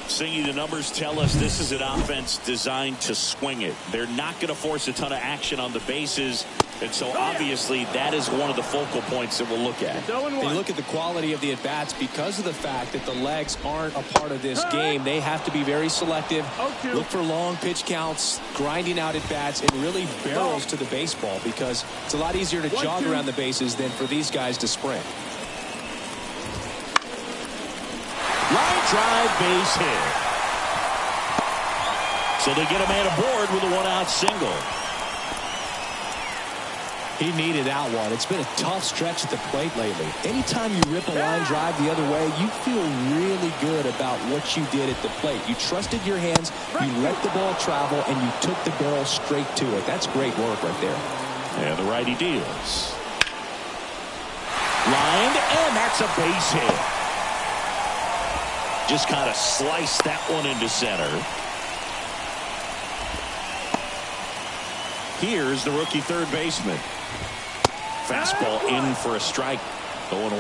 Singy, the numbers tell us this is an offense designed to swing it. They're not going to force a ton of action on the bases. And so obviously that is one of the focal points that we'll look at. You look at the quality of the at-bats because of the fact that the legs aren't a part of this game. They have to be very selective. Look for long pitch counts, grinding out at-bats, and really barrels to the baseball because it's a lot easier to jog around the bases than for these guys to sprint. Line drive, base hit. So they get a man aboard with a 1-out single. He needed that one. It's been a tough stretch at the plate lately. Anytime you rip a line drive the other way, you feel really good about what you did at the plate. You trusted your hands, you let the ball travel, and you took the barrel straight to it. That's great work right there. And the righty deals. Lined, and that's a base hit. Just kind of sliced that one into center. Here's the rookie third baseman. Fastball in for a strike. 0-1.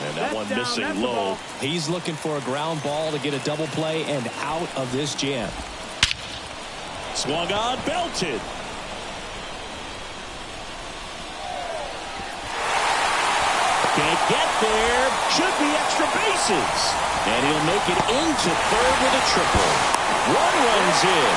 And And that one missing low. He's looking for a ground ball to get a double play and out of this jam. Swung on, belted. Can't get there. Should be extra bases. And he'll make it into third with a triple. One runs in.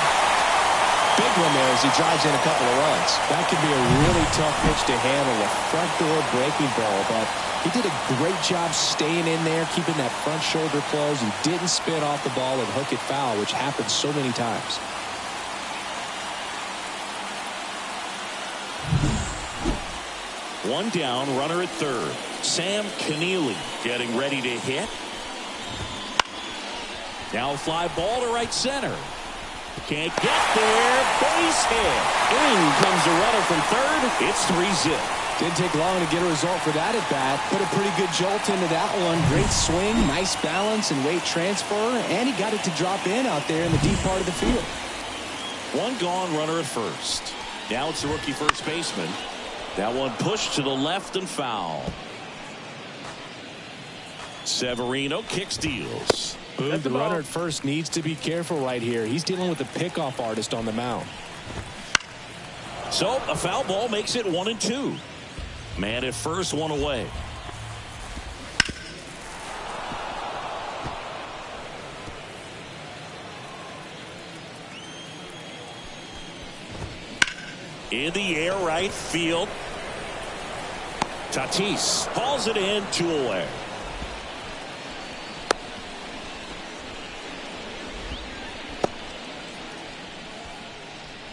Big one there as he drives in a couple of runs. That could be a really tough pitch to handle, a front door breaking ball, but he did a great job staying in there, keeping that front shoulder closed. He didn't spin off the ball and hook it foul, which happens so many times. One down, runner at third. Sam Keneally getting ready to hit. Now a fly ball to right center. Can't get there. Base hit. In comes the runner from third. It's 3-zip. Didn't take long to get a result for that at bat. Put a pretty good jolt into that one. Great swing, nice balance and weight transfer, and he got it to drop in out there in the deep part of the field. One gone, runner at first. Now it's the rookie first baseman. That one pushed to the left and foul. Severino kicks, deals. Boom, the runner at first needs to be careful right here. He's dealing with a pickoff artist on the mound. So a foul ball makes it 1-2. Man at first, one away. In the air, right field. Tatis hauls it in, 2 away.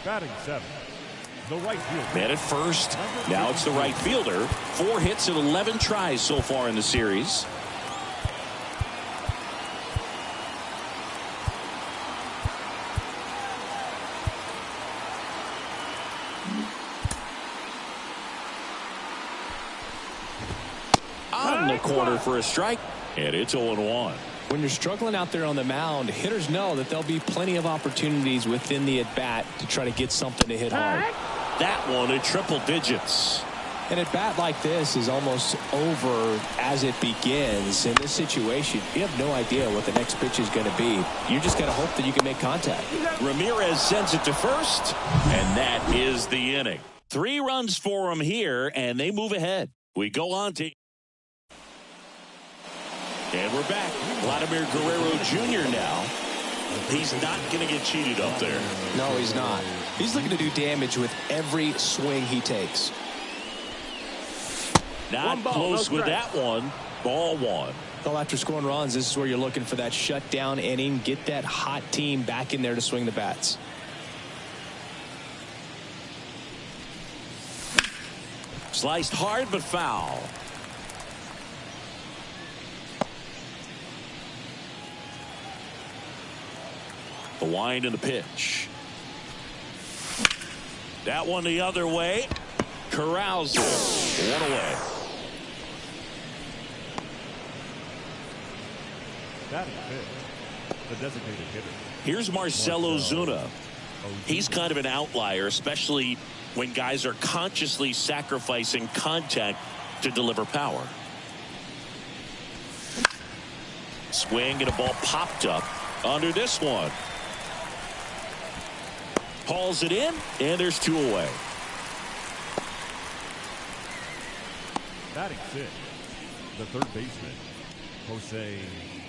Batting 7. The right fielder. Man at first. Now it's the right fielder. 4 hits and 11 tries so far in the series. On the corner for a strike. And it's 0-1. When you're struggling out there on the mound, hitters know that there'll be plenty of opportunities within the at-bat to try to get something to hit hard. That one at triple digits. An at-bat like this is almost over as it begins. In this situation, you have no idea what the next pitch is going to be. You just got to hope that you can make contact. Ramirez sends it to first, and that is the inning. 3 runs for him here, and they move ahead. We go on to... And we're back. Vladimir Guerrero Jr. now. He's not going to get cheated up there. No, he's not. He's looking to do damage with every swing he takes. Not close with that one. Ball 1. Well, after scoring runs, this is where you're looking for that shutdown inning. Get that hot team back in there to swing the bats. Sliced hard but foul. The wind and the pitch. That one the other way. Corrals it. 1 away. Batting 5th. The designated hitter. Here's Marcell Ozuna. He's kind of an outlier, especially when guys are consciously sacrificing contact to deliver power. Swing and a ball popped up under this one. Hauls it in, and there's 2 away. Batting 6th. The third baseman, Jose.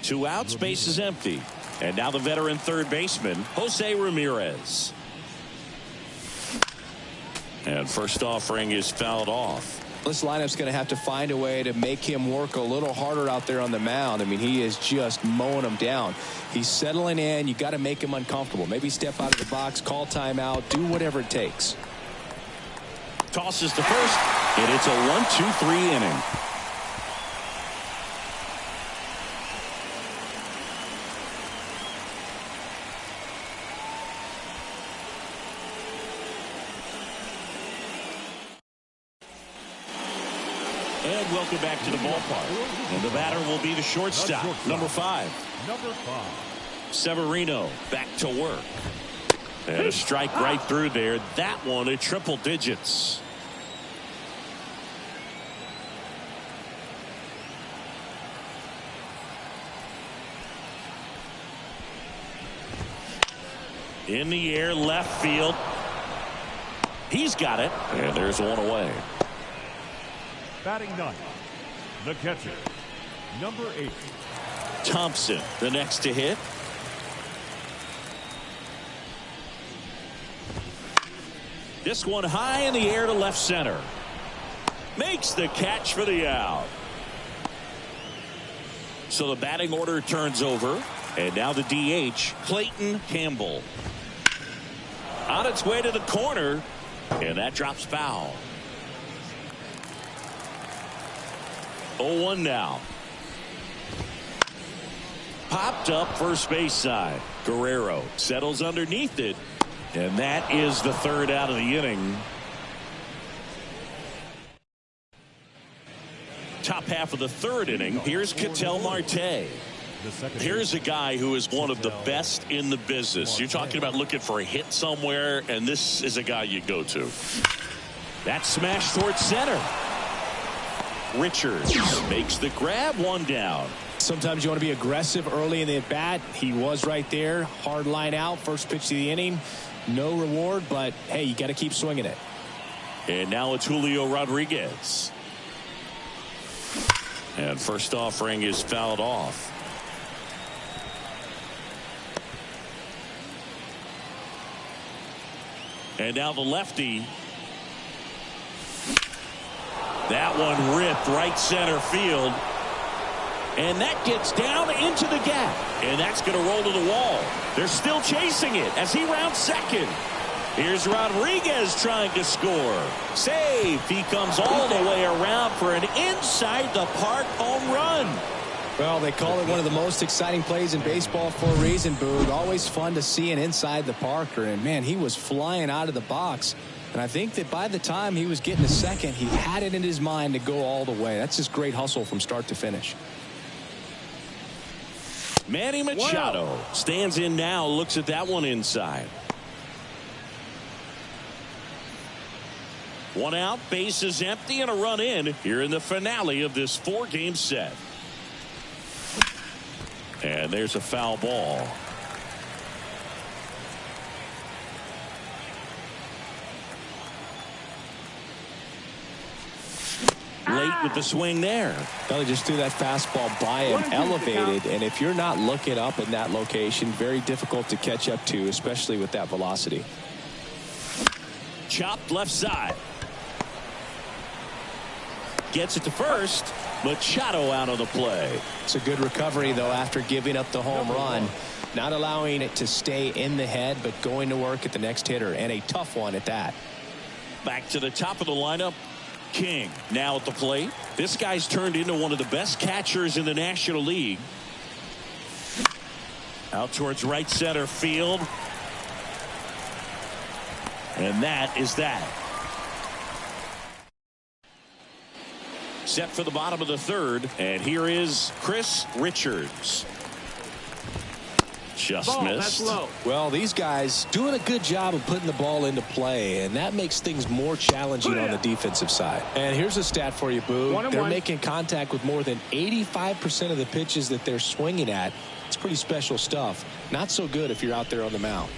2 outs, base is empty. And now the veteran third baseman, Jose Ramirez. And first offering is fouled off. This lineup's going to have to find a way to make him work a little harder out there on the mound. I mean, he is just mowing them down. He's settling in. You got to make him uncomfortable. Maybe step out of the box, call timeout, do whatever it takes. Tosses to first, and it's a 1-2-3 inning. And welcome back to the ballpark. And the batter will be the shortstop, number 5. Number 5. Severino back to work. And a strike right through there. That one at triple digits. In the air, left field. He's got it. And there's one away. Batting ninth, the catcher, number 8. Thompson, the next to hit. This one high in the air to left center. Makes the catch for the out. So the batting order turns over. And now the DH, Clayton Campbell. On its way to the corner. And that drops foul. 0-1 now. Popped up first base side. Guerrero settles underneath it. And that is the third out of the inning. Top half of the third inning. Here's Ketel Marte. Here's a guy who is one of the best in the business. You're talking about looking for a hit somewhere, and this is a guy you go to. That smash towards center. Richards makes the grab, one down. Sometimes you want to be aggressive early in the at bat. He was right there. Hard line out. First pitch of the inning. No reward, but hey, you got to keep swinging it. And now it's Julio Rodriguez. And first offering is fouled off. And now the lefty. That one ripped right center field. And that gets down into the gap. And that's going to roll to the wall. They're still chasing it as he rounds second. Here's Rodriguez trying to score. Save. He comes all the way around for an inside the park home run. Well, they call it one of the most exciting plays in baseball for a reason, Boog. Always fun to see an inside the parker. And, man, he was flying out of the box. And I think that by the time he was getting a second, he had it in his mind to go all the way. That's just great hustle from start to finish. Manny Machado stands in now, looks at that one inside. One out, bases empty, and a run in here in the finale of this 4-game set. And there's a foul ball. Late with the swing there. Well, he just threw that fastball by him, elevated, and if you're not looking up in that location, very difficult to catch up to, especially with that velocity. Chopped left side. Gets it to first. Machado out of the play. It's a good recovery, though, after giving up the home run. Not allowing it to stay in the head, but going to work at the next hitter, and a tough one at that. Back to the top of the lineup. King now at the plate. This guy's turned into one of the best catchers in the National League. Out towards right center field. And that is that. Set for the bottom of the third. And here is Chris Richards. Just missed. Well, these guys doing a good job of putting the ball into play, and that makes things more challenging on the defensive side. And here's a stat for you, Boo. They're making contact with more than 85% of the pitches that they're swinging at. It's pretty special stuff. Not so good if you're out there on the mound.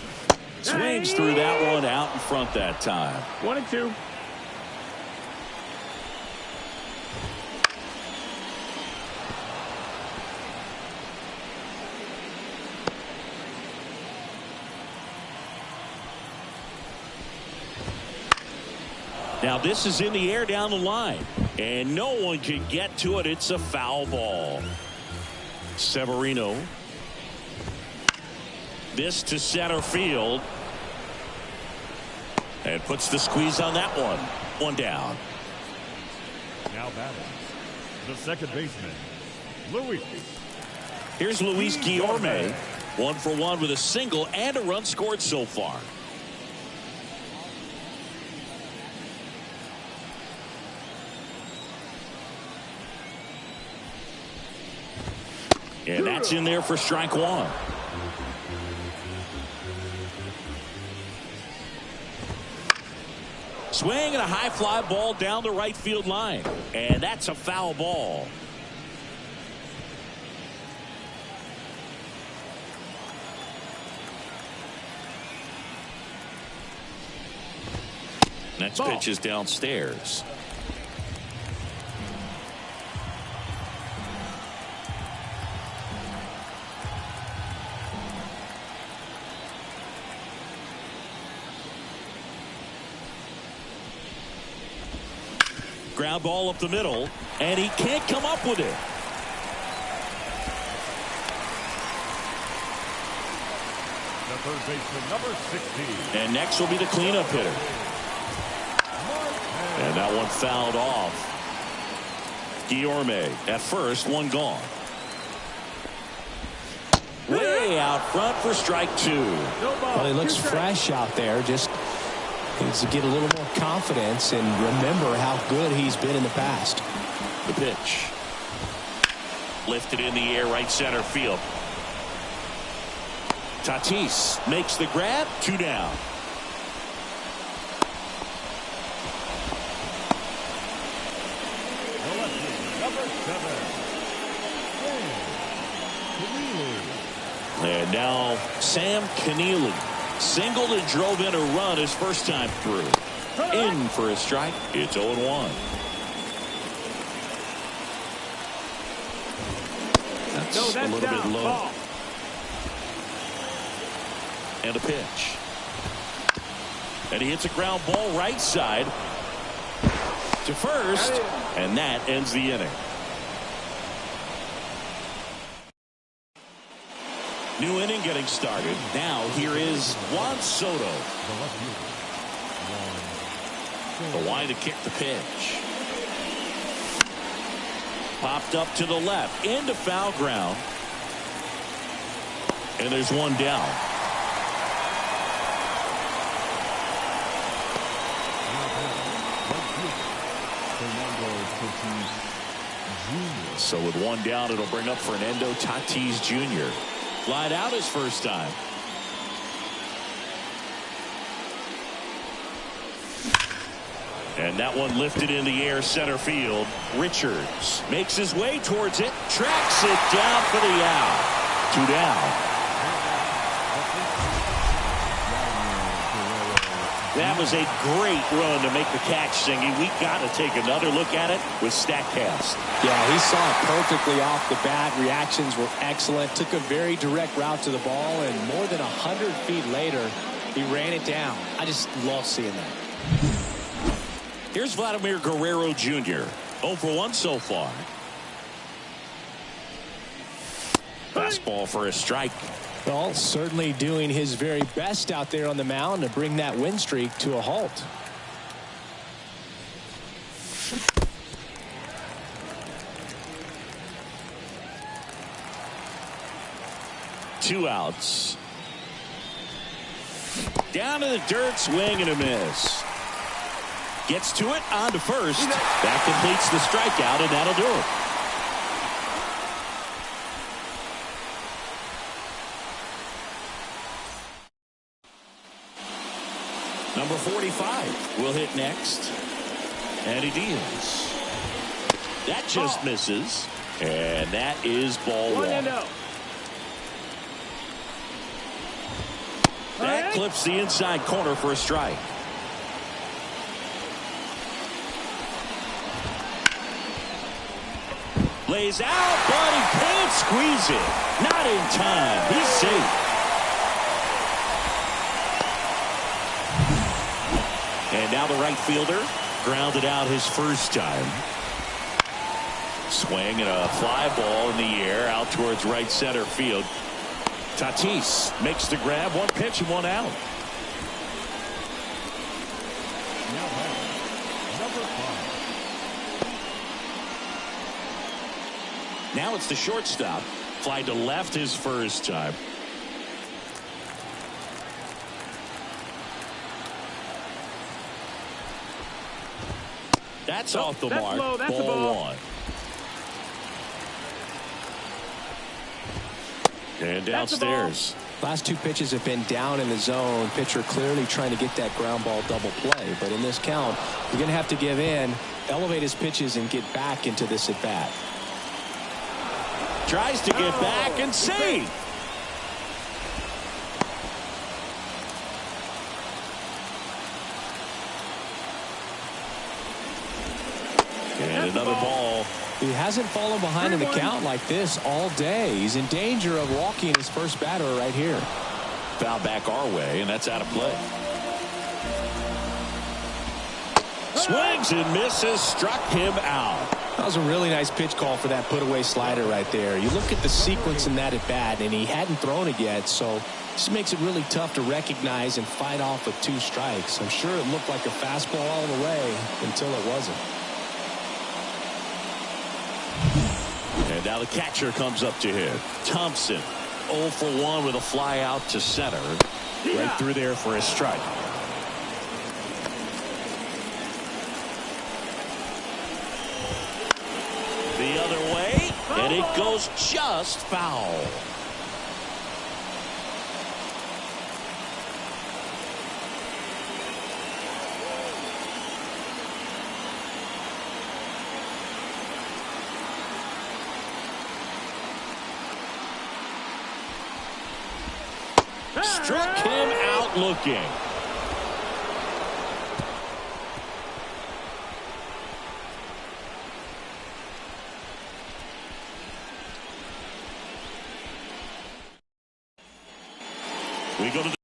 Swings through that one out in front that time. 1-2. Now this is in the air down the line, and no one can get to it. It's a foul ball. Severino. This to center field. And puts the squeeze on that one. One down. Now batting, the second baseman, Luis. Here's Luis Guillorme. 1 for 1 with a single and a run scored so far. And that's in there for strike one. Swing and a high fly ball down the right field line. And that's a foul ball. Next pitch is downstairs. Ground ball up the middle, and he can't come up with it. The third baseman, number 16. And next will be the cleanup hitter. And that one fouled off. Guillorme at first, one gone. Way out front for strike two. Well, he looks fresh out there. Just needs to get a little more confidence and remember how good he's been in the past. The pitch. Lifted in the air, right center field. Tatis makes the grab, 2 down. Number 7. And now Sam Keneally singled and drove in a run his first time through. In for a strike. It's 0-1. That's a little bit low. Ball. And a pitch. And he hits a ground ball right side to first. And that ends the inning. New inning getting started. Now here is Juan Soto. The line to kick the pitch. Popped up to the left into foul ground. And there's one down. So with one down, it'll bring up Fernando Tatis Jr. Flied out his first time. And that one lifted in the air center field. Richards makes his way towards it. Tracks it down for the out. 2 down. That was a great run to make the catch, Singy. We got to take another look at it with StatCast. Yeah, he saw it perfectly off the bat. Reactions were excellent. Took a very direct route to the ball, and more than 100 feet later, he ran it down. I just love seeing that. Here's Vladimir Guerrero Jr. 0 for 1 so far. Fastball for a strike. Well, certainly doing his very best out there on the mound to bring that win streak to a halt. Two outs. Down to the dirt, swing and a miss. Gets to it, on to first. That completes the strikeout, and that'll do it. Number 45 will hit next. And he deals. That just misses. And that is ball 1. That clips the inside corner for a strike. Lays out, but he can't squeeze it. Not in time. He's safe. And now the right fielder grounded out his first time. Swing and a fly ball in the air out towards right center field. Tatis makes the grab. 1 pitch and 1 out. Now it's the shortstop. Fly to left his first time. That's off the mark. Low. That's ball 1. And downstairs. Last 2 pitches have been down in the zone. Pitcher clearly trying to get that ground ball double play. But in this count, you're going to have to give in, elevate his pitches, and get back into this at bat. Tries to get back and save. And another ball. He hasn't fallen behind in the count like this all day. He's in danger of walking his first batter right here. Foul back our way, and that's out of play. Swings and misses, struck him out. That was a really nice pitch call for that put-away slider right there. You look at the sequence in that at-bat, and he hadn't thrown it yet, so this makes it really tough to recognize and fight off with 2 strikes. I'm sure it looked like a fastball all the way until it wasn't. And now the catcher comes up to hit. Thompson, 0 for 1 with a fly out to center. Right through there for a strike. The other way, and it goes just foul. Struck him out looking. We go to the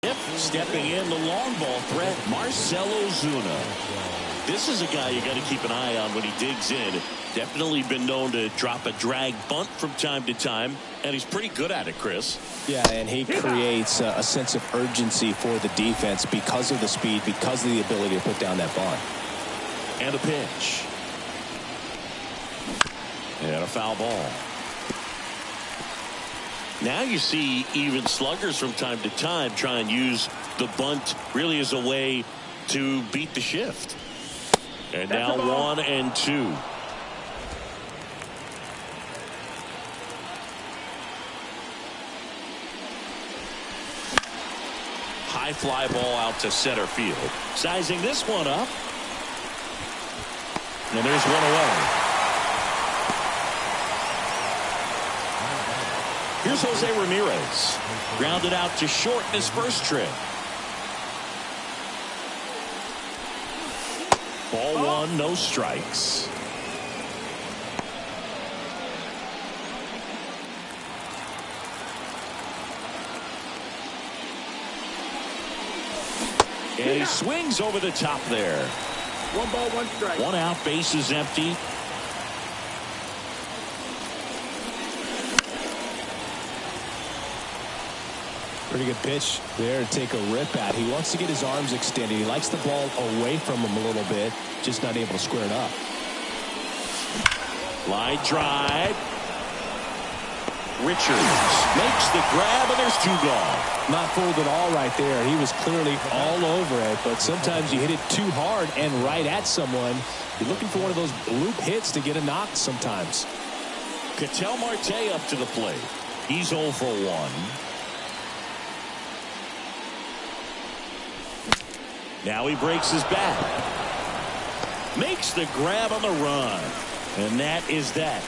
fifth. Stepping in the long ball threat, Marcell Ozuna. This is a guy you got to keep an eye on when he digs in. Definitely been known to drop a drag bunt from time to time, and he's pretty good at it, Chris. Yeah, and he creates a sense of urgency for the defense because of the speed, because of the ability to put down that bunt. And a pitch. And a foul ball. Now you see even sluggers from time to time try and use the bunt really as a way to beat the shift. And now 1 and 2. High fly ball out to center field. Sizing this one up. And there's one away. Here's Jose Ramirez. Grounded out to short in his first trip. Ball 1, no strikes. And he swings over the top there. 1 ball, 1 strike. 1 out, base is empty. Pretty good pitch there to take a rip at. He wants to get his arms extended. He likes the ball away from him a little bit, just not able to square it up. Line drive. Richards makes the grab, and there's 2 gone. Not fooled at all right there. He was clearly all over it, but sometimes you hit it too hard and right at someone. You're looking for one of those bloop hits to get a knock sometimes. Ketel Marte up to the plate. He's 0 for 1. Now he breaks his bat. Makes the grab on the run. And that is that.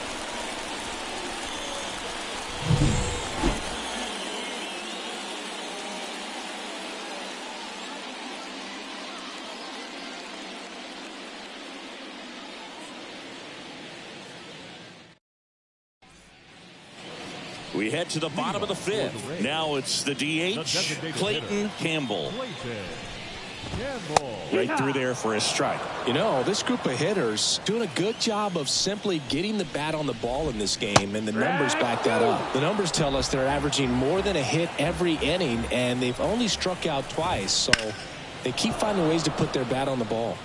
We head to the bottom of the 5th. Now it's the DH, Clayton Campbell. Right through there for a strike. You know, this group of hitters doing a good job of simply getting the bat on the ball in this game, and the numbers back that up. The numbers tell us they're averaging more than a hit every inning, and they've only struck out twice, so they keep finding ways to put their bat on the ball.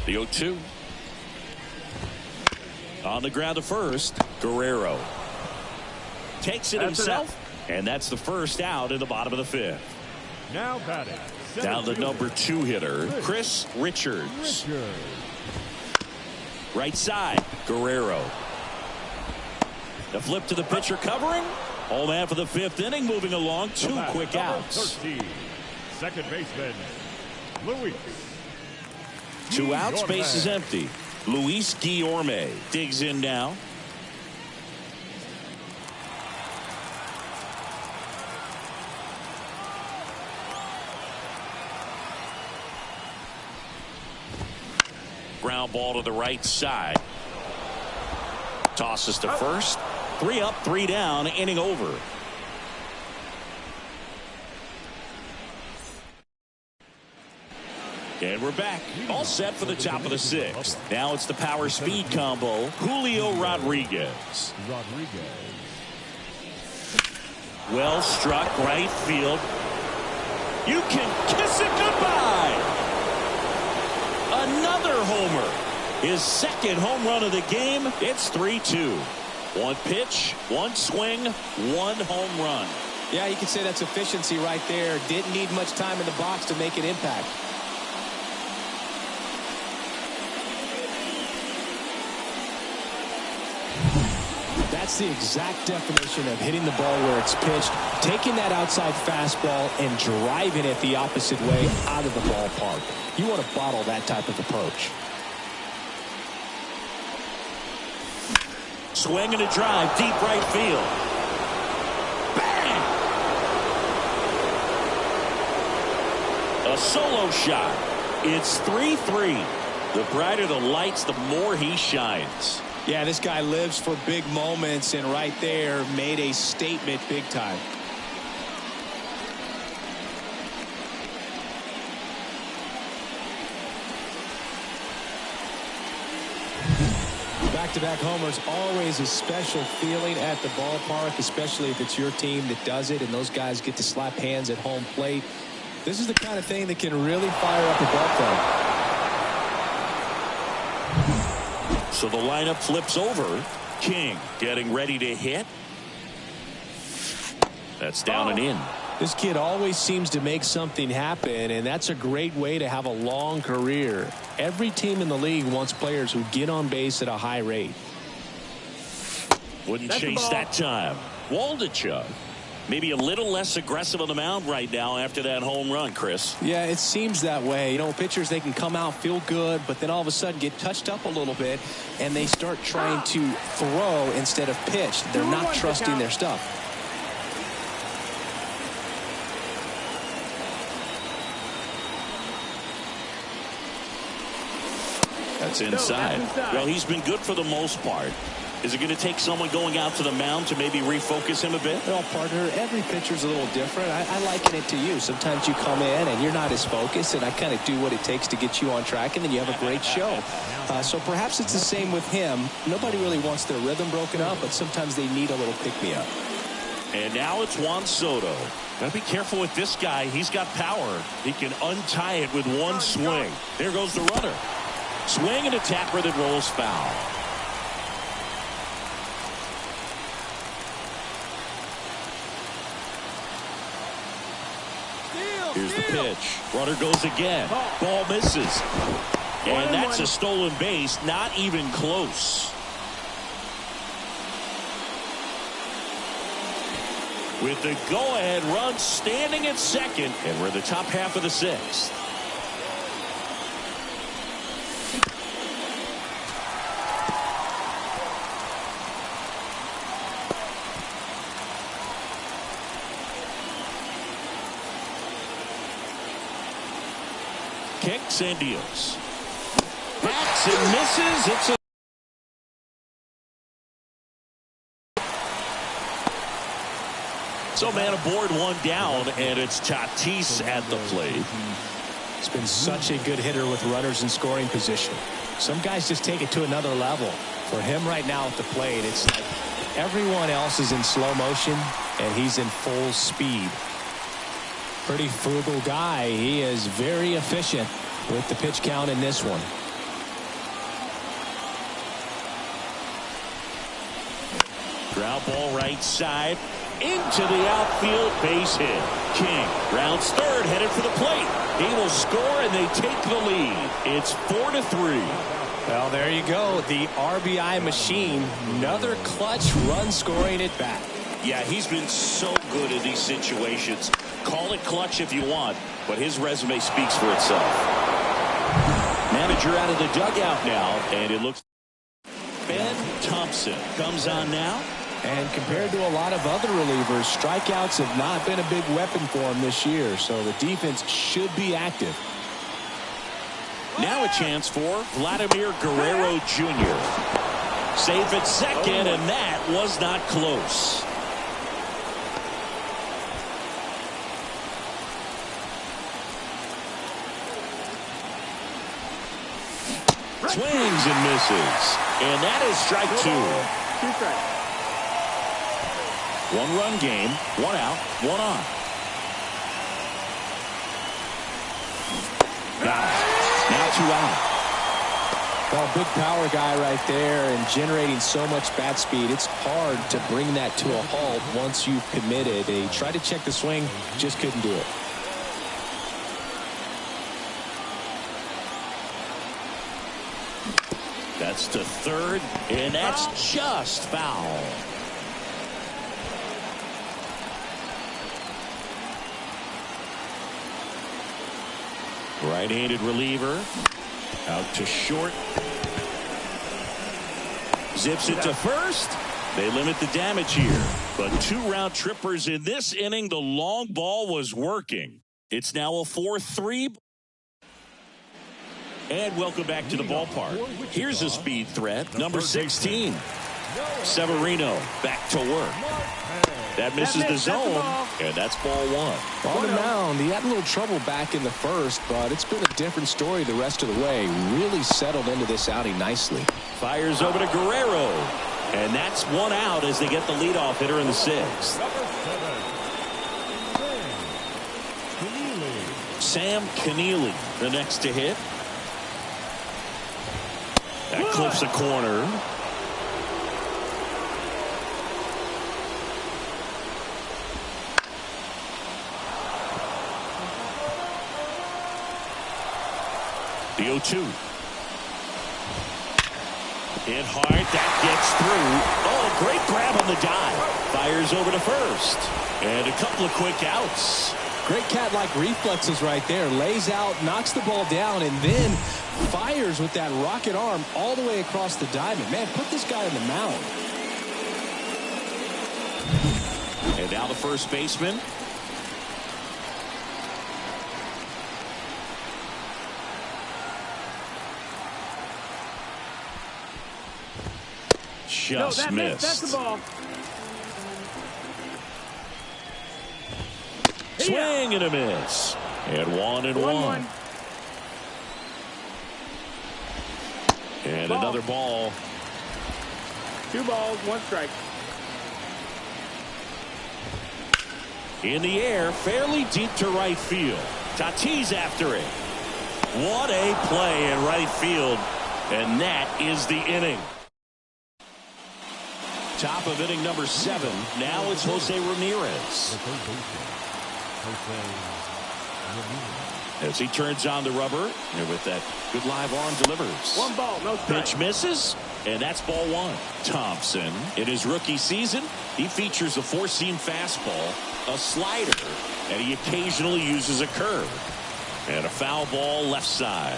The 0-2. On the ground to first, Guerrero takes it himself, and that's the first out in the bottom of the 5th. Now batting. Now the number 2 hitter, Chris Richards. Right side, Guerrero. The flip to the pitcher covering. All man for the 5th inning, moving along. 2 quick outs. 13, second baseman, Luis. 2 outs, base is empty. Luis Guillorme digs in now. ground ball to the right side. Tosses to first. 3 up, 3 down, inning over. And we're back, all set for the top of the 6th. Now it's the power speed combo, Julio Rodriguez. Well struck, right field. You can kiss it goodbye. Another homer. His second home run of the game. It's 3-2. 1 pitch, 1 swing, 1 home run. Yeah, you can say that's efficiency right there. Didn't need much time in the box to make an impact. That's the exact definition of hitting the ball where it's pitched, taking that outside fastball and driving it the opposite way out of the ballpark. You want to bottle that type of approach. Swing and a drive, deep right field. Bang! A solo shot. It's 3-3. The brighter the lights, the more he shines. Yeah, this guy lives for big moments, and right there made a statement big time. Back-to-back homers, always a special feeling at the ballpark, especially if it's your team that does it and those guys get to slap hands at home plate. This is the kind of thing that can really fire up a ball club. So the lineup flips over. King getting ready to hit. That's down and in. This kid always seems to make something happen, and that's a great way to have a long career. Every team in the league wants players who get on base at a high rate. Wouldn't chase that time. Waldichuk. Maybe a little less aggressive on the mound right now after that home run, Chris. Yeah, it seems that way. You know, pitchers, they can come out, feel good, but then all of a sudden get touched up a little bit, and they start trying to throw instead of pitch. They're not trusting their stuff. That's inside. Well, he's been good for the most part. Is it going to take someone going out to the mound to maybe refocus him a bit? Well, partner, every pitcher's a little different. I liken it to you. Sometimes you come in and you're not as focused, and I kind of do what it takes to get you on track, and then you have a great show. So perhaps it's the same with him. Nobody really wants their rhythm broken up, but sometimes they need a little pick-me-up. And now it's Juan Soto. Got to be careful with this guy. He's got power. He can untie it with one swing. There goes the runner. Swing and a tapper that rolls foul. Here's the pitch. Runner goes again. Ball misses. And that's a stolen base. Not even close. With the go-ahead run standing at second. And we're in the top half of the 6th. Kicks and deals. Bats and misses. It's a so man aboard, 1 down, and it's Tatis at the plate. He's been such a good hitter with runners in scoring position. Some guys just take it to another level. For him right now at the plate, it's like everyone else is in slow motion and he's in full speed. Pretty frugal guy. He is very efficient with the pitch count in this one. Ground ball right side into the outfield, base hit. King rounds third, headed for the plate. He will score and they take the lead. It's 4-3. Well, there you go. The RBI machine. Another clutch run scoring at bat. Yeah, he's been so good in these situations. Call it clutch if you want, but his resume speaks for itself. Manager out of the dugout now, and it looks Ben Thompson comes on now. And compared to a lot of other relievers, strikeouts have not been a big weapon for him this year, so the defense should be active. Now a chance for Vladimir Guerrero Jr. Safe at second, and that was not close. Swings and misses. And that is strike two. 2 strikes. 1-run game, 1 out, 1 on. Got it. Now 2 out. Well, big power guy right there and generating so much bat speed. It's hard to bring that to a halt once you've committed. He tried to check the swing, just couldn't do it. That's to third, and that's just foul. Right-handed reliever. Out to short. Zips it to first. They limit the damage here. But 2 round trippers in this inning. The long ball was working. It's now a 4-3. And welcome back to the ballpark. Here's a speed threat. Number 16. Severino back to work. That misses the zone, and that's ball 1. On the mound, he had a little trouble back in the first, but it's been a different story the rest of the way. Really settled into this outing nicely. Fires over to Guerrero, and that's 1 out as they get the leadoff hitter in the 6th. Sam Keneally, the next to hit. That clips a corner. The 0-2. Hit hard. That gets through. Oh, great grab on the dive. Fires over to first. And a couple of quick outs. Great cat-like reflexes right there. Lays out, knocks the ball down, and then fires with that rocket arm all the way across the diamond. Man, put this guy on the mound. And now the first baseman. Just missed. That's the ball. Swing and a miss. And 1-1. And another ball. 2 balls, 1 strike. In the air, fairly deep to right field. Tatis after it. What a play in right field. And that is the inning. Top of inning number 7. Now it's Jose Ramirez. As he turns on the rubber, and with that good live arm delivers. 1 ball, no strike. Pitch misses, and that's ball 1. Thompson, in his rookie season, he features a 4-seam fastball, a slider, and he occasionally uses a curve. And a foul ball left side.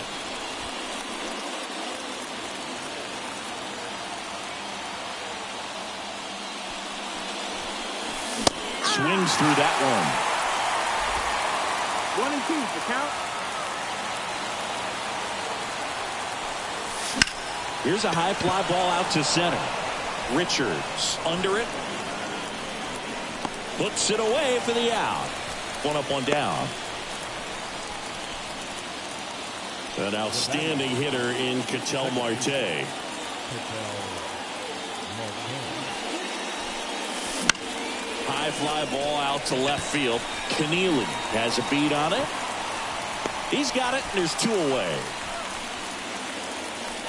Swings through that one. 1 and 2, the count. Here's a high fly ball out to center. Richards under it. Puts it away for the out. 1 up, 1 down. An outstanding hitter in Ketel Marte. High fly ball out to left field. Keneally has a beat on it. He's got it, and there's 2 away.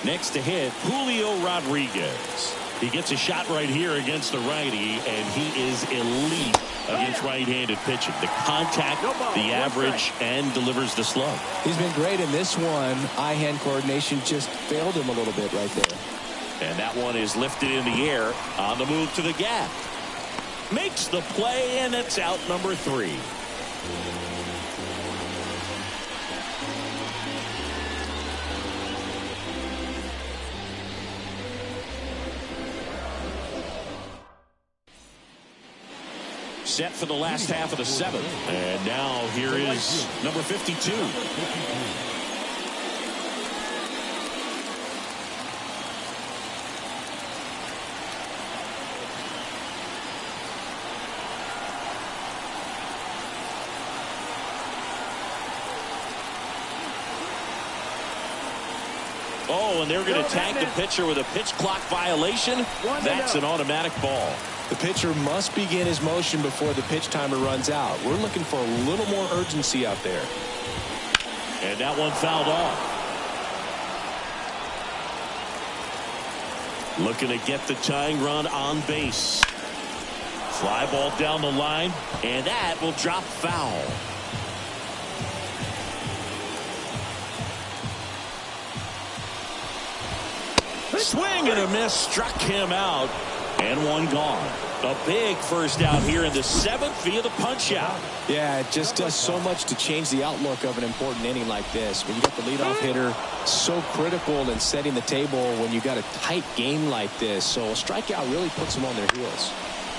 Next to hit, Julio Rodriguez. He gets a shot right here against the righty, and he is elite against right-handed pitching. The contact, the average, and delivers the slug. He's been great in this one. Eye-hand coordination just failed him a little bit right there. And that one is lifted in the air on the move to the gap. Makes the play, and it's out number 3. Set for the last half of the 7th. And now here is number 52. Oh, and they're going to tag the pitcher with a pitch clock violation. That's an automatic ball. The pitcher must begin his motion before the pitch timer runs out. We're looking for a little more urgency out there. And that one fouled off. Looking to get the tying run on base. Fly ball down the line, and that will drop foul. Swing and a miss, struck him out, and one gone. A big first out here in the 7th via the punch out. Yeah, it just does so much to change the outlook of an important inning like this. When you got the leadoff hitter, so critical in setting the table when you got a tight game like this. So a strikeout really puts them on their heels.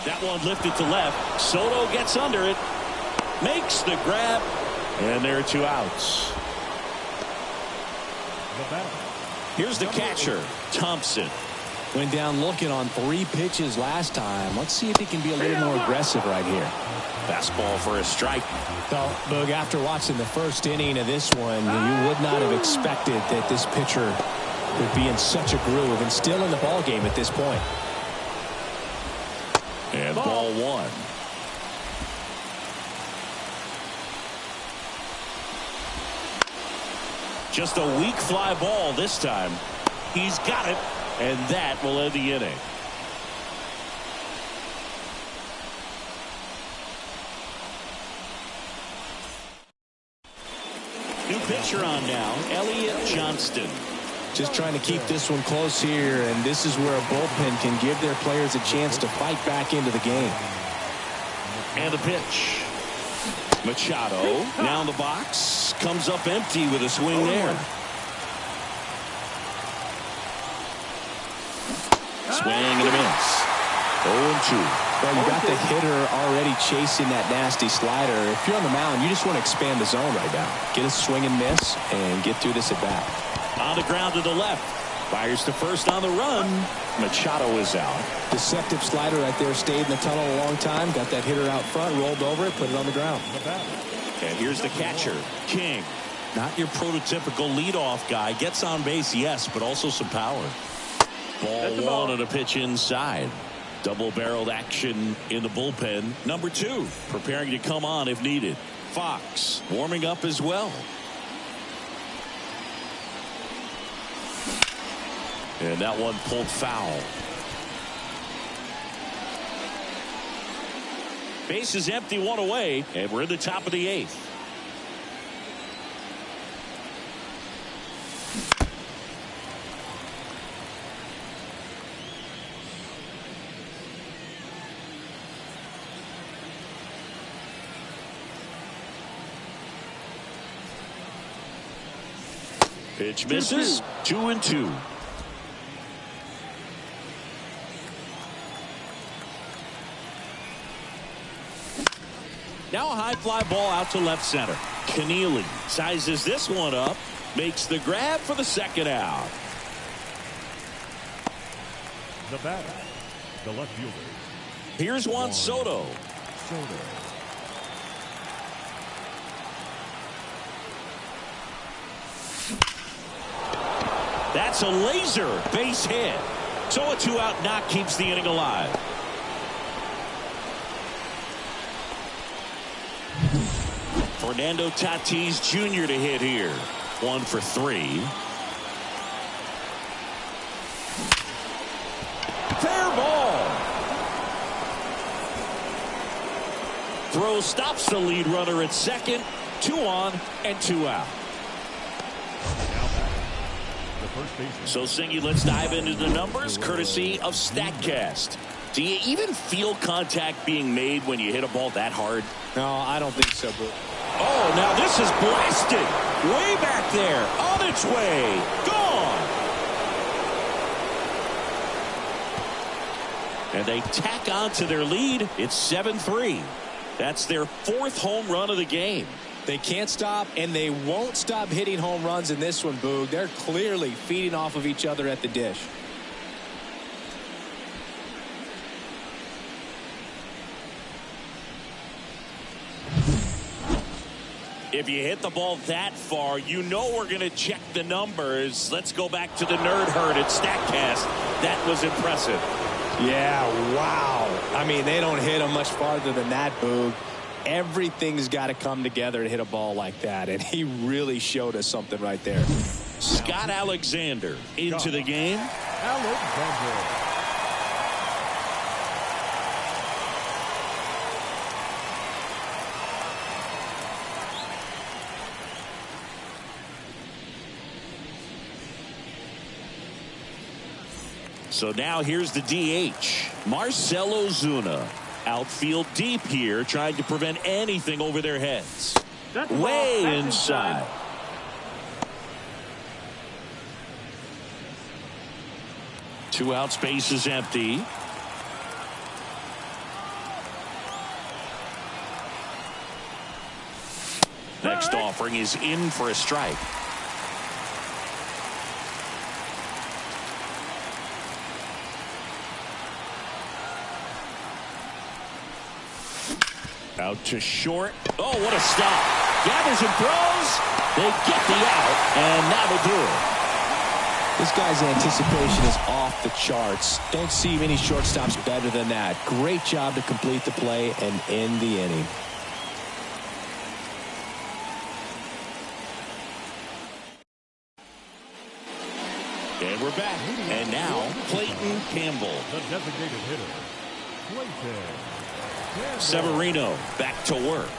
That one lifted to left. Soto gets under it, makes the grab, and there are 2 outs. Here's the catcher, Thompson. Went down looking on 3 pitches last time. Let's see if he can be a little more aggressive right here. Fastball for a strike. Well, Boog, after watching the first inning of this one, you would not have expected that this pitcher would be in such a groove and still in the ball game at this point. And ball 1. Just a weak fly ball this time. He's got it, and that will end the inning. New pitcher on now, Elliott Johnston. Just trying to keep this one close here, and this is where a bullpen can give their players a chance to fight back into the game. And the pitch. Machado now in the box, comes up empty with a swing there. Swing and a miss. 0-2. Well, you got the hitter already chasing that nasty slider. If you're on the mound, you just want to expand the zone right now. Get a swing and miss and get through this at bat. On the ground to the left. Fires to first on the run. Machado is out. Deceptive slider right there. Stayed in the tunnel a long time. Got that hitter out front. Rolled over it. Put it on the ground. And here's the catcher, King. Not your prototypical leadoff guy. Gets on base, yes, but also some power. Ball 1 and a pitch inside. Double-barreled action in the bullpen. Number 2, preparing to come on if needed. Fox warming up as well. And that one pulled foul. Base is empty, 1 away, and we're in the top of the 8th. Pitch misses. 2-2. Now a high fly ball out to left center. Keneally sizes this one up, makes the grab for the 2nd out. The batter, the left fielder. Here's Juan Soto. That's a laser base hit. So a 2-out knock keeps the inning alive. Fernando Tatis Jr. to hit here. 1 for 3. Fair ball. Throw stops the lead runner at second. 2 on and 2 out. So, Singy, let's dive into the numbers courtesy of StatCast. Do you even feel contact being made when you hit a ball that hard? No, I don't think so, Boo. Oh, now this is blasted. Way back there. On its way. Gone. And they tack on to their lead. It's 7-3. That's their 4th home run of the game. They can't stop, and they won't stop hitting home runs in this one, Boog. They're clearly feeding off of each other at the dish. If you hit the ball that far, you know we're going to check the numbers. Let's go back to the nerd herd at StatCast. That was impressive. Yeah, wow. I mean, they don't hit him much farther than that, Boog. Everything's got to come together to hit a ball like that, and he really showed us something right there. Scott Alexander into the game. Alexander. So now here's the DH, Marcell Ozuna. Outfield deep here, trying to prevent anything over their heads. Way inside. Two out, space is empty. Next offering is in for a strike. Out to short. Oh, what a stop. Gathers and throws. They get the out, and that'll do it. This guy's anticipation is off the charts. Don't see many shortstops better than that. Great job to complete the play and end the inning. And we're back. And now, Clayton Campbell. The designated hitter, Clayton. Severino back to work.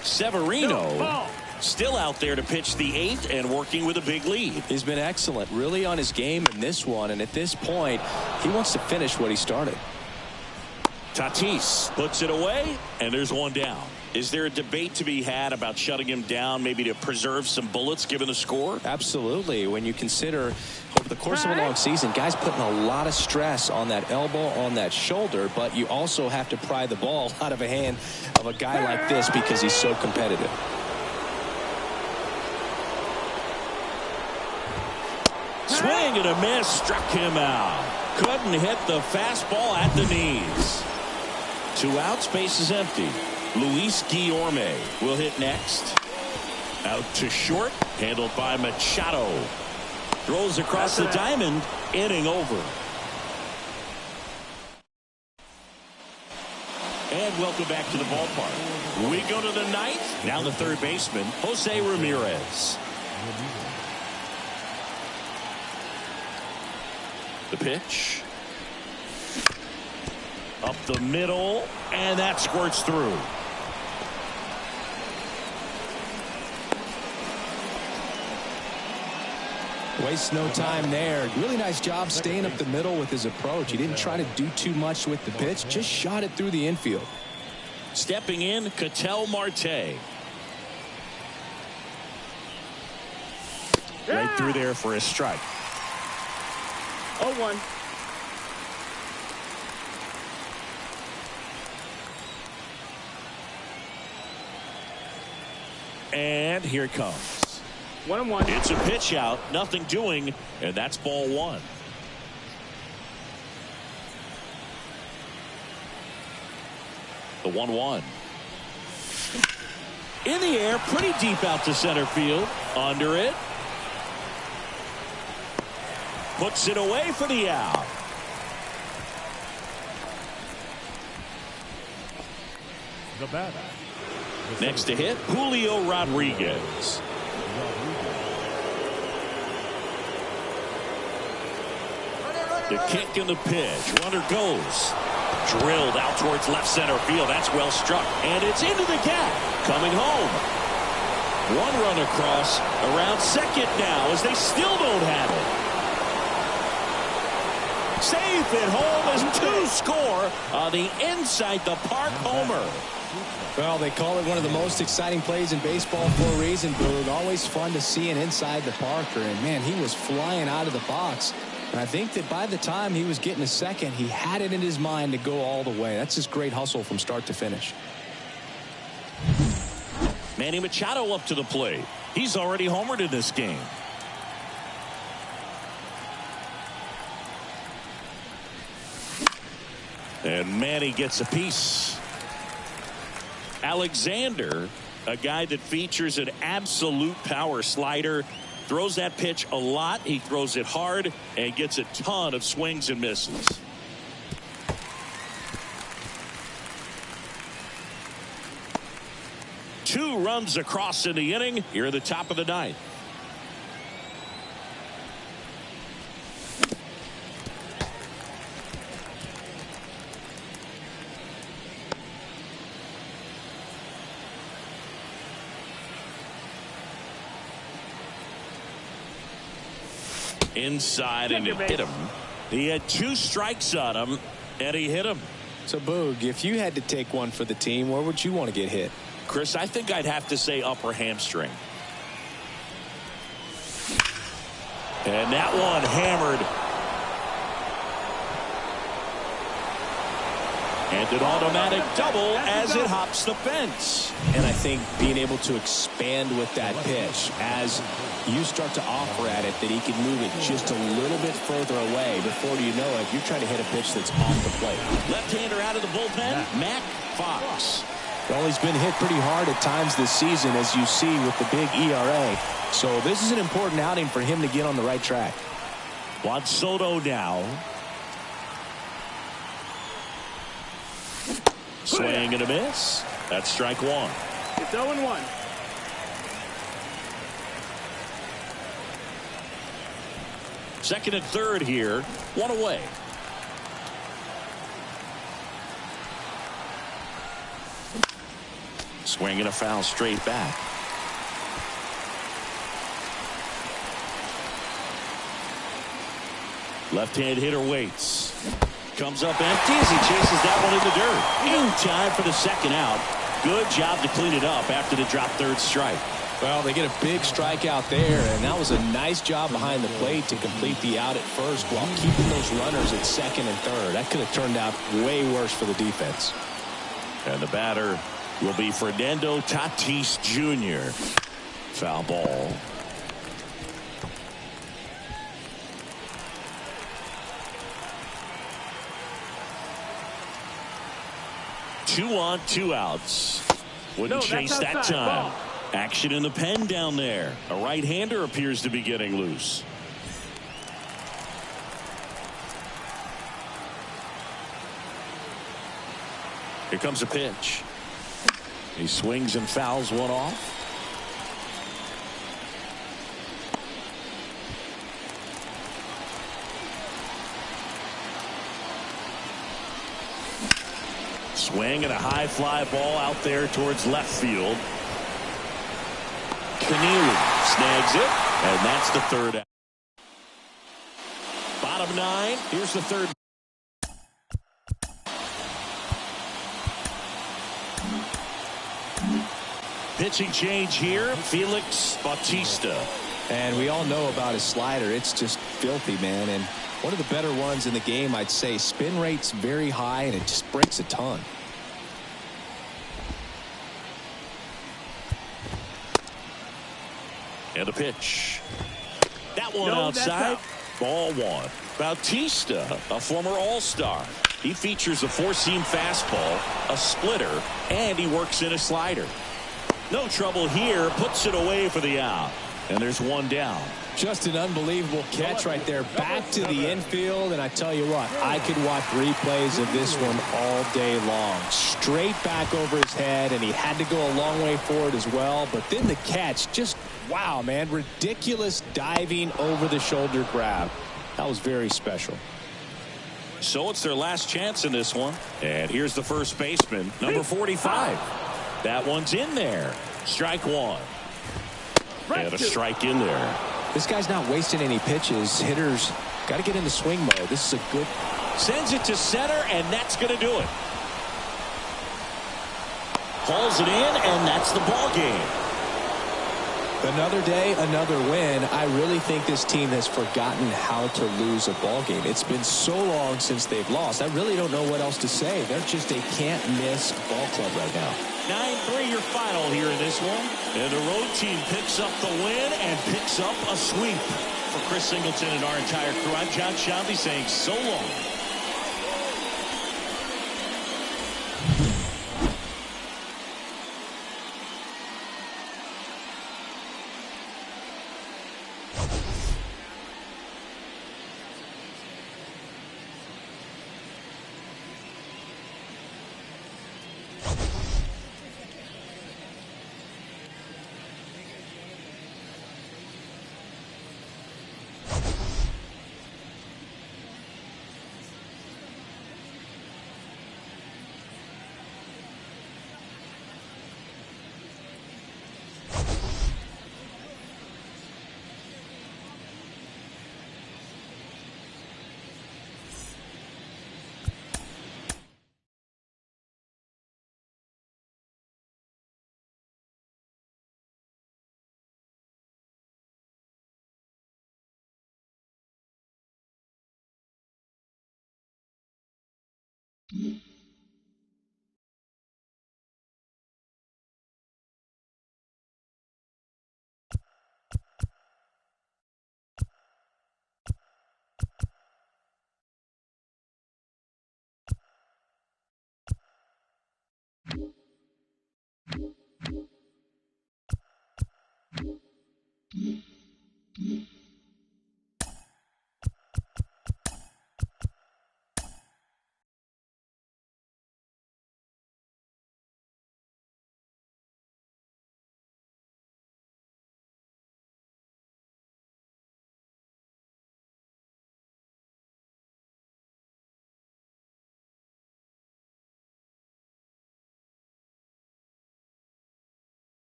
Severino still out there to pitch the 8th and working with a big lead. He's been excellent, really on his game in this one, and at this point, he wants to finish what he started. Tatis puts it away, and there's one down. Is there a debate to be had about shutting him down, maybe to preserve some bullets given the score? Absolutely. When you consider over the course of a long season, guys putting a lot of stress on that elbow, on that shoulder, but you also have to pry the ball out of a hand of a guy like this because he's so competitive. Swing and a miss, struck him out. Couldn't hit the fastball at the knees. Two out, space is empty. Luis Guillorme will hit next. Out to short, handled by Machado. Throws across the diamond, inning over. And welcome back to the ballpark. We go to the 9th. Now the third baseman, Jose Ramirez. The pitch. Up the middle, and that squirts through. Wastes no time there. Really nice job staying up the middle with his approach. He didn't try to do too much with the pitch, just shot it through the infield. Stepping in, Ketel Marte. Right through there for a strike. 0-1. And here it comes. 1-1. It's a pitch out, nothing doing, and that's ball one. The 1-1. In the air, pretty deep out to center field. Under it. Puts it away for the out. The batter. Next to hit, Julio Rodriguez. The kick and the pitch. Runner goes. Drilled out towards left center field. That's well struck. And it's into the gap. Coming home. One run across around second now as they still don't have it. Safe at home as two score on the inside the park homer. Well, they call it one of the most exciting plays in baseball for a reason, Boog. Always fun to see an inside the Parker. And, man, he was flying out of the box. And I think that by the time he was getting a second, he had it in his mind to go all the way. That's just great hustle from start to finish. Manny Machado up to the plate. He's already homered in this game. And Manny gets a piece. Alexander A guy that features an absolute power slider. Throws that pitch a lot. He throws it hard and gets a ton of swings and misses. Two runs across in the inning here at the top of the ninth. Inside and he hit him. He had 2 strikes on him and he hit him. So Boog, if you had to take one for the team, where would you want to get hit? Chris, I think I'd have to say upper hamstring. And that one hammered. And an automatic double as it hops the fence. And I think being able to expand with that pitch as you start to offer at it that he can move it just a little bit further away. Before you know it, you're trying to hit a pitch that's off the plate. Left-hander out of the bullpen, Mac Fox. Well, he's been hit pretty hard at times this season, as you see with the big ERA. So this is an important outing for him to get on the right track. Juan Soto now. Swing and a miss. That's strike one. It's 0-1. Second and third here. One away. Swing and a foul straight back. Left-hand hitter waits. Comes up empty as he chases that one in the dirt. In time for the second out. Good job to clean it up after the drop third strike. Well, they get a big strikeout there, and that was a nice job behind the plate to complete the out at first while keeping those runners at second and third. That could have turned out way worse for the defense. And the batter will be Fernando Tatis Jr. Foul ball. Two on, 2 outs. Wouldn't chase that time. Ball. Action in the pen down there. A right-hander appears to be getting loose. Here comes a pitch. He swings and fouls one off. Swing and a high fly ball out there towards left field. Keneally snags it, and that's the third out. Bottom 9. Here's the third. Pitching change here, Felix Bautista. And we all know about his slider. It's just filthy, man. And one of the better ones in the game, I'd say. Spin rate's very high, and it just breaks a ton. And a pitch. That one outside. Ball 1. Bautista, a former All-Star. He features a 4-seam fastball, a splitter, and he works in a slider. No trouble here. Puts it away for the out. And there's one down. Just an unbelievable catch right there. Back to the infield. And I tell you what, I could watch replays of this one all day long. Straight back over his head, and he had to go a long way forward as well. But then the catch, just wow, man. Ridiculous diving over the shoulder grab. That was very special. So it's their last chance in this one. And here's the first baseman, number 45. That one's in there. Strike one. And a strike in there. This guy's not wasting any pitches. Hitters got to get into swing mode. This is a good. Sends it to center, and that's going to do it. Hauls it in, and that's the ball game. Another day, another win. I really think this team has forgotten how to lose a ball game. It's been so long since they've lost. I really don't know what else to say. They're just a can't-miss ball club right now. 9-3 your final here in this one. And the road team picks up the win and picks up a sweep. For Chris Singleton and our entire crew, I'm John Shambi saying so long. 1.